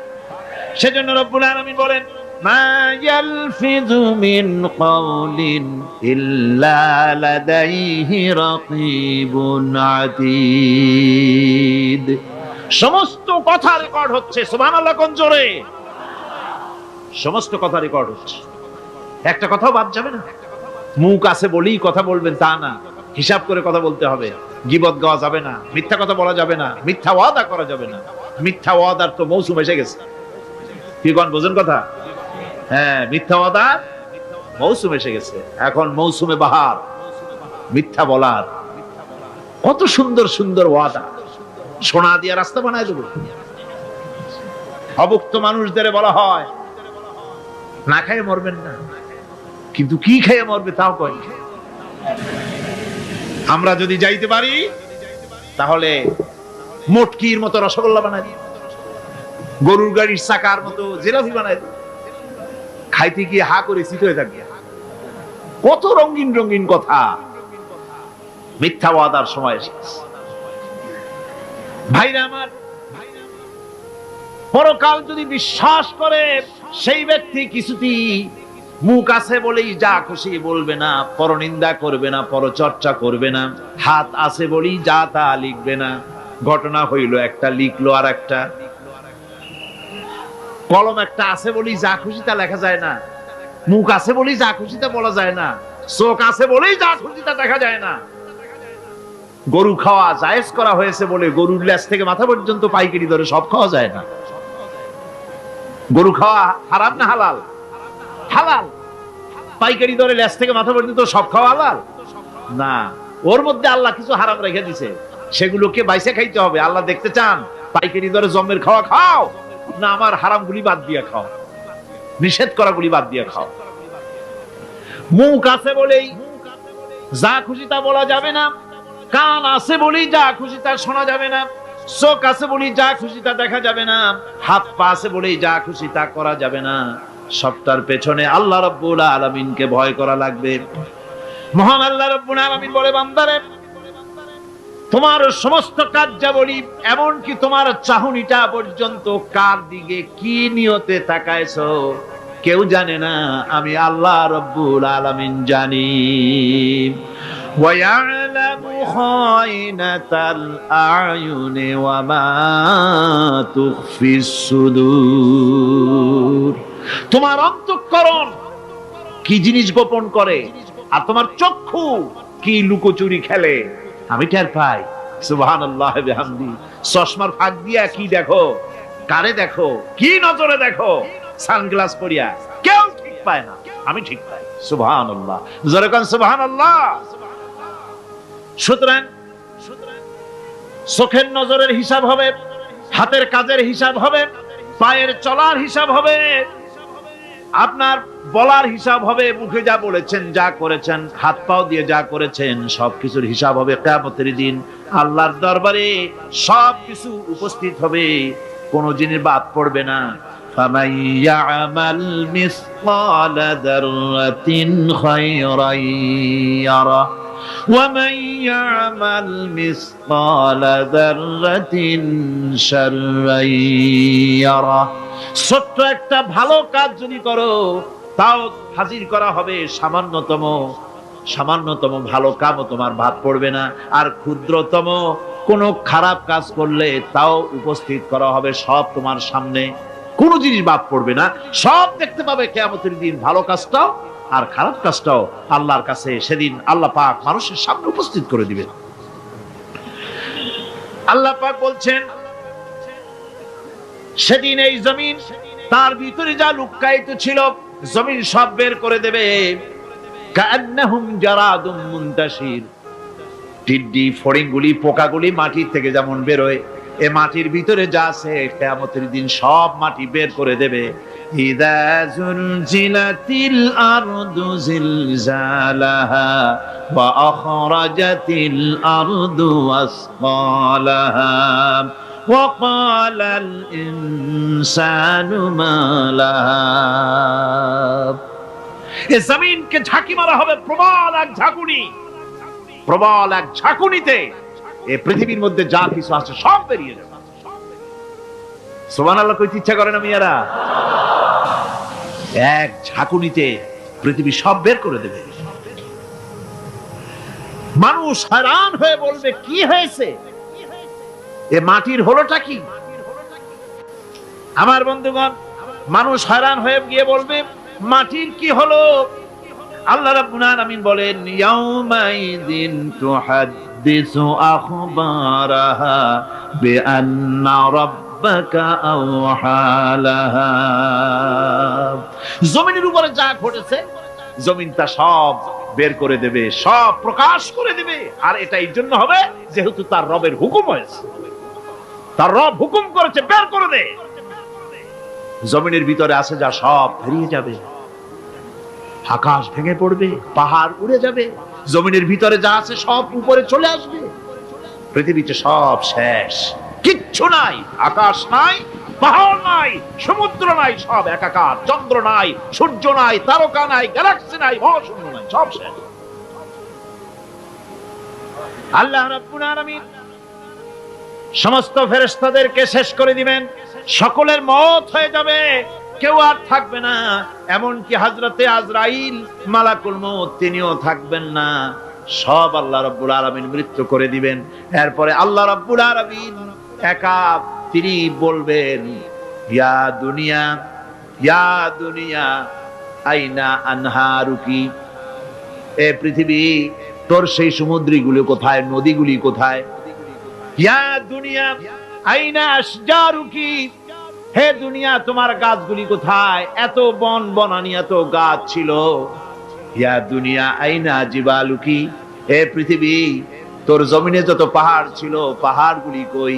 সেজন্য রাব্বুল আলামিন বলেন, মা ইয়ালফিযু মিন কাওলিন ইল্লা লাদাইহি রাকীবুন আতীদ। সমস্ত কথা রেকর্ড হচ্ছে। সুবহানাল্লাহ কোন জোরে! সমস্ত কথা রেকর্ড হচ্ছে, একটা কথাও বাদ যাবে না। মুখ আছে বলেই কথা বলবেন তা না, হিসাব করে কথা বলতে হবে। গীবত গাওয়া যাবে না, মিথ্যা কথা বলা যাবে না, মিথ্যা ওয়াদা করা যাবে না। মিথ্যা ওয়াদার তো মৌসুম এসে গেছে। কি কোন বোঝেন কথা? হ্যাঁ, মিথ্যা ওয়াদার মৌসুম এসে গেছে। এখন মৌসুমে বাহার, মিথ্যা বলার। কত সুন্দর সুন্দর ওয়াদা, সোনা দিয়া রাস্তা বানায় দেবো। অভুক্ত মানুষদের বলা হয় না খেয়ে মরবেন না, কিন্তু কি খেয়ে মরবে তাও কয়। আমরা যদি যাইতে পারি তাহলে মটকির মতো রসগোল্লা বানাই দিই, গরুর গাড়ির চাকার মতো জিলাপি বানাই দিই, খাইতে গিয়ে হা করে চিত হয়ে থাকবে। কত রঙিন রঙিন কথা। মিথ্যা ওয়াদার সময় এসেছে। ভাইরা আমার, পরকাল যদি বিশ্বাস করে সেই ব্যক্তি কিছুতেই মুখ আছে বলেই যা খুশি বলবে না, পরনিন্দা করবে না, পরচর্চা করবে না, হাত আছে বলেই যা তা লিখবে না। ঘটনা হইল একটা, লিখলো আর একটা। কলম একটা আছে বলেই যা খুশি তা লেখা যায় না, মুখ আছে বলেই যা খুশি তা বলা যায় না, চোখ আছে বলেই যা খুশি তা দেখা যায় না। গরু খাওয়া জায়েজ করা হয়েছে বলে গরুর লেজ থেকে মাথা পর্যন্ত পাইকারি দরে সব খাওয়া যায় না। গরু খাওয়া হারাম না হালাল? হালাল। পাইকারি দরে লেজ থেকে মাথা পর্যন্ত সব খাওয়া হালাল না। ওর মধ্যে আল্লাহ কিছু হারাম রেখে দিছে, সেগুলোকে বাইসে খাইতে হবে। আল্লাহ দেখতে চান পাইকারি দরে জমের খাওয়া খাও না আমার হারাম গুলি বাদ দিয়ে খাও, নিষেধ করা গুলি বাদ দিয়ে খাও। মুখ আছে বলেই যা খুশি তা বলা যাবে না, কান আছে বলেই যা খুশি তা শোনা যাবে না, চোখ আছে বলেই যা খুশি তা দেখা যাবে না, হাত পা আছে বলেই যা খুশি তা করা যাবে না। সবটার পেছনে আল্লাহ রাব্বুল আলামিনকে ভয় করা লাগবে। মহান আল্লাহ রাব্বুল আলামিন বলে, বান্দারে তোমার সমস্ত কার্যাবলী এমনকি তোমার চাহনিটা পর্যন্ত কার দিকে কি নিয়তে তাকাইছো কেউ জানে না, আমি আল্লাহ রব্বুল আলামিন জানি। وَيَعْلَمُ خَائِنَةَ الْأَعْيُنِ وَمَا تُخْفِي الصُّدُورُ। তোমার অন্তঃকরণ কি জিনিস গোপন করে আর তোমার চক্ষু কি লুকোচুরি খেলে আমি টের পাই। সুবহানাল্লাহ বিহামদি। চশমার ফাঁক দিয়া কি দেখো, কারে দেখো, কি নজরে দেখো, সানগ্লাস পরিয়া কেউ ঠিক পায় না, আমি ঠিক পাই। সুবহানাল্লাহ, জোরে কোন সুবহানাল্লাহ। সুতরাং চোখের নজরের হিসাব হবে, হাতের কাজের হিসাব হবে, পায়ের চলার হিসাব হবে, আপনার বলার হিসাব হবে, মুখে যা বলেছেন, যা করেছেন, হাত পাও দিয়ে যা করেছেন, সবকিছুর হিসাব হবে কিয়ামতের দিন। আল্লাহর দরবারে সবকিছু উপস্থিত হবে, কোনো জিনিস বাদ পড়বে না। فَمَن يَعْمَلْ مِثْقَالَ ذَرَّةٍ خَيْرًا يَرَهُ وَمَن يَعْمَلْ مِثْقَالَ ذَرَّةٍ شَرًّا يَرَهُ। ছোট্ট একটা ভালো কাজ যদি করো তাও হাজির করা হবে সামান্যতম ভালো কামও তোমার বাদ পড়বে না, আর ক্ষুদ্রতম কোনো খারাপ কাজ করলে তাও উপস্থিত করা হবে, সব তোমার সামনে, কোনো জিনিস বাদ পড়বে না, সব দেখতে পাবে কিয়ামতের দিন। ভালো কাজটাও আর খারাপ কাজটাও আল্লাহর কাছে সেদিন আল্লাহ পাক মানুষের সামনে উপস্থিত করে দিবেন। আল্লাহ পাক বলছেন সেদিন এই জমিন তার ভিতরে যা লুকায়িত ছিল জমিন সব বের করে দেবে। কান্নাহুম জারাদুম মুনতাশির। টিড্ডি, ফড়িংগুলি, পোকাগুলি মাটির থেকে যেমন বেরোয়, এ মাটির ভিতরে যা আছে কিয়ামতের দিন সব মাটি বের করে দেবে। ইযা যুলজিলাতিল আরদু জিলজালাহা ওয়া আখরাজাতিল আরদু আসকালাহা ওয়া ক্বালাল ইনসানু মা লাহা। এ জমিনকে ঝাঁকি মারা হবে প্রবল এক ঝাঁকুনি, প্রবল এক ঝাঁকুনিতে এই পৃথিবীর মধ্যে যা কিছু আছে সব বেরিয়ে যাবে। সুবহানাল্লাহ কইতে ইচ্ছা করে না মিয়ারা? এক ঝাঁকুনিতে পৃথিবী সব বের করে দেবে। মানুষ हैरान হয়ে বলবে কি হয়েছে, এ মাটির হলোটা কি? আমার বন্ধুগণ, মানুষ हैरान হয়ে গিয়ে বলবে মাটির কি হলো? আল্লাহ রাব্বুল আলামিন বলেন ইয়াউমাইযিন তুহাদ্দিসু আখবারাহা বিআন্না রাব্বাকা আওহালাহা। জমিনের উপরে যা ঘটেছে জমিন তা সব বের করে দেবে, সব প্রকাশ করে দেবে। আর এটা এই জন্য হবে যেহেতু তার রবের হুকুম হয়েছে, তার রব হুকুম করেছে বের করে দে। জমিনের ভিতরে আছে যা সব বেরিয়ে যাবে, আকাশ ভেঙে পড়বে, পাহাড় উড়ে যাবে, জমিনের ভিতরে যা আছে সব উপরে চলে আসবে, পৃথিবীতে সব শেষ, কিচ্ছু নাই, আকাশ নাই, পাহাড় নাই, সমুদ্র নাই, সব একাকার, চন্দ্র নাই, সূর্য নাই, তারকা নাই, গ্যালাক্সি নাই, মহাশূন্য নাই, সব শেষ। আল্লাহ রাব্বুল আলামিন সমস্ত ফেরেশতাদেরকে শেষ করে দিবেন, সকলের মওত হয়ে যাবে, কেউ আর থাকবে না, এমনকি হযরতে আজরাইল মালাকুল মউত তিনিও থাকবেন না, সব আল্লাহ রাব্বুল আলামিন মৃত্যু করে দিবেন। এরপরে আল্লাহ রাব্বুল আলামিন একা তিনি বলবেন ইয়া দুনিয়া আইনা আনহারুকি, এ পৃথিবী তোর সেই সমুদ্রগুলো কোথায়, নদীগুলি কোথায়? ইয়া দুনিয়া আইনা আশজারুকি, হে দুনিয়া তোমার গাছগুলি কোথায়? এত বন বনানি, এত গাছ ছিল। ইয়া দুনিয়া আইনা জিবালুকি, হে পৃথিবী তোর জমিনে যত পাহাড় ছিল পাহাড়গুলি কই?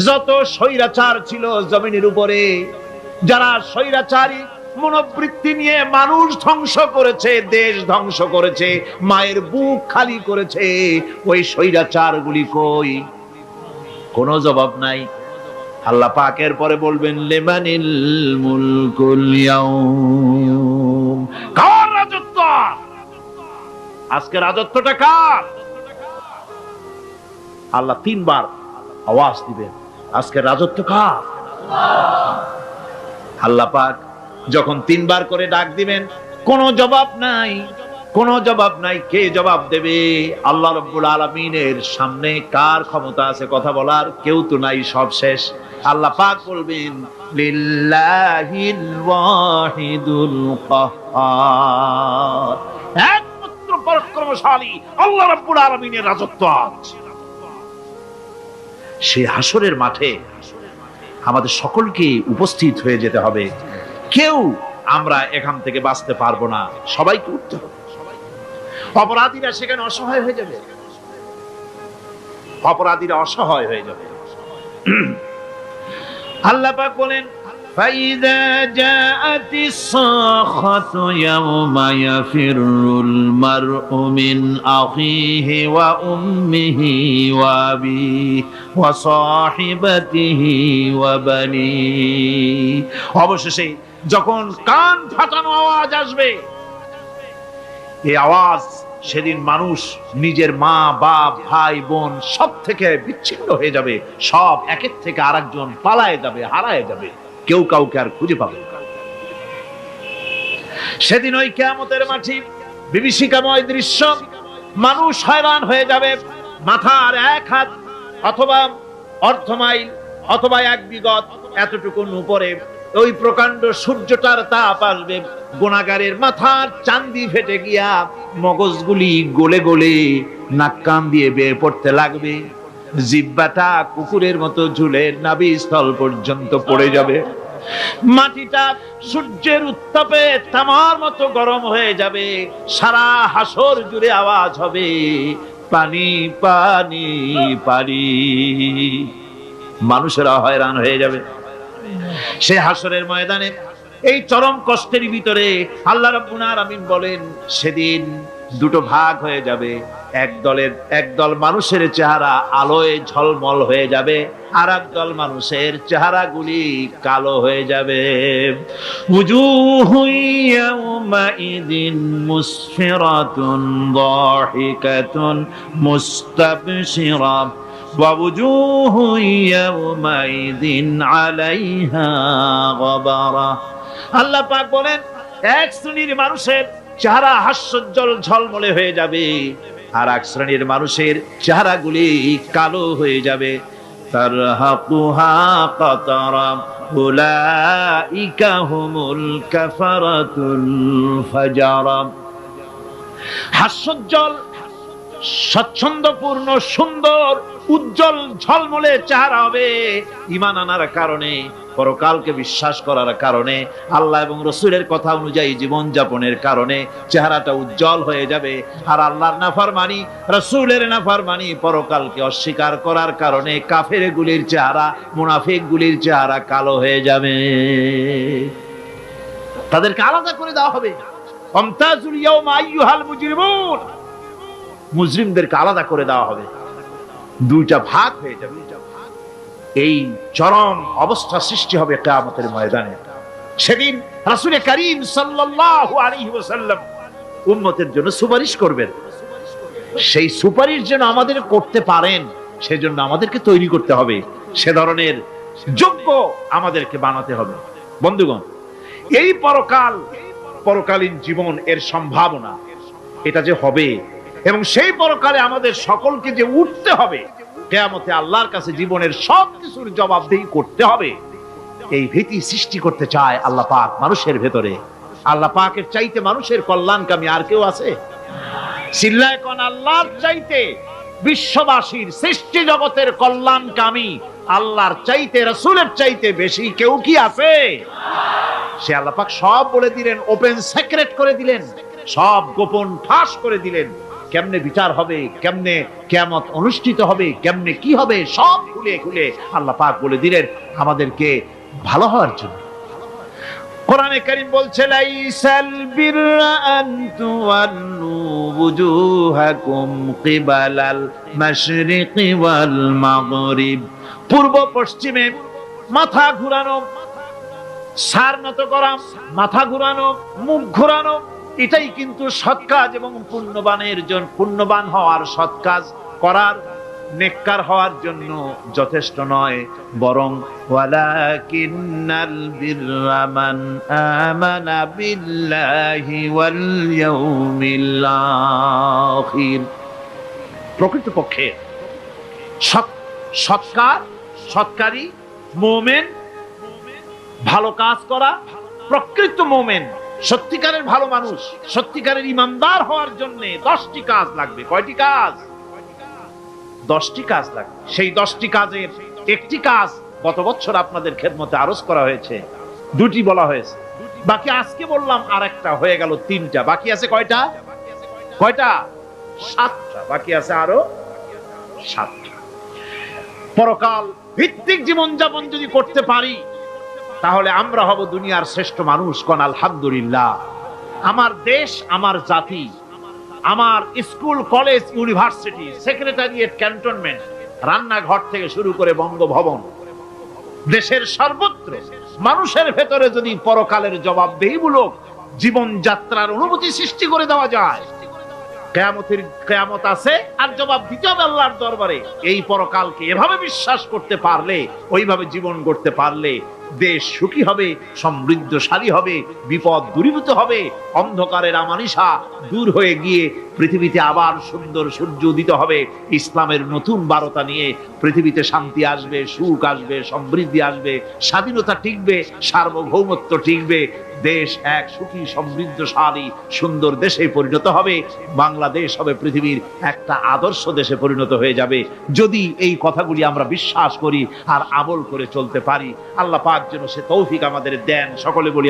যত স্বৈরাচার ছিল জমিনের উপরে, যারা স্বৈরাচারী মনোবৃত্তি নিয়ে মানুষ ধ্বংস করেছে, দেশ ধ্বংস করেছে, মায়ের বুক খালি করেছে, ওই স্বৈরাচারগুলি কই? কোনো জবাব নাই। আল্লাহ পাকের পরে বলবেন লিমানিল মুলকুল ইয়াউম, কার রাজত্ব? আজকে রাজত্বটা কার? আল্লাহ 3 বার আওয়াজ দিবেন, আজকে রাজত্ব কার? আল্লাহ পাক যখন 3 বার করে ডাক দিবেন, কোনো জবাব নাই, কোনো জবাব নাই। কে জবাব দেবে? আল্লাহ রাব্বুল আলামিনের সামনে কার ক্ষমতা আছে কথা বলার? কেউ তো নাই, সব শেষ। আল্লাহ পাক বলবেন লিল্লাহিল ওয়াহিদুল কাহ্হার, একমাত্র পরাক্রমশালী আল্লাহ রাব্বুল আলামিনের রাজত্ব আজ। সেই হাসরের মাঠে আমাদের সকলকে উপস্থিত হয়ে যেতে হবে। কেউ আমরা এখান থেকে বাঁচতে পারবো না, সবাইকে উঠতে হবে। অপরাধীরা সেখানে অসহায় হয়ে যাবে, অপরাধীরা অসহায় হয়ে যাবে। আল্লাহ পাক বলেন فَإِذَا جَاءَتِ الصَّاخَّةُ يَوْمَ يَفِرُّ الْمَرْءُ مِنْ أَخِيهِ وَأُمِّهِ وَأَبِيهِ وَصَاحِبَتِهِ وَبَنِيهِ। অবশেষে যখন কান ফাটানো আওয়াজ আসবে, এই আওয়াজ সেদিন মানুষ নিজের মা বাপ ভাই বোন সব থেকে বিচ্ছিন্ন হয়ে যাবে, সব একের থেকে আরেকজন পালায়ে যাবে, হারায় যাবে, কেউ কাউকে আর খুঁজে পাবে না। সেদিন ওই কিয়ামতের মাঠে বিভীষিকাময় দৃশ্য, মানুষ হয়রান হয়ে যাবে। মাথার 1 হাত অথবা অর্ধ মাইল অথবা 1 বিগত এতটুকুন উপরে ওই প্রকাণ্ড সূর্যটার তাপ আসবে, গুনাহগারের মাথার চান্দি ফেটে গিয়া মগজগুলি গলে গলে নাক কান দিয়ে বের পড়তে লাগবে, জিহ্বাটা কুকুরের মতো ঝুলে নাভিস্থল পর্যন্ত পড়ে যাবে, মাটিটা সূর্যের উত্তাপে তামার মতো গরম হয়ে যাবে, সারা হাসর জুড়ে আওয়াজ হবে পানি পানি পানি। মানুষেরা হয়রান হয়ে যাবে। সে হাসরের ময়দানে এই চরম কষ্টের ভিতরে আল্লাহ রাব্বুল আলামিন বলেন সেদিন 2টো ভাগ হয়ে যাবে। একদল মানুষের চেহারা আলোয় ঝলমল হয়ে যাবে, আর একদল মানুষের চেহারাগুলি কালো হয়ে যাবে। উজুহু ইয়াউমাইদিন মুসফিরাতুন দাহিকাতুন মুস্তাবশিরা ওয়া উজুহু ইয়াউমাইদিন আলাইহা গাবারা। আল্লাহ পাক বলেন এক শ্রেণীর মানুষের চেহারা হাস্যোজ্জ্বল ঝলমলে হয়ে যাবে, আর এক শ্রেণীর মানুষের চেহারাগুলি কালো হয়ে যাবে। তারহাকুহা কাতারা উলাইকা হুমুল কাফারাতুল ফাজারা। হাস্যোজ্জ্বল, স্বচ্ছন্দপূর্ণ, সুন্দর, উজ্জ্বল ঝলমলে চেহারা হবে ঈমান আনার কারণে, পরকালকে বিশ্বাস করার কারণে, আল্লাহ এবং রাসূলের কথা অনুযায়ী জীবন যাপনের কারণে চেহারাটা উজ্জ্বল হয়ে যাবে। আর আল্লাহর নাফরমানি, রাসূলের নাফরমানি, পরকালকে অস্বীকার করার কারণে কাফেরগুলির চেহারা, মুনাফিকগুলির চেহারা কালো হয়ে যাবে। তাদেরকে আলাদা করে দেওয়া হবে। আমতাজুল ইয়াওমা আইয়ুহাল মুজরিমুন, মুজরিমদেরকে আলাদা করে দেওয়া হবে, 2টা ভাগ হয়ে যাবে। এই চরম অবস্থা সৃষ্টি হবে কিয়ামতের ময়দানে। সেদিন রাসূল করিম সাল্লাল্লাহু আলাইহি ওয়াসাল্লাম উম্মতের জন্য সুপারিশ করবেন। সেই সুপারিশ যেন আমাদের করতে পারেন সেজন্য আমাদেরকে তৈরি করতে হবে, সে ধরনের যোগ্য আমাদেরকে বানাতে হবে। বন্ধুগণ, এই পরকালীন জীবন, এর সম্ভাবনা, এটা যে হবে এবং সেই পরকালে আমাদের সকলকে যে উঠতে হবে, কিয়ামতে আল্লাহর কাছে জীবনের সবকিছুর জবাবদিহি করতে হবে, এই ভীতি সৃষ্টি করতে চায় আল্লাহ পাক মানুষের ভেতরে। আল্লাহ পাকের চাইতে মানুষের কল্যাণকামী আর কেউ আছে? চিল্লায় কোন আল্লাহর চাইতে, বিশ্ববাসীর সৃষ্টি জগতের কল্যাণকামী আল্লাহর চাইতে, রাসূলের চাইতে বেশি কেউ কি আছে? সে আল্লাহ পাক সব বলে দিলেন, ওপেন সিক্রেট করে দিলেন, সব গোপন ফাঁস করে দিলেন। কেমনে বিচার হবে, কেমনে কিয়ামত অনুষ্ঠিত হবে, কেমনে কি হবে, সব খুলে খুলে আল্লাহ পাক বলে দিলেন আমাদেরকে ভালো হওয়ার জন্য। কোরআনে কারীম বলছে লাইসাল বিররা আন তুওয়াল্লু ওয়ুজুহাকুম কিবালাল মাশরিকি ওয়াল মাগরিব। পূর্ব পশ্চিমে মাথা ঘুরানো, সার নত করা, মাথা ঘুরানো, মুখ ঘুরানো, এটাই কিন্তু সৎ কাজ এবং পুণ্যবান হওয়ার সৎ কাজ করার নেককার হওয়ার জন্য যথেষ্ট নয়, বরং ওয়ালাকিন্নাল বিররা মান আমানা বিল্লাহি ওয়াল ইয়াউমিল আখির। প্রকৃতপক্ষে সৎকারী মুমিন, ভালো কাজ করা, প্রকৃত মুমিন, সত্যিকারের ভালো মানুষ, সত্যিকারের ইমানদার হওয়ার জন্য 10টি কাজ লাগবে। কয়টি কাজ? 10টি কাজ লাগবে। সেই 10টি কাজের একটি কাজ গত বছর আপনাদের খেদমতে আরজ করা হয়েছে, 2টি বলা হয়েছে, বাকি আজকে বললাম আর একটা, হয়ে গেল 3টা। বাকি আছে কয়টা? 7টা। বাকি আছে আরো 7টা। পরকাল ভিত্তিক জীবনযাপন যদি করতে পারি তাহলে আমরা হব দুনিয়ার শ্রেষ্ঠ মানুষ। কোন আলহামদুলিল্লাহ। আমার দেশ, আমার জাতি, আমার school, college, university, secretariat, cantonment, রান্নাঘর থেকে শুরু করে বঙ্গভবন, দেশের সর্বত্র মানুষের ভেতরে যদি পরকালের জবাবদেহিমূলক জীবনযাত্রার অনুভূতি সৃষ্টি করে দেওয়া যায়, কিয়ামত আছে আর জবাব দিতে হবে আল্লাহর দরবারে। এই পরকালকে এভাবে বিশ্বাস করতে পারলে, ওইভাবে জীবন গড়তে পারলে দেশ সুখী হবে, সমৃদ্ধশালী হবে, বিপদ দূরীভূত হবে, অন্ধকারের আমানিশা দূর হয়ে গিয়ে পৃথিবীতে আবার সুন্দর সূর্য উদিত হবে। ইসলামের নতুন বার্তা নিয়ে পৃথিবীতে শান্তি আসবে, সুখ আসবে, সমৃদ্ধি আসবে, স্বাধীনতা টিকবে, সার্বভৌমত্ব টিকবে, দেশ এক সুখী সমৃদ্ধশালী সুন্দর দেশে পরিণত হবে। বাংলাদেশ হবে পৃথিবীর একটা আদর্শ দেশে পরিণত হয়ে যাবে, যদি এই কথাগুলি আমরা বিশ্বাস করি আর আমল করে চলতে পারি। আল্লাহ পাক যেন সে তৌফিক আমাদের দেন। সকলে বলি